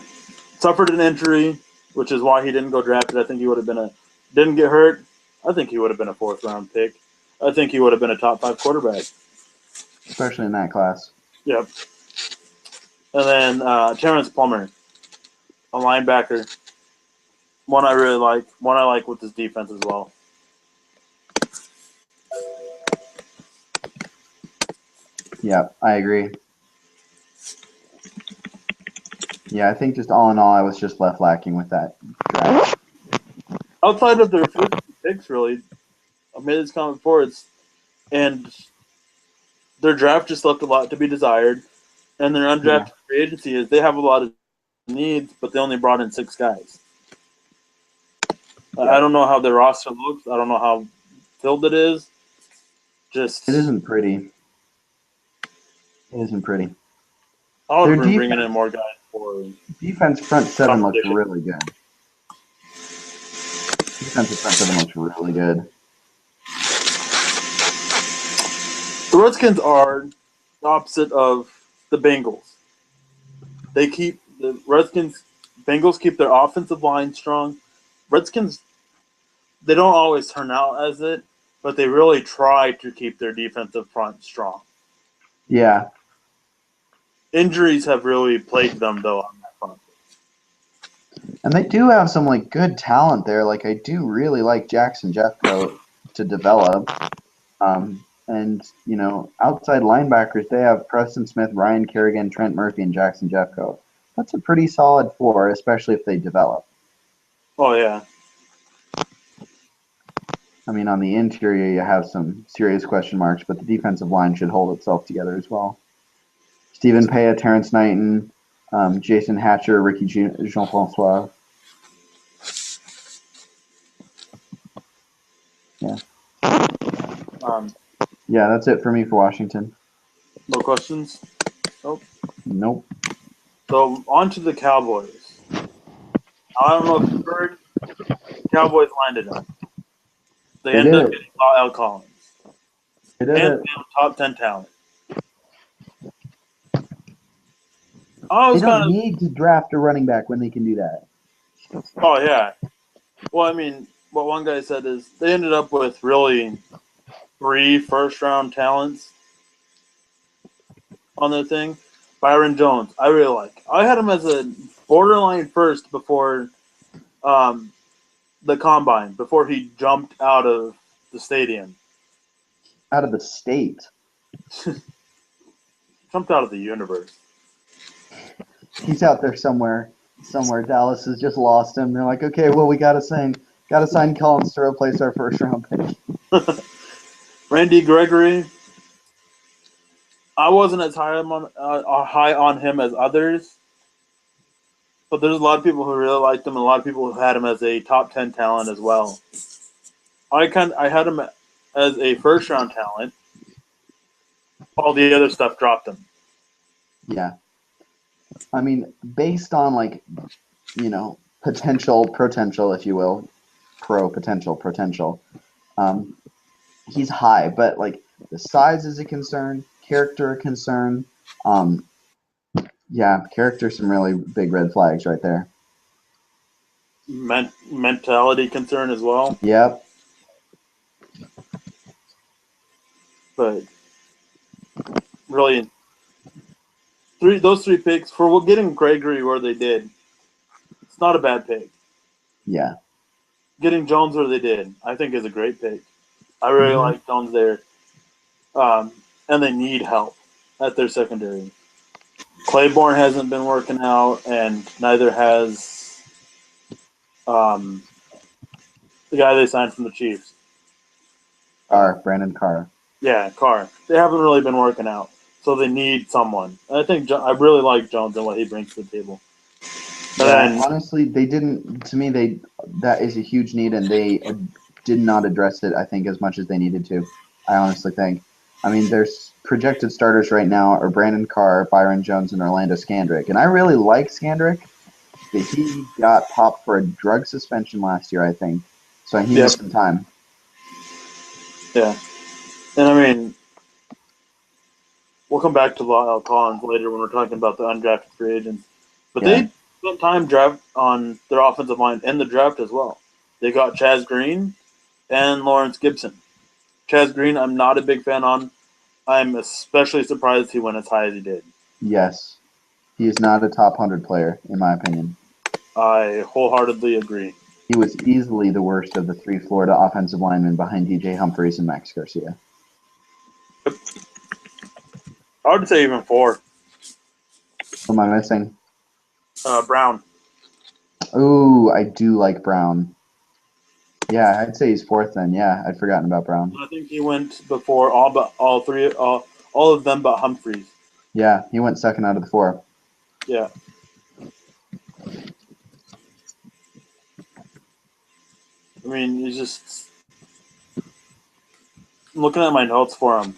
suffered an injury, which is why he didn't go drafted. I think he would have been didn't get hurt. I think he would have been a 4th-round pick. I think he would have been a top 5 quarterback. Especially in that class. Yep. And then Terrence Plummer, a linebacker. One I really like. One I like with his defense as well. Yeah, I agree. Yeah, I think just all in all, I was just left lacking with that draft. Outside of their first picks, really, I made this comment before. And their draft just left a lot to be desired. And their undrafted free agency is they have a lot of needs, but they only brought in 6 guys. I don't know how their roster looks. I don't know how filled it is. Just It isn't pretty. It isn't pretty. I would Their have been bringing in more guys for defense front 7 looks competition. really good. Defensive front 7 looks really good. The Redskins are the opposite of the Bengals. Bengals keep their offensive line strong. Redskins, they don't always turn out as it, but they really try to keep their defensive front strong. Yeah. Injuries have really plagued them though on that front. And they do have some like good talent there. Like I do really like Jackson Jeffcoat to develop. And you know, outside linebackers, they have Preston Smith, Ryan Kerrigan, Trent Murphy, and Jackson Jeffcoat. That's a pretty solid 4, especially if they develop. Oh yeah. I mean, on the interior, you have some serious question marks, but the defensive line should hold itself together as well. Stephen Paya, Terrence Knighton, Jason Hatcher, Ricky Jean-Francois. Yeah. Yeah, that's it for me for Washington. No questions? Nope. Nope. So on to the Cowboys. I don't know if you heard, the Cowboys landed him. They ended up getting Al Collins. They did And it. top 10 talent. They don't need to draft a running back when they can do that. Oh, yeah. Well, I mean, what one guy said is they ended up with really 3 first-round talents on their thing. Byron Jones, I really like. I had him as a borderline first before the combine, before he jumped out of the stadium. out of the state. Jumped out of the universe. He's out there somewhere. Dallas has just lost him. They're like, okay, well, we gotta sign Collins to replace our first round pick. Randy Gregory. I wasn't as high on him as others, but there's a lot of people who really liked him, and a lot of people who had him as a top 10 talent as well. I had him as a first round talent. All the other stuff dropped him. Yeah. I mean, based on potential, if you will, potential. He's high, but like the size is a concern, character a concern. Character, some really big red flags right there. Mentality concern as well. Yep. But really, those three picks for getting Gregory where they did, it's not a bad pick. Yeah. Getting Jones where they did, I think, is a great pick. I really like Jones there. And they need help at their secondary. Claiborne hasn't been working out, and neither has the guy they signed from the Chiefs. Brandon Carr. Yeah, Carr. They haven't really been working out, so they need someone. I think I really like Jones and what he brings to the table. Honestly, they didn't. To me, that is a huge need, and they did not address it, I think, as much as they needed to. I honestly think. I mean, there's projected starters right now are Brandon Carr, Byron Jones, and Orlando Scandrick. And I really like Scandrick, but he got popped for a drug suspension last year, I think. So he needs some time. Yeah. And I mean, we'll come back to Lyle Collins later when we're talking about the undrafted free agents. But they spent time draft on their offensive line in the draft as well. They got Chaz Green and Lawrence Gibson. Chaz Green, I'm not a big fan on. I'm especially surprised he went as high as he did. Yes. He is not a top 100 player, in my opinion. I wholeheartedly agree. He was easily the worst of the three Florida offensive linemen behind DJ Humphries and Max Garcia. Yep. I would say even four. Who am I missing? Brown. Ooh, I do like Brown. Yeah, I'd say he's fourth then. Yeah, I'd forgotten about Brown. I think he went before all of them but Humphries. Yeah, he went second out of the four. Yeah. I mean, he's just looking at my notes for him.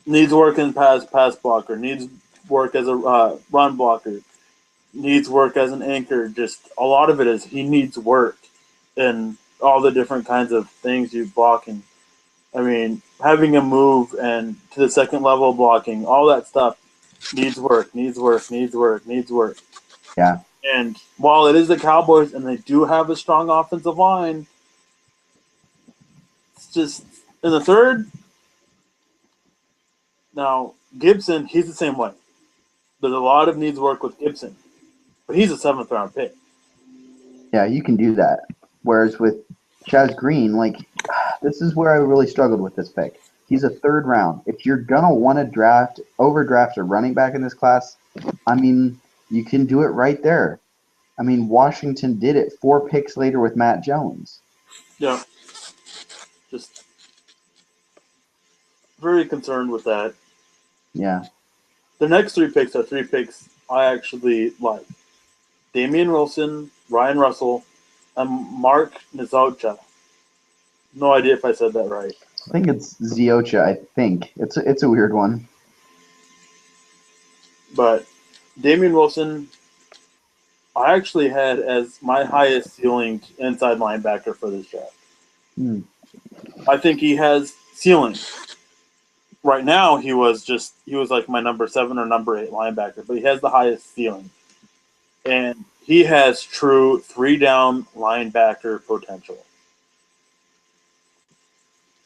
Needs work in pass blocker. Needs work as a run blocker. Needs work as an anchor. Just a lot of it is he needs work in all the different kinds of things you blocking. I mean, having him move and to the second level blocking, all that stuff needs work. Yeah. And while it is the Cowboys and they do have a strong offensive line, it's just in the third. Now, Gibson, he's the same way. There's a lot of needs work with Gibson, but he's a 7th round pick. Yeah, you can do that. Whereas with Chaz Green, this is where I really struggled with this pick. He's a 3rd round. If you're gonna want to overdraft a running back in this class, I mean, you can do it right there. I mean, Washington did it 4 picks later with Matt Jones. Yeah. Just very concerned with that. Yeah. The next 3 picks are 3 picks I actually like. Damian Wilson, Ryan Russell, and Mark Nzocha. No idea if I said that right. I think it's Ziocha, I think. It's a weird one. But Damian Wilson, I actually had as my highest ceiling inside linebacker for this draft. I think he has ceiling. Right now, he was like my number 7 or number 8 linebacker, but he has the highest ceiling. And he has true 3-down linebacker potential.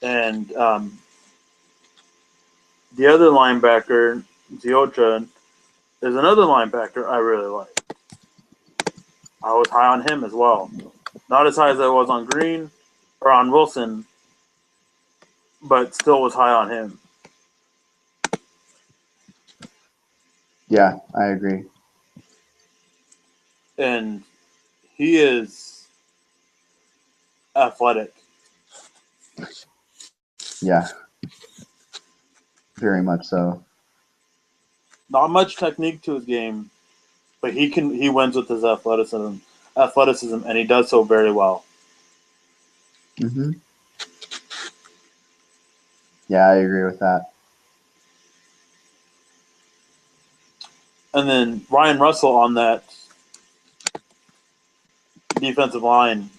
And the other linebacker, Ziocha, is another linebacker I really like. I was high on him as well. Not as high as I was on Green or on Wilson, but still was high on him. Yeah, I agree. And he is athletic. Yeah, very much so. Not much technique to his game, but he wins with his athleticism, and he does so very well. Hmm. Yeah, I agree with that. And then Ryan Russell on that defensive line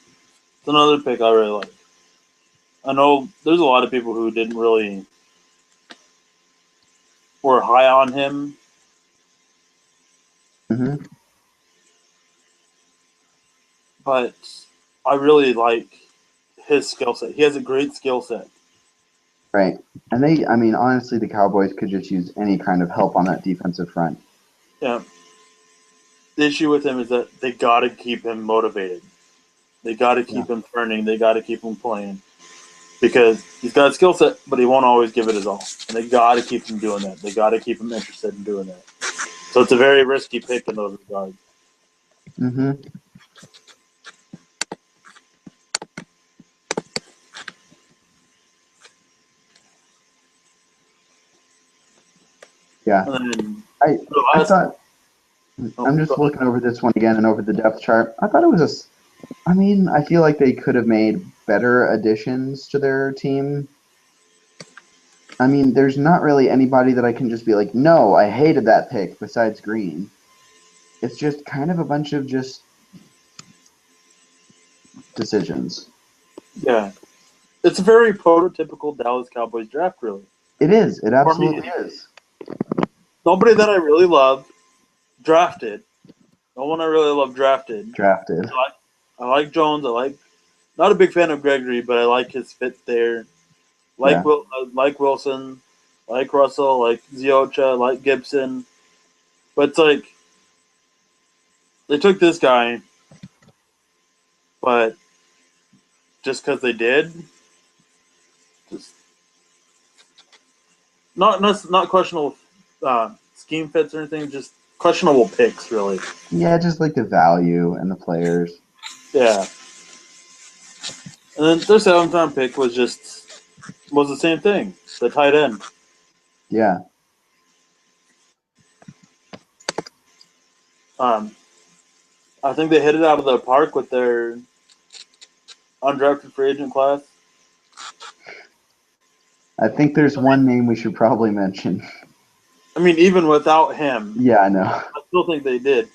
is another pick I really like. I know there's a lot of people who didn't really were high on him, Hmm. but I really like his skill set. He has a great skill set. Right. And I mean, honestly, the Cowboys could just use any kind of help on that defensive front. Yeah. The issue with him is that they got to keep him motivated. They got to Yeah. keep him turning. They got to keep him playing because he's got a skill set, but he won't always give it his all. And they got to keep him doing that. They got to keep him interested in doing that. So it's a very risky pick in those regards. Hmm. Yeah. And then I thought, I'm just looking over this one again and over the depth chart. I thought it was I mean, I feel like they could have made better additions to their team. I mean, there's not really anybody that I can just be like, no, I hated that pick besides Green. It's just kind of a bunch of just decisions. yeah, it's a very prototypical Dallas Cowboys draft, really. It is. It For me, absolutely anyway. is. Nobody that I really loved drafted. No one I really loved drafted. Drafted. I like Jones. I like. Not a big fan of Gregory, but I like his fit there. Yeah. Like Wilson, like Russell, like Ziocha, like Gibson. But it's like they took this guy, but just because they did, just not questionable scheme fits or anything, just questionable picks, really. Yeah, just like the value and the players. Yeah. And then their seventh round pick was the same thing, the tight end. Yeah. Um, I think they hit it out of the park with their undrafted free agent class. I think there's one name we should probably mention. I mean, even without him, Yeah, I know. I still think they did.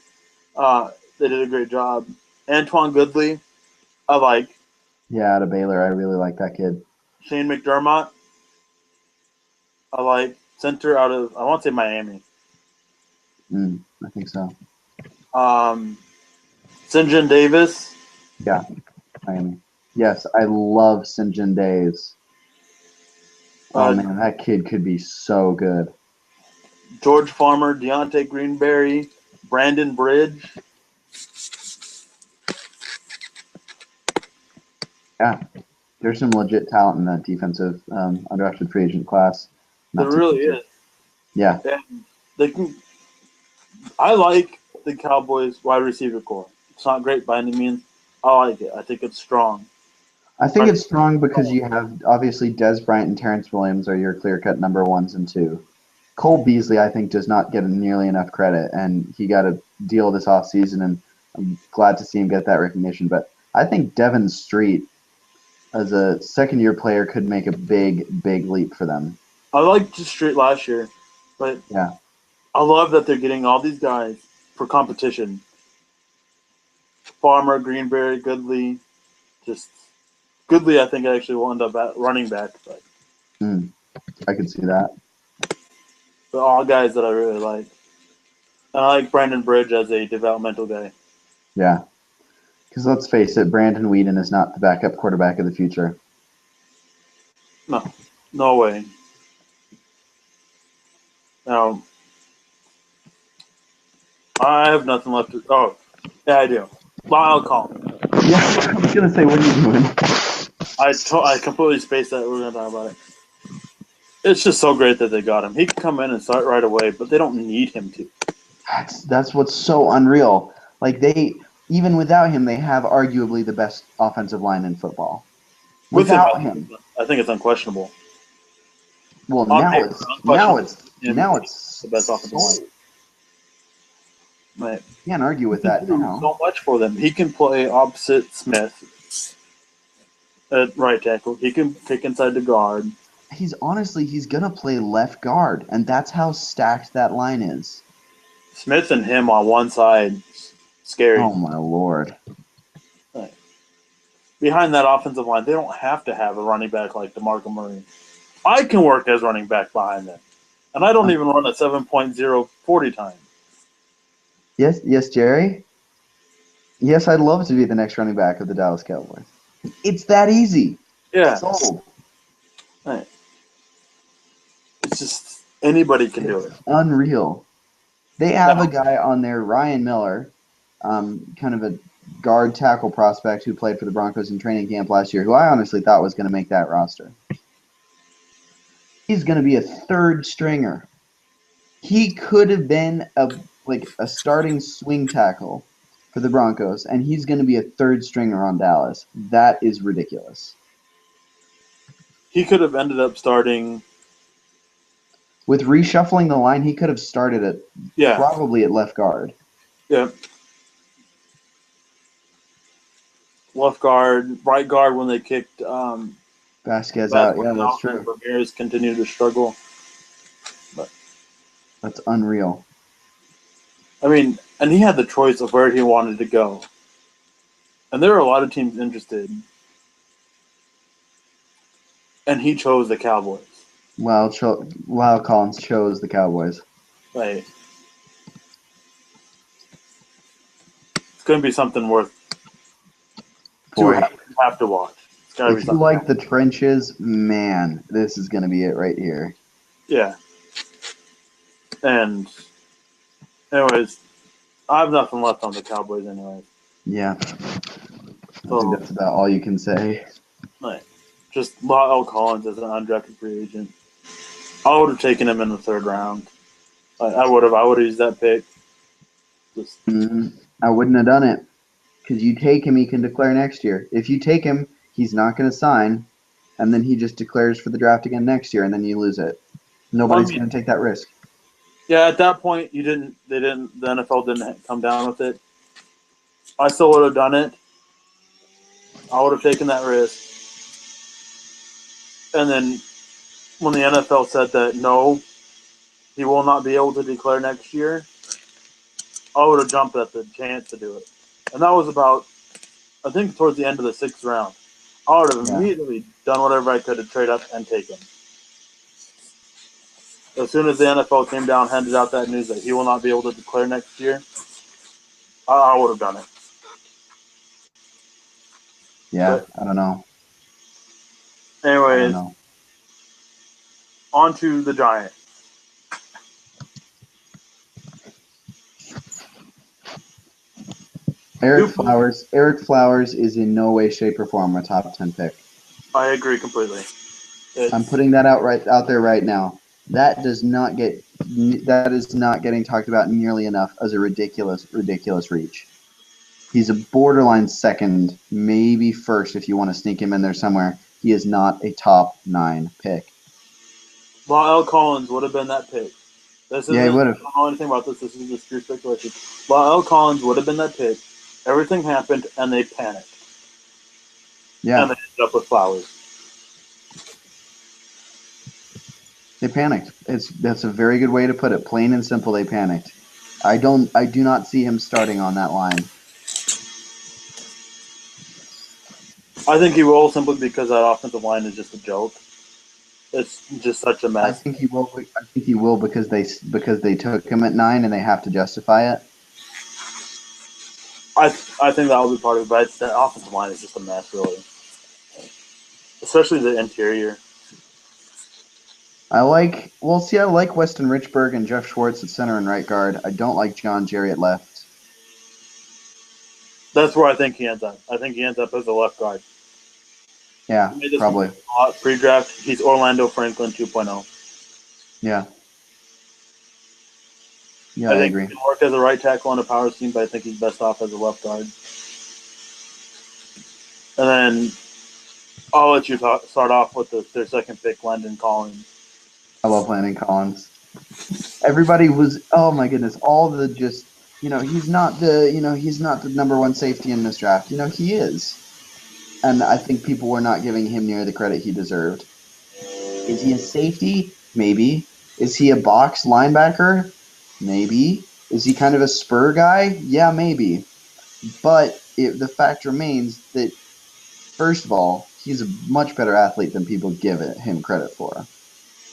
They did a great job. Antoine Goodley, I like. Yeah, out of Baylor, I really like that kid. Shane McDermott, I like. Center out of, I want to say Miami. I think so. St. John Davis. Yeah, Miami. Yes, I love St. John Days. Oh man, that kid could be so good. George Farmer, Deontay Greenberry, Brandon Bridge. Yeah, there's some legit talent in that defensive undrafted free agent class. There really is. Yeah. And they can. I like the Cowboys wide receiver core. It's not great by any means. I like it. I think it's strong. I think it's strong because you have obviously Des Bryant and Terrence Williams are your clear-cut number ones and two. Cole Beasley, I think, does not get nearly enough credit, and he got a deal this offseason, and I'm glad to see him get that recognition. But I think Devin Street, as a second-year player, could make a big, big leap for them. I liked Street last year, but yeah, I love that they're getting all these guys for competition. Farmer, Greenberry, Goodley, just Goodley. I think actually will end up at running back, but I could see that. they're all guys that I really like. And I like Brandon Bridge as a developmental guy. Yeah, because let's face it, Brandon Whedon is not the backup quarterback of the future. No way. Now, I have nothing left to. Oh, yeah, I do. Lyle Collins. Yeah, I was gonna say, what are you doing? I completely spaced that. We're gonna talk about it. It's just so great that they got him. He can come in and start right away, but they don't need him to. That's what's so unreal. Like even without him, they have arguably the best offensive line in football. With him, Without him, I think it's unquestionable. well, On now paper, it's unquestionable. now it's The best offensive line. Right. Can't argue with He that can do now. so much for them. He can play opposite Smith at right tackle. He can kick inside the guard. He's gonna play left guard, and that's how stacked that line is. Smith and him on one side, scary. Oh my lord. Right. Behind that offensive line, they don't have to have a running back like DeMarco Murray. I can work as running back behind them. And I don't even run a 7.0 40 time. Yes, Jerry. Yes, I'd love to be the next running back of the Dallas Cowboys. It's that easy. Yeah. Sold. Right. It's just anybody can do it. Unreal. They have a guy on there, Ryan Miller, kind of a guard tackle prospect who played for the Broncos in training camp last year, who I honestly thought was going to make that roster. He's going to be a third stringer. He could have been a starting swing tackle for the Broncos, and he's going to be a third stringer on Dallas. That is ridiculous. He could have ended up starting. With reshuffling the line, he could have started probably at left guard. Yeah. Left guard, right guard when they kicked Vasquez out. Yeah, that's true. Ramirez continued to struggle. But that's unreal. I mean, and he had the choice of where he wanted to go. And there were a lot of teams interested. And he chose the Cowboys. Wow, Collins chose the Cowboys. Right. It's going to be something worth have to watch. If you like the trenches, man, this is going to be it right here. Yeah. And anyways, I have nothing left on the Cowboys anyway. Yeah. I think that's about all you can say. Right. Just La'el Collins as an undrafted free agent. I would have taken him in the third round. I would have used that pick. I wouldn't have done it. Because you take him, he can declare next year. If you take him, he's not going to sign, and then he just declares for the draft again next year, and then you lose it. Nobody's going to take that risk. Yeah, at that point, the NFL didn't come down with it. I still would have done it. I would have taken that risk. And then when the NFL said that no, he will not be able to declare next year, I would have jumped at the chance to do it. And that was about, I think, towards the end of the 6th round. I would have immediately done whatever I could to trade up and take him. As soon as the NFL came down, handed out that news that he will not be able to declare next year, I would have done it. Yeah, I don't know. Anyways, on to the Giants. Eric Flowers is in no way, shape, or form a top 10 pick. I agree completely. I'm putting that out there right now. That is not getting talked about nearly enough as a ridiculous reach. He's a borderline second, maybe first if you want to sneak him in there somewhere. He is not a top 9 pick. La'el Collins would have been that pick. He would have. I don't know anything about this. This is just pure speculation. La'el Collins would have been that pick. Everything happened, and they panicked. Yeah. And they ended up with Flowers. They panicked. That's a very good way to put it. Plain and simple, they panicked. I do not see him starting on that line. I think he will simply because that offensive line is just a joke. It's just such a mess. I think he will because they took him at 9 and they have to justify it. I think that will be part of it, but the offensive line is just a mess, really. Especially the interior. I like Weston Richburg and Jeff Schwartz at center and right guard. I don't like John Jerry at left. That's where I think he ends up. I think he ends up as a left guard. Yeah, We made this probably. a lot pre-draft. He's Orlando Franklin 2.0. Yeah. Yeah, I I think he agree. can work as a right tackle on a power team, but I think he's best off as a left guard. And then I'll let you start off with their second pick, Landon Collins. I love Landon Collins. Everybody was, oh my goodness, all the just, he's not the number one safety in this draft. He is. And I think people were not giving him near the credit he deserved. Is he a safety? Maybe. Is he a box linebacker? Maybe. Is he kind of a spur guy? Yeah, maybe. But the fact remains that, first of all, he's a much better athlete than people give him credit for.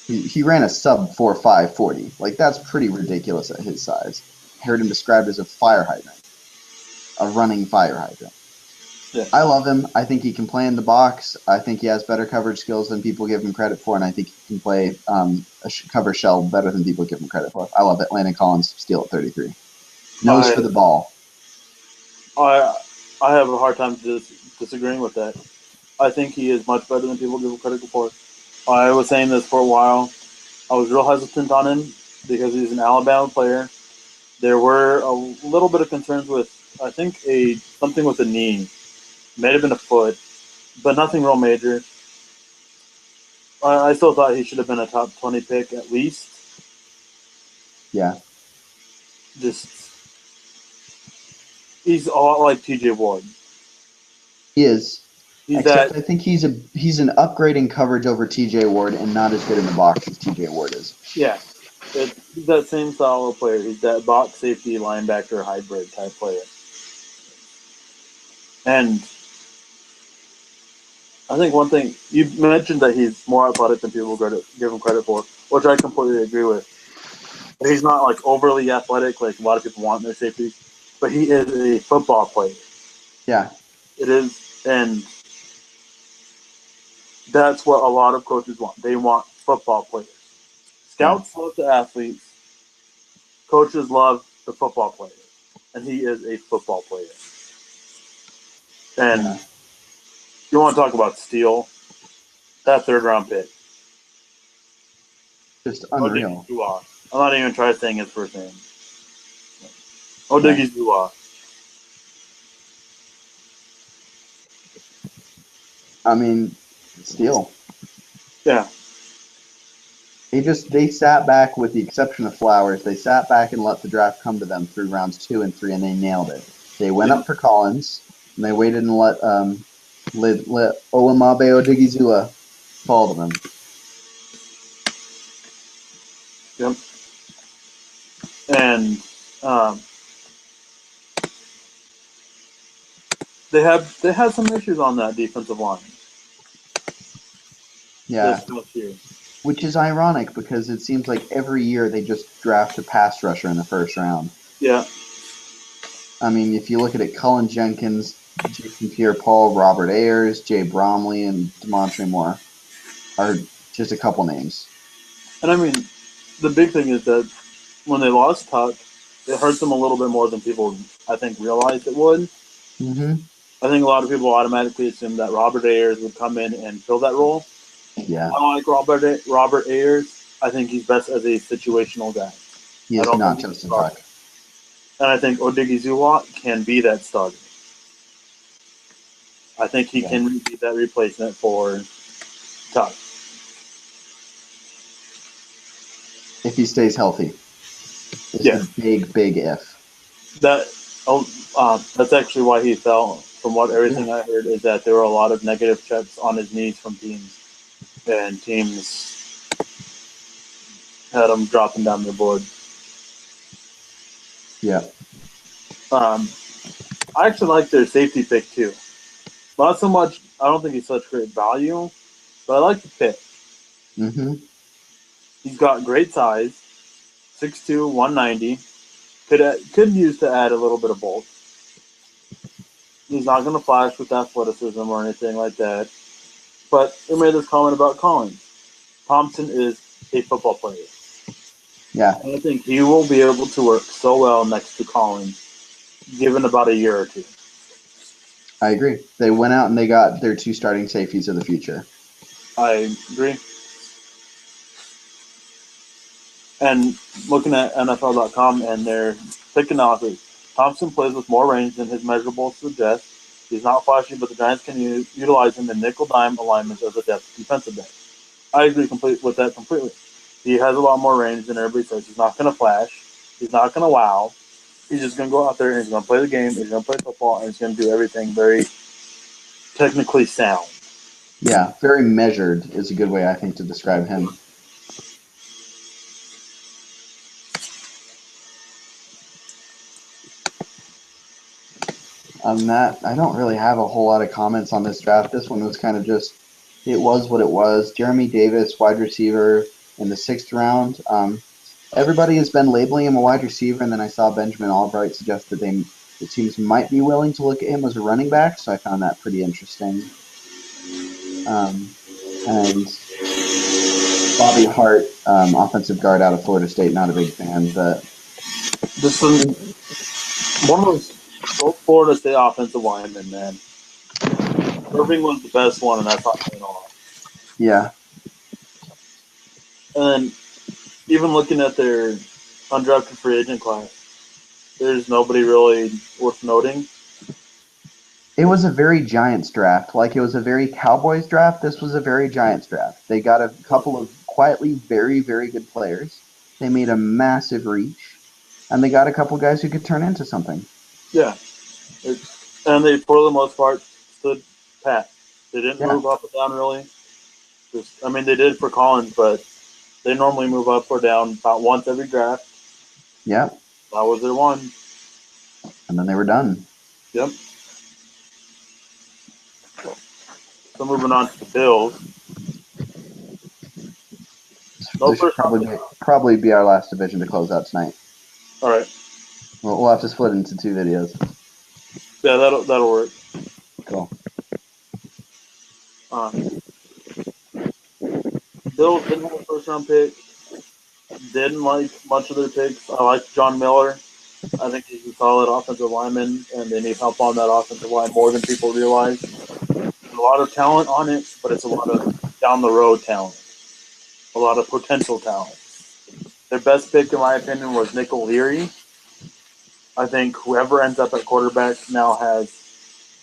He ran a sub 4.5 40. Like, that's pretty ridiculous at his size. I heard him described as a fire hydrant, a running fire hydrant. Yeah. I love him. I think he can play in the box. I think he has better coverage skills than people give him credit for, and I think he can play cover shell better than people give him credit for. I love it. Landon Collins, steal at 33. Nose for the ball. I have a hard time disagreeing with that. I think he is much better than people give him credit for. I was saying this for a while. I was real hesitant on him because he's an Alabama player. There were a little bit of concerns with, I think, something with the knee. May have been a foot, but nothing real major. I still thought he should have been a top 20 pick at least. Yeah. Just he's a lot like TJ Ward. He is. He's Except that I think he's an upgrade in coverage over TJ Ward and not as good in the box as TJ Ward is. yeah. He's that same style of player. He's that box safety linebacker hybrid type player. And I think one thing you mentioned that he's more athletic than people give him credit for, which I completely agree with. He's not like overly athletic like a lot of people want in their safety, but he is a football player. Yeah. It is, and that's what a lot of coaches want. They want football players. Scouts love the athletes. Coaches love the football player, and he is a football player. And you want to talk about steal? That third round pick. Just unreal. I'm not even trying saying his first name. Odigizua. I mean, steal. Yeah. They sat back, with the exception of Flowers, they sat back and let the draft come to them through rounds 2 and 3, and they nailed it. They went up for Collins, and they waited and let Olamabe Odigizua fall to them. Yep. And they had some issues on that defensive line. Yeah. This year. Which is ironic because it seems like every year they just draft a pass rusher in the first round. Yeah. I mean, if you look at it, Cullen Jenkins, Jason Pierre-Paul, Robert Ayers, Jay Bromley, and DeMontre Moore are just a couple names. And I mean, the big thing is that when they lost Tuck, it hurt them a little bit more than people, I think, realized it would. Mm-hmm. I think a lot of people automatically assumed that Robert Ayers would come in and fill that role. Yeah. I like Robert Ayers. I think he's best as a situational guy. He is not Justin Tuck. And I think Odigizua can be that starter. I think he can be that replacement for Tuck. If he stays healthy. It's a big, big if. That's actually why he fell. From what everything I heard is that there were a lot of negative checks on his knees from teams, and teams had him dropping down their board. Yeah. I actually like their safety pick too. Not so much. I don't think he's such great value, but I like the pick. Mm-hmm. He's got great size, 6'2", 190. Could use to add a little bit of bulk. He's not going to flash with athleticism or anything like that. But we made this comment about Collins. Thompson is a football player. Yeah. And I think he will be able to work so well next to Collins, given about a year or two. I agree. They went out and they got their 2 starting safeties of the future. I agree. And looking at NFL.com and their pick analysis, Thompson plays with more range than his measurables suggest. He's not flashy, but the Giants can utilize him in nickel dime alignments as a depth defensive back. I agree with that completely. He has a lot more range than everybody says. He's not going to flash. He's not going to wow. He's just going to go out there and he's going to play the game. He's going to play football, and he's going to do everything very technically sound. Yeah, very measured is a good way, I think, to describe him. On that, I don't really have a whole lot of comments on this draft. This one was kind of just, it was what it was. Jeremy Davis, wide receiver in the 6th round. Everybody has been labeling him a wide receiver, and then I saw Benjamin Albright suggest that the teams might be willing to look at him as a running back, so I found that pretty interesting. And Bobby Hart, offensive guard out of Florida State, not a big fan, but this is one of those Florida State offensive linemen, man. Irving was the best one, and that's not paying off. Yeah. And then even looking at their undrafted free agent class, there's nobody really worth noting. It was a very Giants draft. Like it was a very Cowboys draft. This was a very Giants draft. They got a couple of quietly very, very good players. They made a massive reach, and they got a couple guys who could turn into something. Yeah. And they, for the most part, stood pat. They didn't move up or down really. They did for Collins, but they normally move up or down about once every draft. Yeah. That was their one. And then they were done. Yep. So moving on to the Bills. This should probably be our last division to close out tonight. All right. We'll have to split it into 2 videos. Yeah, that'll work. Cool. Bills didn't have a first-round pick. Didn't like much of their picks. I like John Miller. I think he's a solid offensive lineman, and they need help on that offensive line more than people realize. There's a lot of talent on it, but it's a lot of down-the-road talent. A lot of potential talent. Their best pick, in my opinion, was Nick O'Leary. I think whoever ends up at quarterback now has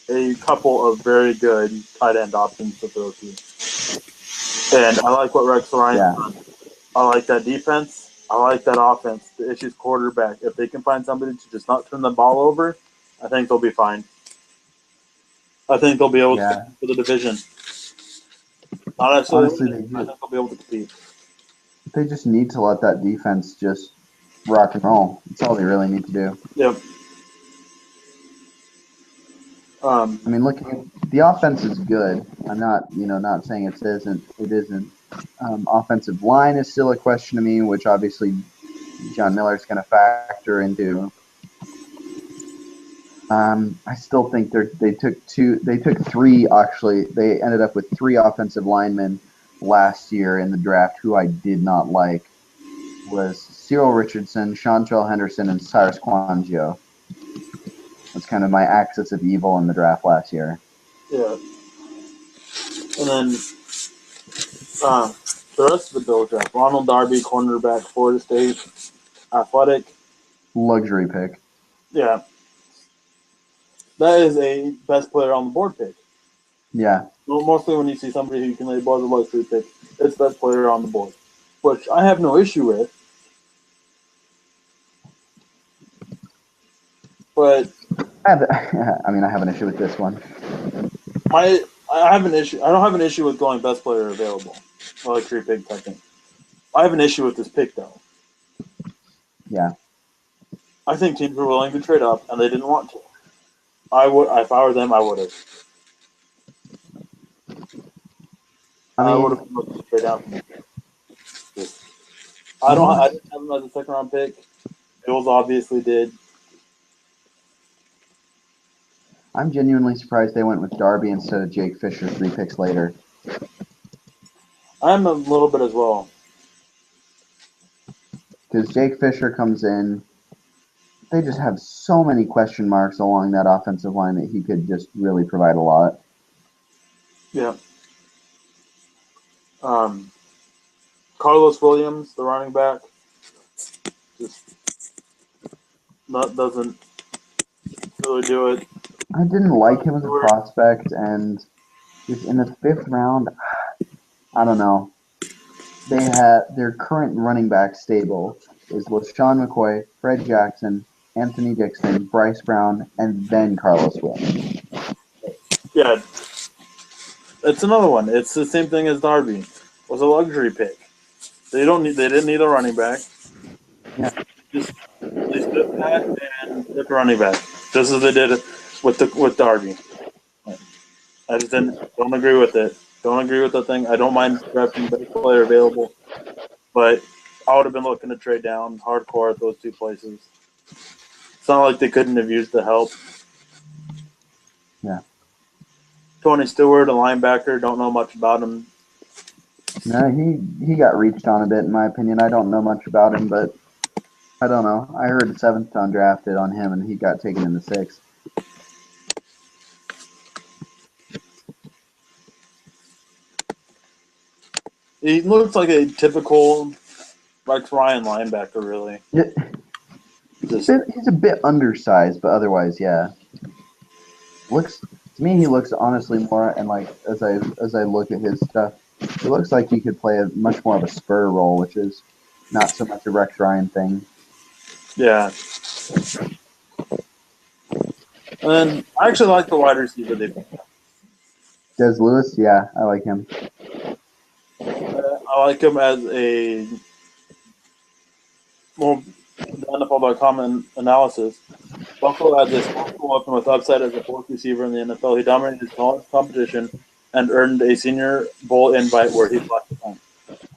a couple of very good tight end options to throw to. And I like what Rex Ryan's done. I like that defense. I like that offense. The issue's quarterback. If they can find somebody to just not turn the ball over, I think they'll be fine. I think they'll be able to compete for the division. Not necessarily. Honestly, I think they'll be able to compete. They just need to let that defense just rock and roll. That's all they really need to do. Yep. Looking at the offense is good. I'm not saying it isn't. It isn't. Offensive line is still a question to me, which obviously John Miller's going to factor into. I still think they took 3 actually. They ended up with 3 offensive linemen last year in the draft who I did not like. Was Cyril Richardson, Chantrell Henderson, and Cyrus Quangio. That's kind of my axis of evil in the draft last year. Yeah. And then the rest of the Bill draft. Ronald Darby, cornerback, Florida State, athletic. Luxury pick. Yeah. That is a best player on the board pick. Yeah. Mostly when you see somebody who can lay ball as a luxury pick, it's best player on the board, which I have no issue with. But I have an issue with this one. I have an issue. I don't have an issue with going best player available, luxury pick second. I have an issue with this pick though. Yeah. I think teams were willing to trade up, and they didn't want to. I would, if I were them, I would have. I would have looked to trade down. I didn't have him as a second round pick. Bills obviously did. I'm genuinely surprised they went with Darby instead of Jake Fisher 3 picks later. I'm a little bit as well. Because Jake Fisher comes in they just have so many question marks along that offensive line that he could just really provide a lot. Yeah. Carlos Williams, the running back, just doesn't really do it. I didn't like him as a prospect, and just in the 5th round, I don't know. They had their current running back stable is LaShawn McCoy, Fred Jackson, Anthony Dixon, Bryce Brown, and then Carlos Williams. Yeah, it's another one. It's the same thing as Darby. It was a luxury pick. They didn't need a running back. Yeah. They stood pat and took a running back, just as they did with Darby. I just don't agree with it. Don't agree with the thing. I don't mind drafting the best player available, but I would have been looking to trade down hardcore at those 2 places. It's not like they couldn't have used the help. Yeah. Tony Stewart, a linebacker, don't know much about him. No, he got reached on a bit, in my opinion. I don't know much about him, but I don't know. I heard 7th undrafted on him, and he got taken in the 6th. He looks like a typical Rex Ryan linebacker, really. Yeah. He's a bit undersized, but otherwise, yeah. Looks to me, he looks honestly more, and like as I look at his stuff, it looks like he could play a much more of a spur role, which is not so much a Rex Ryan thing. Yeah. And I actually like the wide receiver they picked. Des Lewis, yeah, I like him. I like him as a the NFL.com analysis. Buffalo has a small weapon with upside as a 4th receiver in the NFL. He dominated his competition and earned a Senior Bowl invite where he flashed the time.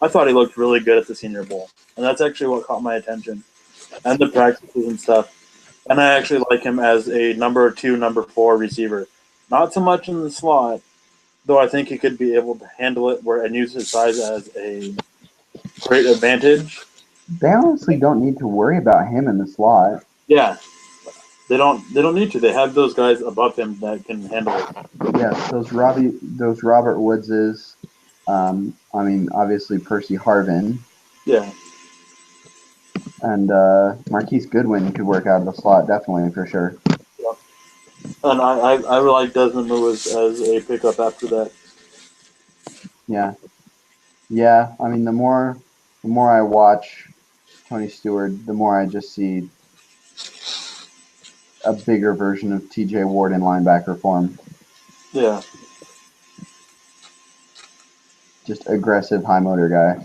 I thought he looked really good at the Senior Bowl, and that's actually what caught my attention, and the practices and stuff. And I actually like him as a number 2, number 4 receiver. Not so much in the slot, though I think he could be able to handle it and use his size as a great advantage. They honestly don't need to worry about him in the slot. Yeah. They don't need to. They have those guys above him that can handle it. Yeah, those Robert Woodses. I mean, obviously Percy Harvin. Yeah. And Marquise Goodwin could work out of the slot, definitely, for sure. Yeah. And I like Desmond Lewis as a pickup after that. Yeah. Yeah, I mean, the more I watch Tony Stewart, the more I just see a bigger version of TJ Ward in linebacker form. Yeah. Just aggressive, high motor guy.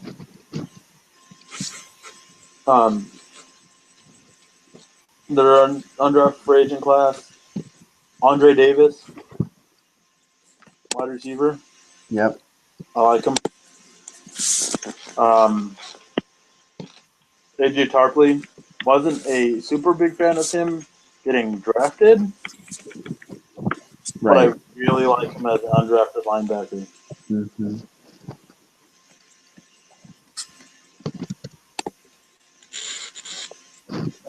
Their undrafted free agent class, Andre Davis, wide receiver. Yep. I like him. AJ Tarpley, wasn't a super big fan of him getting drafted, but I really like him as an undrafted linebacker. Mm-hmm.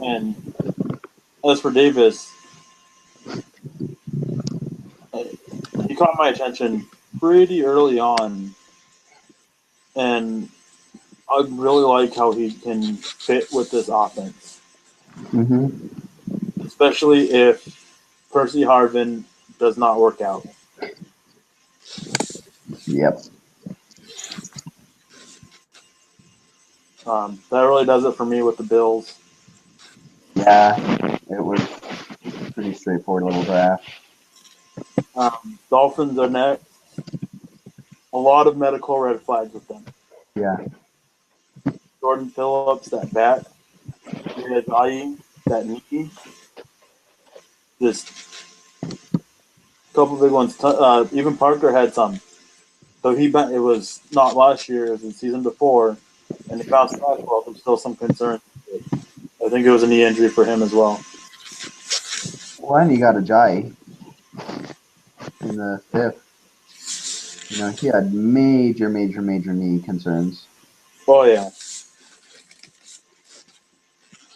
And as for Davis, he caught my attention pretty early on, and I really like how he can fit with this offense. Mm-hmm. Especially if Percy Harvin does not work out. Yep. That really does it for me with the Bills. Yeah, it was pretty straightforward little draft. Dolphins are next. A lot of medical red flags with them. Yeah. Jordan Phillips, that back. Ajayi, that knee. Just a couple big ones. Even Parker had some. So it was not last year, it was the season before, and he bounced back well. There's still some concern. I think it was a knee injury for him as well. Well, and you got Ajayi in the 5th. You know, he had major knee concerns. Oh, yeah.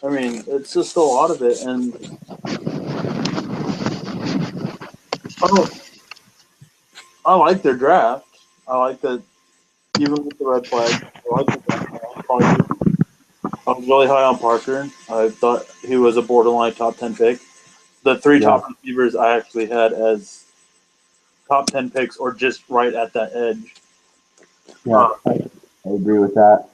I mean, it's just a lot of it, and I don't. I like their draft. I like that, even with the red flag. I like the draft. I was really high on Parker. I thought he was a borderline top 10 pick. The three Yeah, top receivers I actually had as top 10 picks or just right at that edge. yeah, Uh, I agree with that.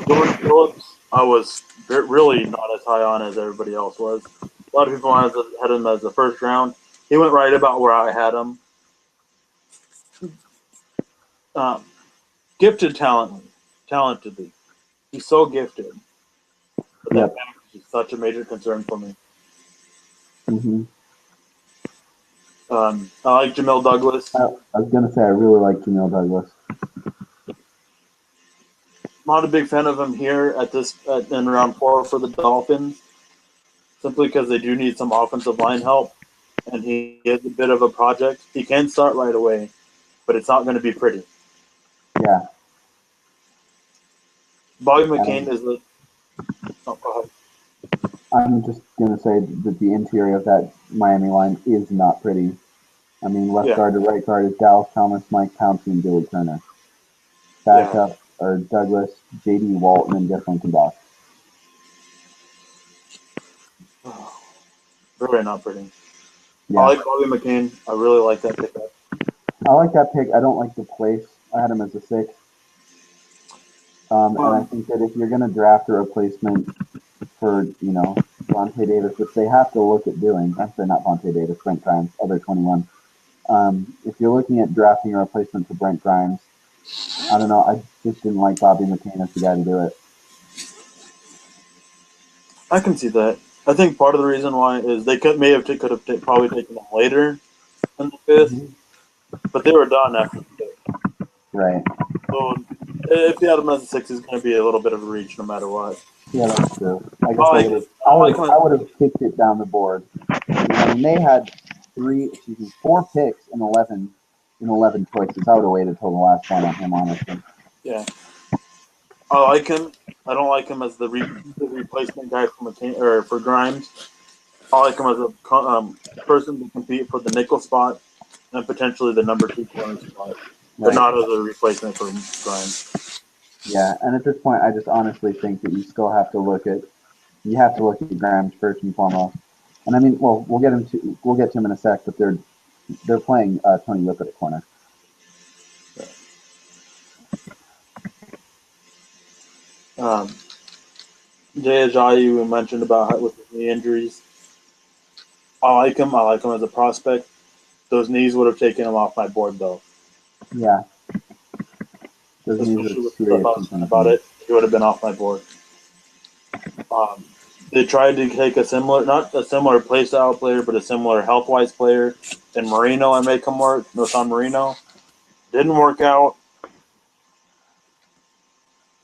Jordan Phillips, I was really not as high on as everybody else was. A lot of people had him as the first round. He went right about where I had him. Um, Gifted talentedly. He's so gifted. But that Yep. back is such a major concern for me. hmm I like Jamil Douglas. I was gonna say I really like Jamil Douglas. Not a big fan of him here in round 4 for the Dolphins, simply because they do need some offensive line help, and he is a bit of a project. He can start right away, but it's not going to be pretty. Yeah, Bobby and McCain is the. Oh, go ahead. I'm just gonna say that the interior of that Miami line is not pretty. I mean, left Yeah, guard to right guard is Dallas Thomas, Mike Pouncey, and Billy Turner. yeah. Backup are Douglas, J.D. Walton, and Jeff Linkenbach. Very not pretty. I Yeah, like Bobby McCain. I really like that pickup. I like that pick. I don't like the place. I had him as a six. And I Um, think that if you're going to draft a replacement for, Vontae Davis, which they have to look at doing, I'm sorry, not Vontae Davis, Brent Grimes, other 21. If you're looking at drafting a replacement for Brent Grimes, I don't know. I just didn't like Bobby McCain as the guy to do it. I can see that. I think part of the reason why is they could have probably taken him later in the fifth, hmm but they were done after the fifth. Right. So if you had him as a six, it's going to be a little bit of a reach no matter what. Yeah, that's true. I guess I I like would have, it. I I would like have, him. I would have kicked it down the board. I mean, they had four picks in 11 choices. I would have waited till the last one on him, honestly. Yeah, I like him. I don't like him as the replacement guy for McCain or for Grimes. I like him as a person to compete for the nickel spot and potentially the number 2 corner spot, but Right. not as a replacement for Grimes. Yeah, and at this point, I just honestly think that you have to look at Grimes first and foremost. And I mean, well, we'll get to him in a sec, but they're playing Tony Whippet at corner. Um, Jay Ajayi, we mentioned about with his knee injuries. I like him. I like him as a prospect. Those knees would have taken him off my board though, Yeah, those knees are especially with the stuff I serious was saying concern for about me. it. He would have been off my board. Um, they tried to take not a similar play style player, but a similar health wise player in Marino and make him work. No, San Marino didn't work out.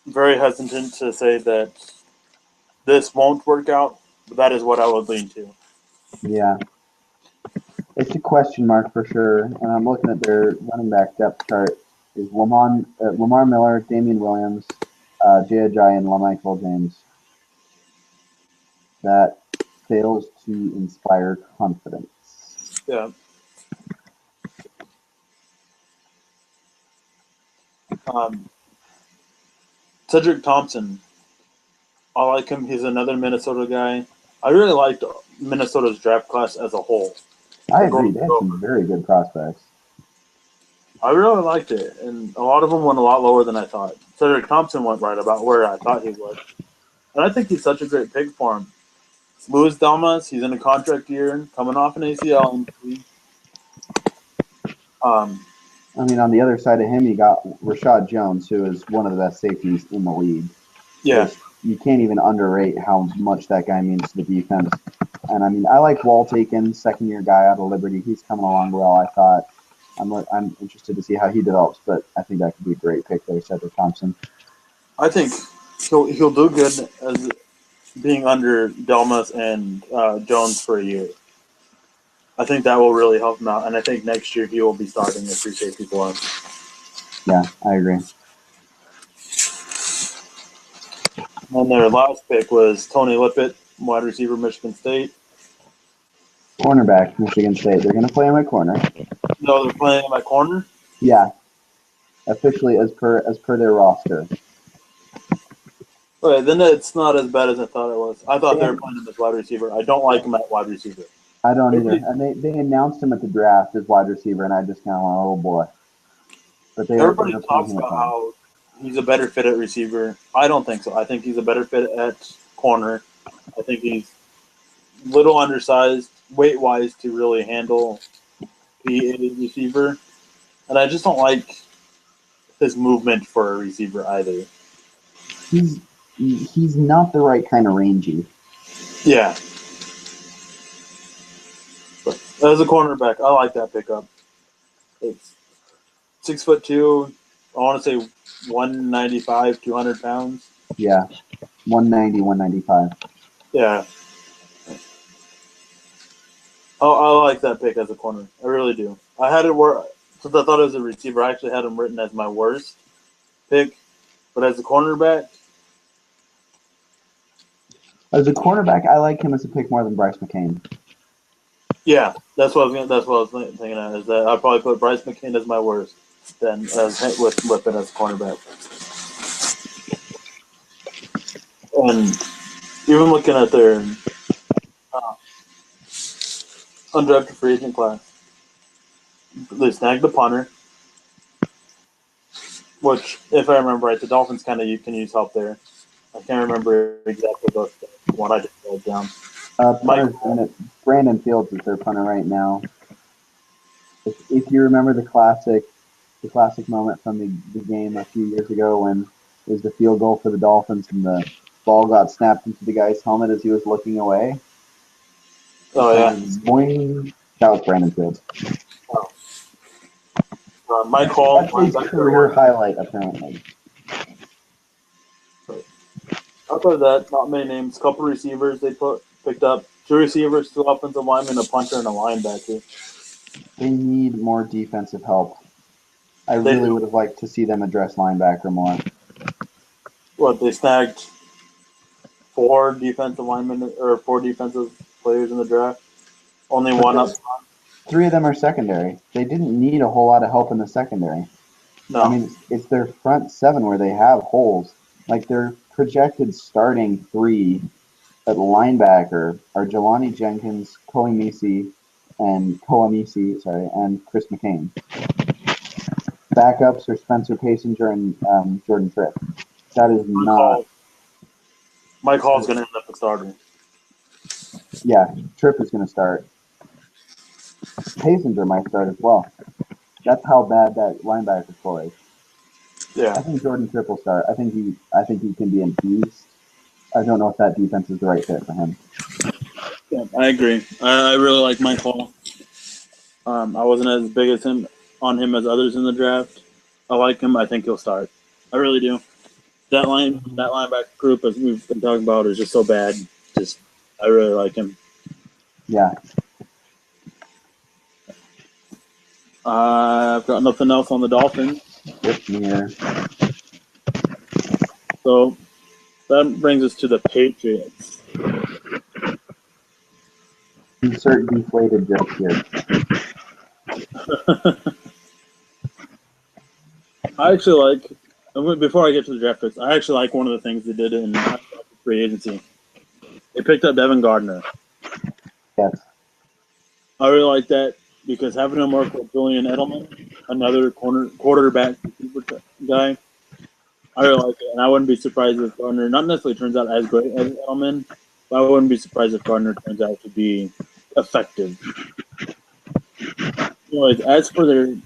Very hesitant to say that this won't work out, but that is what I would lean to. Yeah, it's a question mark for sure. And I'm looking at their running back depth chart. Is Lamar Miller, Damian Williams, Jay Ajayi, and LaMichael James. That fails to inspire confidence. Yeah. Um, Cedric Thompson, I like him. He's another Minnesota guy. I really liked Minnesota's draft class as a whole. I Like agree. over They and have some over. very good prospects. I really liked it, and a lot of them went a lot lower than I thought. Cedric Thompson went right about where I thought he would, and I think he's such a great pick for him. Luis Delmas, he's in a contract year, coming off an ACL injury. Um, I mean, on the other side of him, you got Rashad Jones, who is one of the best safeties in the league. yeah, You can't even underrate how much that guy means to the defense. And I mean, I like Walt Aikens, second-year guy out of Liberty. He's coming along well. I thought I'm interested to see how he develops, but I think that could be a great pick there, Cedric Thompson. I think he'll do good as being under Delmas and Jones for a year. I think that will really help him out, and I think next year he will be starting a free safety for him. Yeah, I agree. And their last pick was Tony Lippett, wide receiver, Michigan State. Cornerback, Michigan State. They're going to play him at corner. No, they're playing him at corner. Yeah, officially as per their roster. Okay, then it's not as bad as I thought it was. I thought they were playing him as wide receiver. I don't like him at wide receiver. I don't either. And they announced him at the draft as wide receiver, and I just kind of went, oh boy. But Everybody talks about how he's a better fit at receiver. I don't think so. I think he's a better fit at corner. I think he's little undersized, weight wise, to really handle be a receiver. And I just don't like his movement for a receiver either. He's not the right kind of rangy. Yeah. But as a cornerback, I like that pickup. It's 6'2". I want to say 195, 200 pounds. Yeah, 190, 195. Yeah. I like that pick as a corner. I really do. I had it where, since I thought it was a receiver, I actually had him written as my worst pick. But as a cornerback, as a cornerback, I like him as a pick more than Bryce McCain. yeah, that's what I was thinking of. Is that I'd probably put Bryce McCain as my worst, then with Lippin as a cornerback. And even looking at their undrafted free agent class, they snagged the punter, which, if I remember right, the Dolphins kind of can use help there. I can't remember exactly what I just wrote down. Brandon Fields is their punter right now. If you remember the classic moment from the game a few years ago when it was the field goal for the Dolphins and the ball got snapped into the guy's helmet as he was looking away. Oh, yeah. Boing. That was Brandon Fields. Mike Hall. That's his career highlight, apparently. Outside of that, not many names. A couple receivers they picked up. 2 receivers, 2 offensive linemen, a punter, and a linebacker. They need more defensive help. I really would have liked to see them address linebacker more. What, they snagged 4 defensive linemen or 4 defensive players in the draft? Only one up front? 3 of them are secondary. They didn't need a whole lot of help in the secondary. No. I mean, it's their front 7 where they have holes. Like their projected starting 3 at linebacker are Jelani Jenkins, Koamisi, and Chris McCain. Backups are Spencer Pasinger and Jordan Tripp. That is not. Mike Hall's going to end up the starter. Yeah, Tripp is going to start. Pasinger might start as well. That's how bad that linebacker core is. Yeah. I think Jordan Tripp will start. I think he can be a beast. I don't know if that defense is the right fit for him. Yeah, I agree. I really like Mike Hall. I wasn't as big as on him as others in the draft. I like him. I think he'll start. I really do. That linebacker group, as we've been talking about, is just so bad. I really like him. Yeah. I've got nothing else on the Dolphins. Yeah. So that brings us to the Patriots. Insert deflated joke here. I actually like, before I get to the draft picks, I actually like one of the things they did in free agency. They picked up Devin Gardner. Yes. I really like that because having him work with Julian Edelman, another quarterback guy, I really like it. And I wouldn't be surprised if Gardner not necessarily turns out as great as Edelman, but I wouldn't be surprised if Gardner turns out to be effective. Anyways, as for their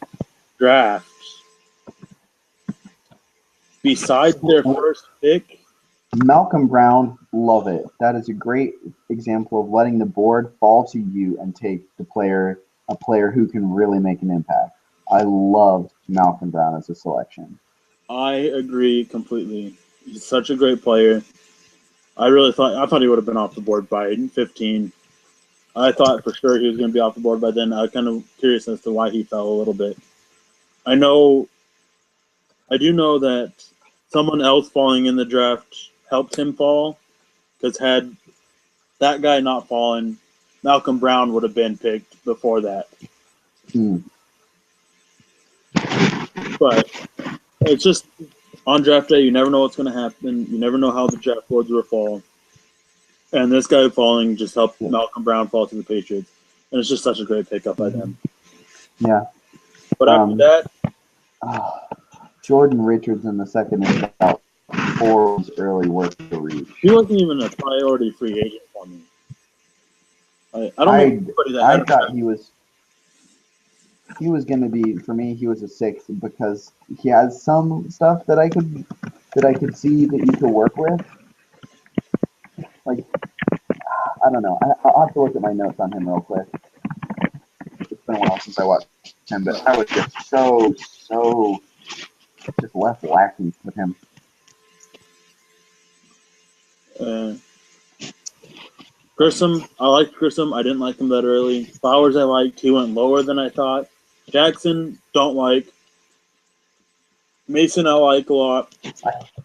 draft, besides their first pick, Malcolm Brown, love it. That is a great example of letting the board fall to you and take a player who can really make an impact. I loved Malcolm Brown as a selection. I agree completely. He's such a great player. I thought he would have been off the board by 15. I thought for sure he was going to be off the board by then. I was kind of curious as to why he fell a little bit. I do know that someone else falling in the draft helped him fall. Because had that guy not fallen, Malcolm Brown would have been picked before that. But it's just on draft day, you never know what's going to happen. You never know how the draft boards will fall. And this guy falling just helped Malcolm Brown fall to the Patriots. And it's just such a great pickup by them. Yeah. But after that, Jordan Richards in the second is about 4 was early worth to reach. He wasn't even a priority free agent for me. I don't know anybody that I thought he was going to be, for me, he was a 6 because he has some stuff that I could see that you could work with. Like, I don't know. I'll have to look at my notes on him real quick. It's been a while since I watched him, but I was just so just left lacking with him. Grissom, I liked Grissom. I didn't like him that early. Flowers, I liked. He went lower than I thought. Jackson, don't like. Mason, I like a lot.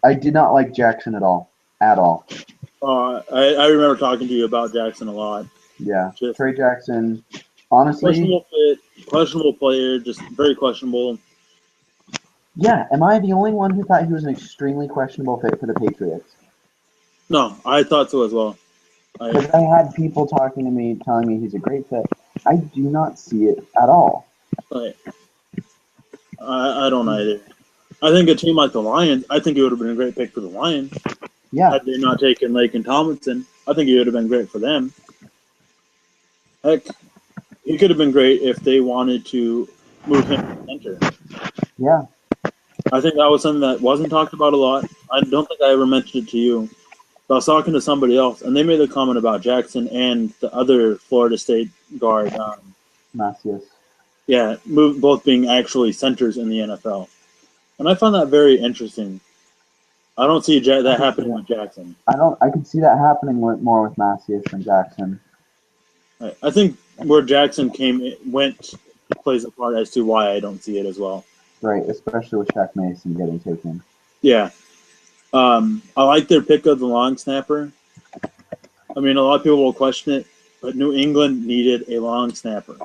I did not like Jackson at all. I remember talking to you about Jackson a lot. Yeah, Trey Jackson, honestly. Questionable fit, questionable player, just very questionable. Yeah, am I the only one who thought he was an extremely questionable fit for the Patriots? No, I thought so as well. Because I had people talking to me, telling me he's a great fit. I do not see it at all. I don't either. I think a team like the Lions, I think he would have been a great pick for the Lions. Yeah. Had they not taken Laken Tomlinson, I think he would have been great for them. Heck, he could have been great if they wanted to move him to center. Yeah. I think that was something that wasn't talked about a lot. I don't think I ever mentioned it to you. But I was talking to somebody else, and they made a comment about Jackson and the other Florida State guard. Macias. Yeah, both being actually centers in the NFL. And I found that very interesting. I don't see that happening with Jackson. I could see that happening more with Macias than Jackson. I think where Jackson went plays a part as to why I don't see it as well. Right, especially with Shaq Mason getting taken. Yeah. I like their pick of the long snapper. I mean, a lot of people will question it, but New England needed a long snapper.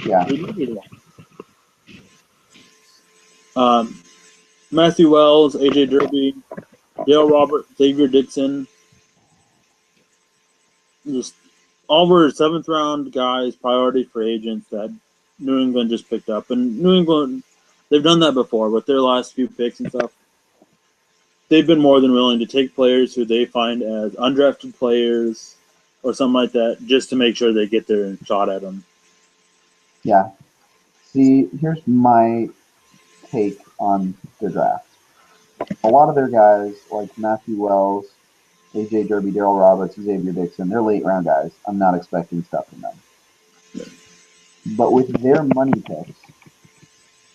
Yeah. They needed one. Matthew Wells, AJ Derby, Dale Robert, Xavier Dixon. Just all were 7th round guys, priority for agents that New England just picked up. And New England, they've done that before with their last few picks and stuff. They've been more than willing to take players who they find as undrafted players or something like that just to make sure they get their shot at them. Yeah. See, here's my take on the draft. A lot of their guys, like Matthew Wells, AJ Derby, Darryl Roberts, Xavier Dixon, they're late round guys. I'm not expecting stuff from them. Yeah. But with their money picks,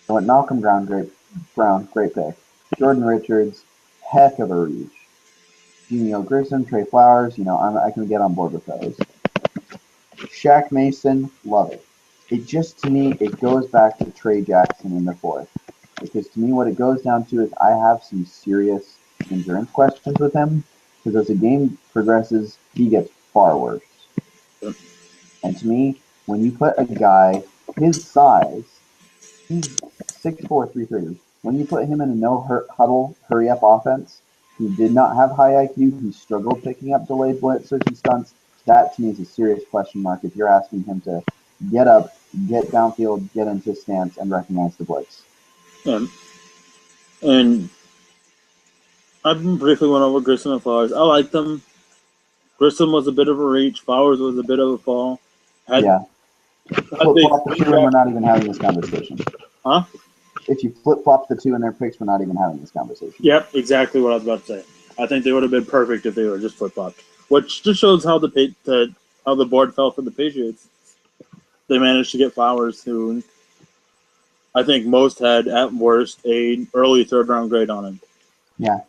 I went Malcolm Brown, great pick. Jordan Richards, heck of a reach. Genio Grissom, Trey Flowers, I can get on board with those. Shaq Mason, love it. It just, to me, it goes back to Trey Jackson in the 4th. Because to me, what it goes down to is I have some serious endurance questions with him. Because as the game progresses, he gets far worse. And to me, when you put a guy his size, he's 6'4", 330. When you put him in a no-huddle, hurry-up offense, he did not have high IQ. He struggled picking up delayed blitzers and stunts. That, to me, is a serious question mark if you're asking him to get up, get downfield, get into stance, and recognize the blitz. And I briefly went over Grissom and Flowers. I like them. Grissom was a bit of a reach. Flowers was a bit of a fall. Yeah. Flip-flop the two, and we're not even having this conversation. Huh? If you flip-flop the two in their picks, we're not even having this conversation. Yep, exactly what I was about to say. I think they would have been perfect if they were just flip-flopped, which just shows how the board fell for the Patriots. They managed to get Flowers, who I think most had, at worst, a early 3rd-round grade on him. Yeah.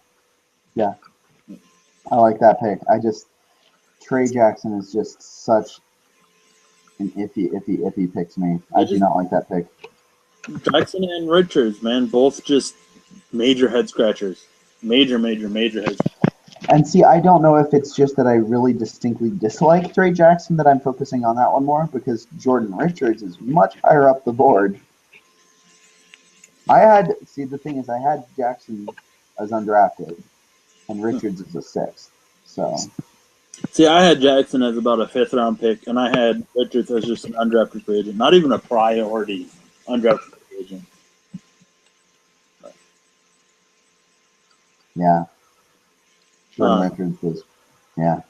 I like that pick. Trey Jackson is just such an iffy pick to me. I do not like that pick. Jackson and Richards, man, both just major head scratchers. Major head scratchers. And see, I don't know if it's just that I really distinctly dislike Trey Jackson that I'm focusing on that one more because Jordan Richards is much higher up the board. The thing is, I had Jackson as undrafted and Richards as a sixth. So, See, I had Jackson as about a 5th-round pick, and I had Richards as just an undrafted free agent, not even a priority undrafted free agent. yeah. Jordan Richards was, yeah.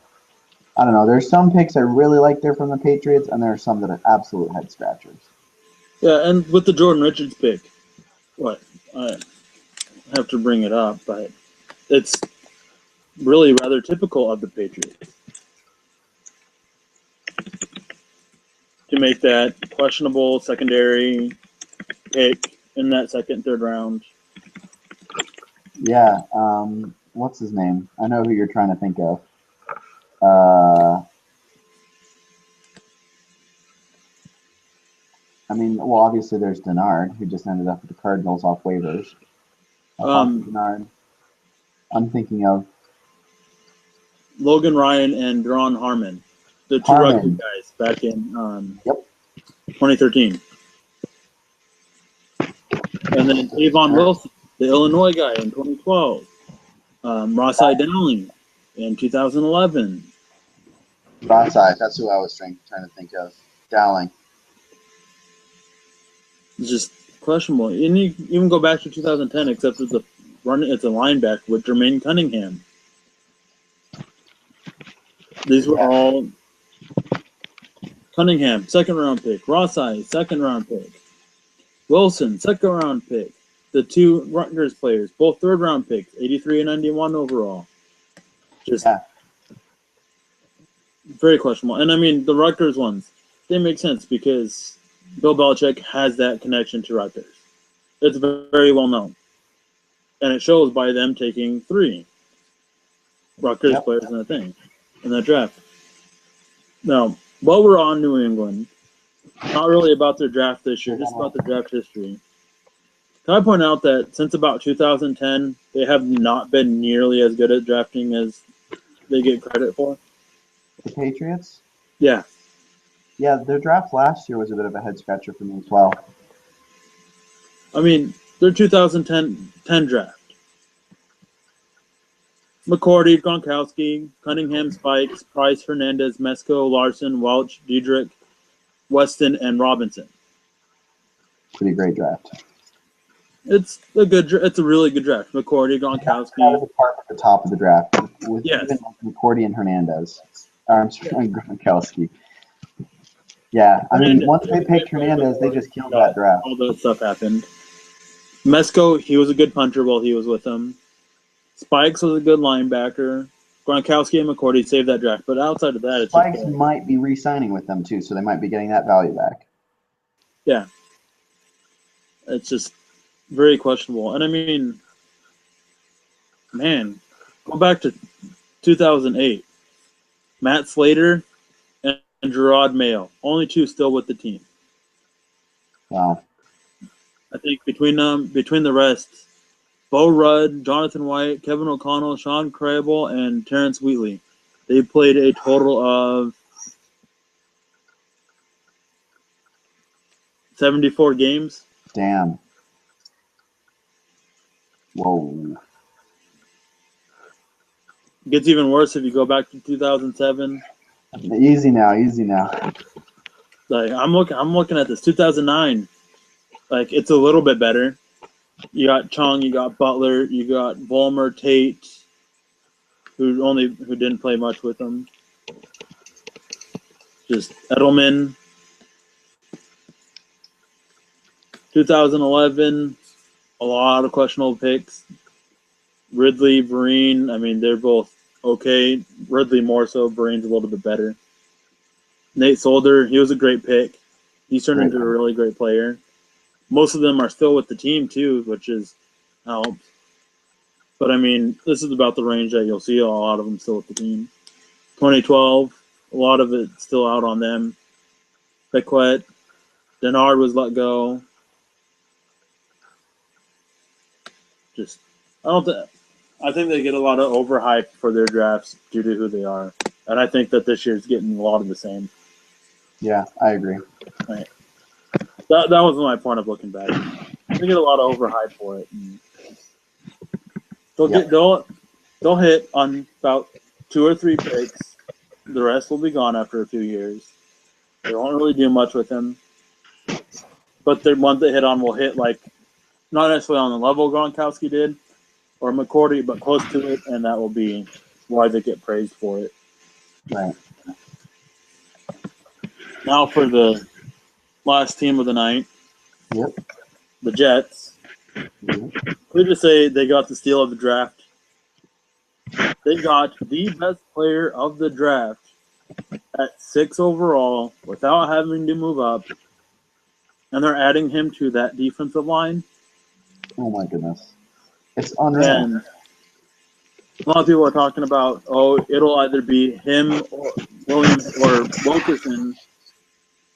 I don't know. There's some picks I really like there from the Patriots, and there are some that are absolute head scratchers. Yeah, and with the Jordan Richards pick, I have to bring it up, but it's really rather typical of the Patriots to make that questionable secondary pick in that second, third round. Yeah. What's his name? I know who you're trying to think of. I mean, well, obviously there's Denard, who just ended up with the Cardinals off waivers. Denard. I'm thinking of Logan Ryan and Deron Harmon, the two Rutgers guys back in 2013. And then Avon Wilson, the Illinois guy in 2012. Ross-Eye Dowling in 2011. Ross-Eye, that's who I was trying to think of. Dowling. It's just questionable. And you even go back to 2010, except it's a linebacker with Jermaine Cunningham. These were all Cunningham, 2nd-round pick. Ross-Eye, 2nd-round pick. Wilson, 2nd-round pick. The two Rutgers players, both 3rd-round picks, 83 and 91 overall. Just very questionable. And I mean, the Rutgers ones, they make sense because Bill Belichick has that connection to Rutgers. It's very well known. And it shows by them taking 3 Rutgers players in that draft. Now, while we're on New England, not really about their draft this year, just about their draft history. Can I point out that since about 2010, they have not been nearly as good at drafting as they get credit for? The Patriots? Yeah. Yeah, their draft last year was a bit of a head scratcher for me as well. I mean, their 2010 draft. McCourty, Gronkowski, Cunningham, Spikes, Price, Hernandez, Mesco, Larson, Welch, Diedrich, Weston, and Robinson. Pretty great draft. It's a really good draft. McCourty, Gronkowski. That was part at the top of the draft with even McCourty and Hernandez. Armstrong, Gronkowski. Yeah, I mean, once they picked Hernandez, they just killed that draft. All that stuff happened. Mesco, he was a good punter while he was with them. Spikes was a good linebacker. Gronkowski and McCourty saved that draft, but outside of that, Spikes might be re-signing with them too, so they might be getting that value back. Yeah, it's just very questionable. And I mean, man, go back to 2008. Matt Slater and Gerard Mayo, only 2 still with the team. Wow. I think between the rest, Bo Rudd, Jonathan White, Kevin O'Connell, Sean Crable, and Terrence Wheatley, they played a total of 74 games. Damn. Whoa. It gets even worse if you go back to 2007. Easy now. Like I'm looking at this 2009. Like it's a little bit better. You got Chung, you got Butler, you got Vollmer, Tate, who didn't play much with them. Just Edelman. 2011, a lot of questionable picks. Ridley, Vereen, I mean, they're both okay. Ridley more so, Vereen's a little bit better. Nate Solder, he was a great pick. He's turned into a really great player. Most of them are still with the team, too, which is helped. But, I mean, this is about the range that you'll see a lot of them still with the team. 2012, a lot of it still out on them. Bequette, Denard was let go. Just, I don't think I think they get a lot of overhype for their drafts due to who they are, and I think that this year's getting a lot of the same. Yeah, I agree. Right. That was my point of looking back. They get a lot of overhype for it. And they'll hit on about 2 or 3 picks. The rest will be gone after a few years. They won't really do much with them. But the ones they hit on will hit like not necessarily on the level Gronkowski did or McCourty, but close to it, and that will be why they get praised for it. Right. Now for the last team of the night, Yep. the Jets. We just say they got the steal of the draft. They got the best player of the draft at 6 overall without having to move up, and they're adding him to that defensive line. Oh my goodness, it's unreal. And a lot of people are talking about, it'll either be him or Williams or Wilkerson.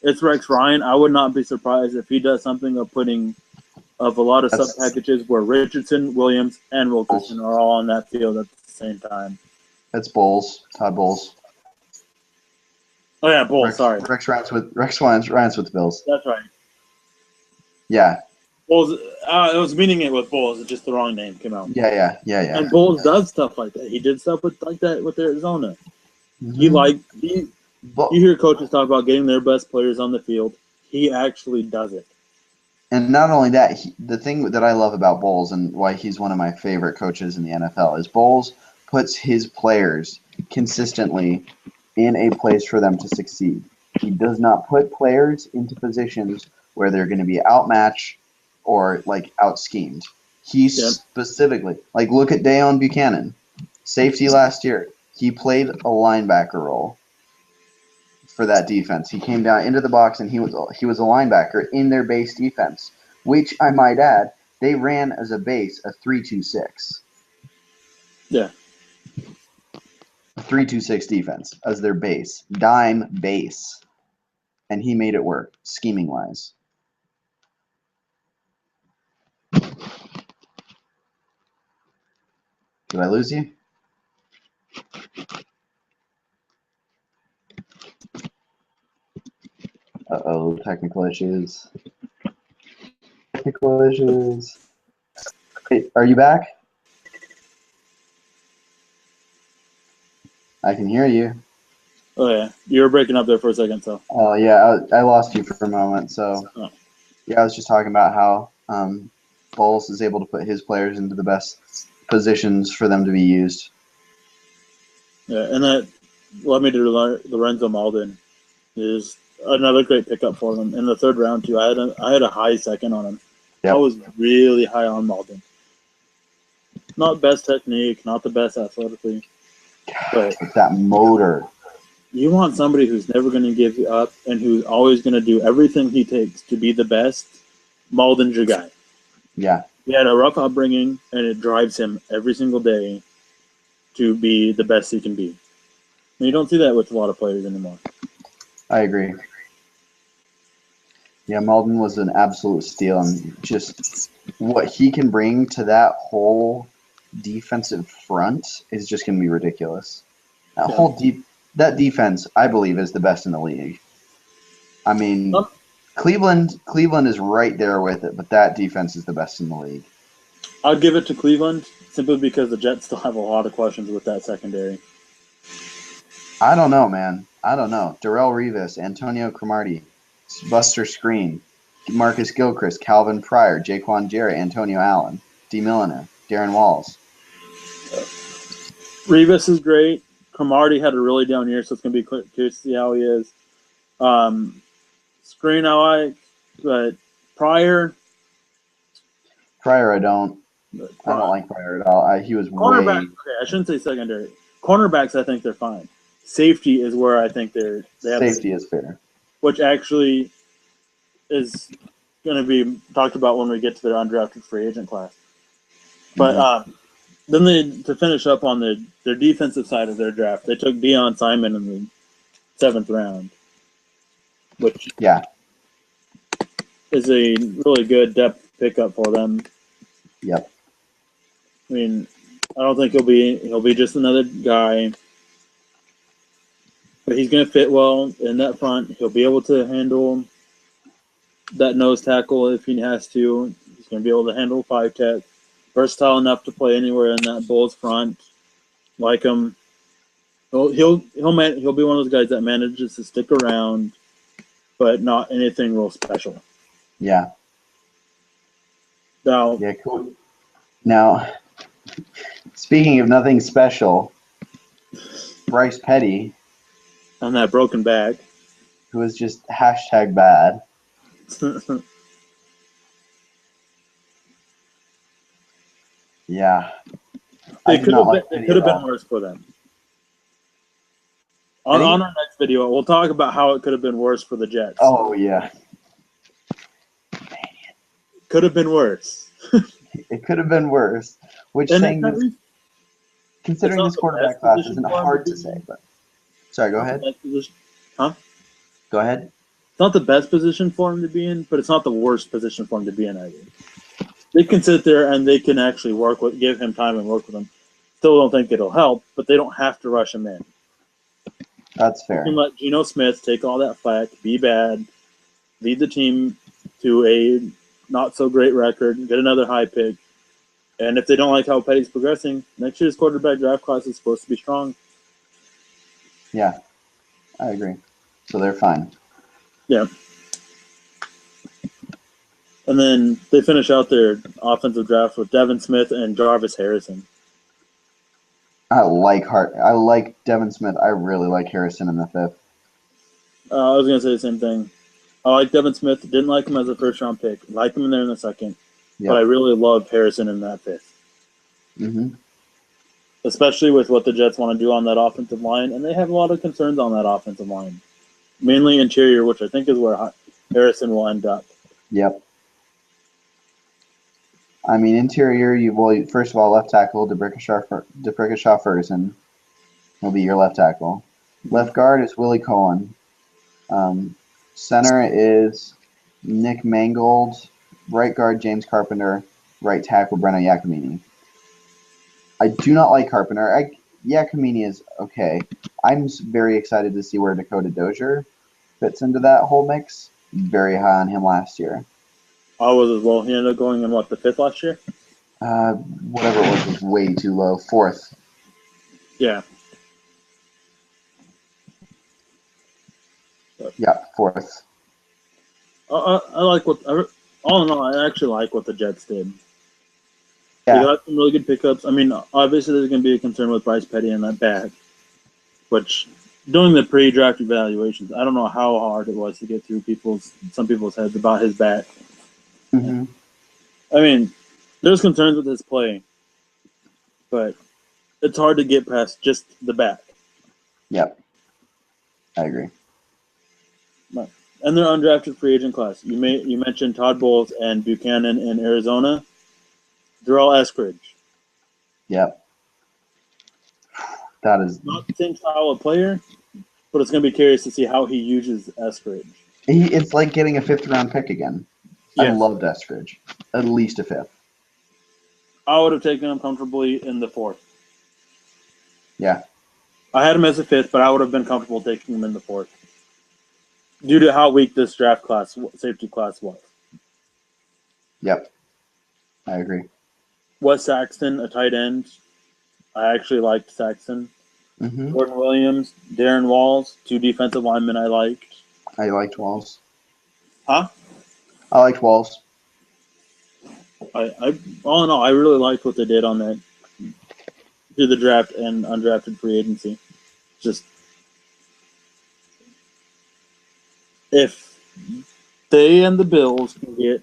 It's Rex Ryan. I would not be surprised if he does something of a lot of sub packages where Richardson, Williams, and Wilkerson are all on that field at the same time. That's Bowles, Todd Bowles. Oh yeah, Bowles. Sorry, Rex Ryan's with the Bills. That's right. Yeah. Bowles. I was meaning it with Bowles. It's just the wrong name came out. Yeah. And Bowles does stuff like that. He did stuff like that with Arizona. Mm-hmm. You hear coaches talk about getting their best players on the field. He actually does it. And not only that, the thing that I love about Bowles and why he's one of my favorite coaches in the NFL is Bowles puts his players consistently in a place for them to succeed. He does not put players into positions where they're going to be outmatched or like out-schemed. He specifically, like look at Deion Buchanan, safety last year. He played a linebacker role for that defense. He came down into the box and he was a linebacker in their base defense, which I might add, they ran as a base a 3-2-6. Yeah. A 3-2-6 defense as their base, dime base. And he made it work, scheming wise. Did I lose you? Uh-oh, technical issues. Technical issues. Hey, are you back? I can hear you. Oh yeah, you were breaking up there for a second, so. Oh yeah, I lost you for a moment. So yeah, I was just talking about how Bowles is able to put his players into the best positions for them to be used. Yeah, and that led me to Lorenzo Malden. Is another great pickup for them in the 3rd round too. I had a high second on him. Yep. I was really high on Malden. Not best technique, not the best athletically, but that motor. You want somebody who's never going to give up and who's always going to do everything he takes to be the best. Malden's your guy. Yeah. He had a rough upbringing, and it drives him every single day to be the best he can be. And you don't see that with a lot of players anymore. I agree. Yeah, Malden was an absolute steal, and just what he can bring to that whole defensive front is just going to be ridiculous. That defense, I believe, is the best in the league. I mean, Cleveland is right there with it, but that defense is the best in the league. I'd give it to Cleveland simply because the Jets still have a lot of questions with that secondary. I don't know, man. I don't know. Darrelle Revis, Antonio Cromartie, Buster Screen, Marcus Gilchrist, Calvin Pryor, Jaquan Jarrett, Antonio Allen, D. Milliner, Darren Walls. Revis is great. Cromartie had a really down year, so it's going to be curious to see how he is. Screen I like, but Pryor, I don't like Pryor at all. He was cornerback. Okay, I shouldn't say secondary. Cornerbacks, I think they're fine. Safety is where I think they have safety is fair, which actually is going to be talked about when we get to their undrafted free agent class. But then to finish up on their defensive side of their draft, they took Deion Simon in the 7th round, which is a really good depth pickup for them. Yep. I mean, I don't think he'll be just another guy, but he's going to fit well in that front. He'll be able to handle that nose tackle if he has to. He's going to be able to handle 5 tech. Versatile enough to play anywhere in that Bulls front. Like him, he'll be one of those guys that manages to stick around, but not anything real special. Yeah. Now, Yeah, cool. Now, speaking of nothing special, Bryce Petty, on that broken back, who was just hashtag bad. Yeah. it could have been worse for them. On our next video, we'll talk about how it could have been worse for the Jets. Oh, yeah. Could have been worse. It could have been worse. Which, considering this quarterback class isn't hard to say. But sorry, go ahead. Huh? Go ahead. It's not the best position for him to be in, but it's not the worst position for him to be in either. They can sit there and they can actually give him time and work with him. Still don't think it'll help, but they don't have to rush him in. That's fair. You can let Geno Smith take all that flack, be bad, lead the team to a not so great record, get another high pick. And if they don't like how Petty's progressing, next year's quarterback draft class is supposed to be strong. Yeah, I agree. So they're fine. Yeah. And then they finish out their offensive draft with Devin Smith and Jarvis Harrison. I like Devin Smith. I really like Harrison in the 5th. I was going to say the same thing. I like Devin Smith. Didn't like him as a first-round pick. Like him in there in the 2nd. Yep. But I really love Harrison in that 5th. Mm-hmm. Especially with what the Jets want to do on that offensive line. And they have a lot of concerns on that offensive line. Mainly interior, which I think is where Harrison will end up. Yep. I mean, interior, first of all, left tackle, DeBrickashaw Ferguson will be your left tackle. Left guard is Willie Cohen. Center is Nick Mangold. Right guard, James Carpenter. Right tackle, Breno Giacomini. I do not like Carpenter. Giacomini is okay. I'm very excited to see where Dakota Dozier fits into that whole mix. Very high on him last year. I was as well. He ended up going in, the 5th last year? Whatever it was way too low. 4th. Yeah. Yeah, 4th. I like all in all, I actually like what the Jets did. Yeah. They got some really good pickups. I mean, obviously there's going to be a concern with Bryce Petty in that back, which doing the pre-draft evaluations, I don't know how hard it was to get through some people's heads about his back. Mm-hmm. I mean, there's concerns with his play, but it's hard to get past just the back. Yep. I agree. And their undrafted free agent class. You mentioned Todd Bowles and Buchanan in Arizona. They're all Eskridge. Yep. That is not the same style of player, but it's going to be curious to see how he uses Eskridge. It's like getting a 5th-round pick again. Yes. I loved Eskridge. At least a 5th. I would have taken him comfortably in the 4th. Yeah. I had him as a 5th, but I would have been comfortable taking him in the 4th. Due to how weak this safety class was. Yep. I agree. Wes Saxton, a tight end. I actually liked Saxton. Mm-hmm. Gordon Williams, Darren Walls, 2 defensive linemen I liked. I liked Walls. Huh? I liked Walls. All in all, I really liked what they did on that through the draft and undrafted free agency. Just if they and the Bills can get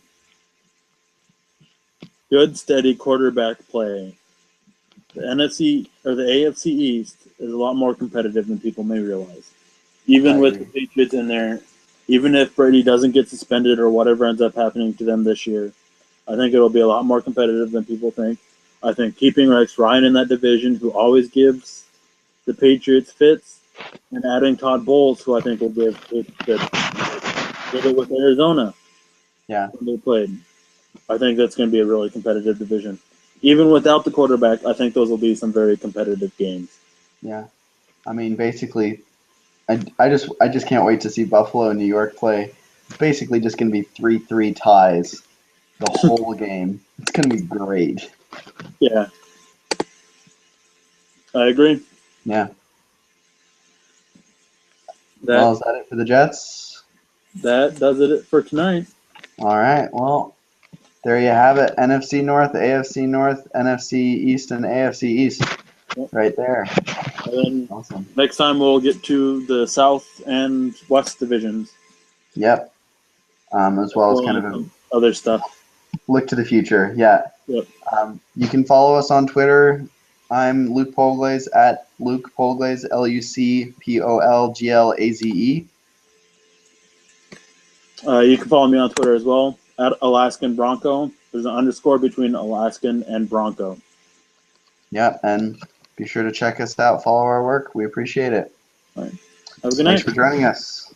good, steady quarterback play, the NFC or the AFC East is a lot more competitive than people may realize. Even with the Patriots in there, even if Brady doesn't get suspended or whatever ends up happening to them this year, I think it'll be a lot more competitive than people think. I think keeping Rex Ryan in that division, who always gives the Patriots fits, and adding Todd Bowles, who I think will give fits. Did it with Arizona. Yeah. When they played. I think that's going to be a really competitive division. even without the quarterback, I think those will be some very competitive games. Yeah. I mean, basically, I just can't wait to see Buffalo and New York play. It's basically just going to be 3-3 ties the whole game. It's going to be great. Yeah, I agree. Yeah. Well, That is that it for the Jets? that does it for tonight. All right. Well, there you have it. NFC North, AFC North, NFC East, and AFC East. Yep. Right there. And then Awesome. next time we'll get to the South and West divisions. Yep. As well as kind of a Some other stuff. look to the future. Yeah. Yep. You can follow us on Twitter. I'm Luke Polglaze at Luke Polglaze, LucPolglAze. You can follow me on Twitter as well at Alaskan Bronco. There's an underscore between Alaskan and Bronco. Yeah, and be sure to check us out. Follow our work. We appreciate it. All right. Have a good night. Thanks for joining us.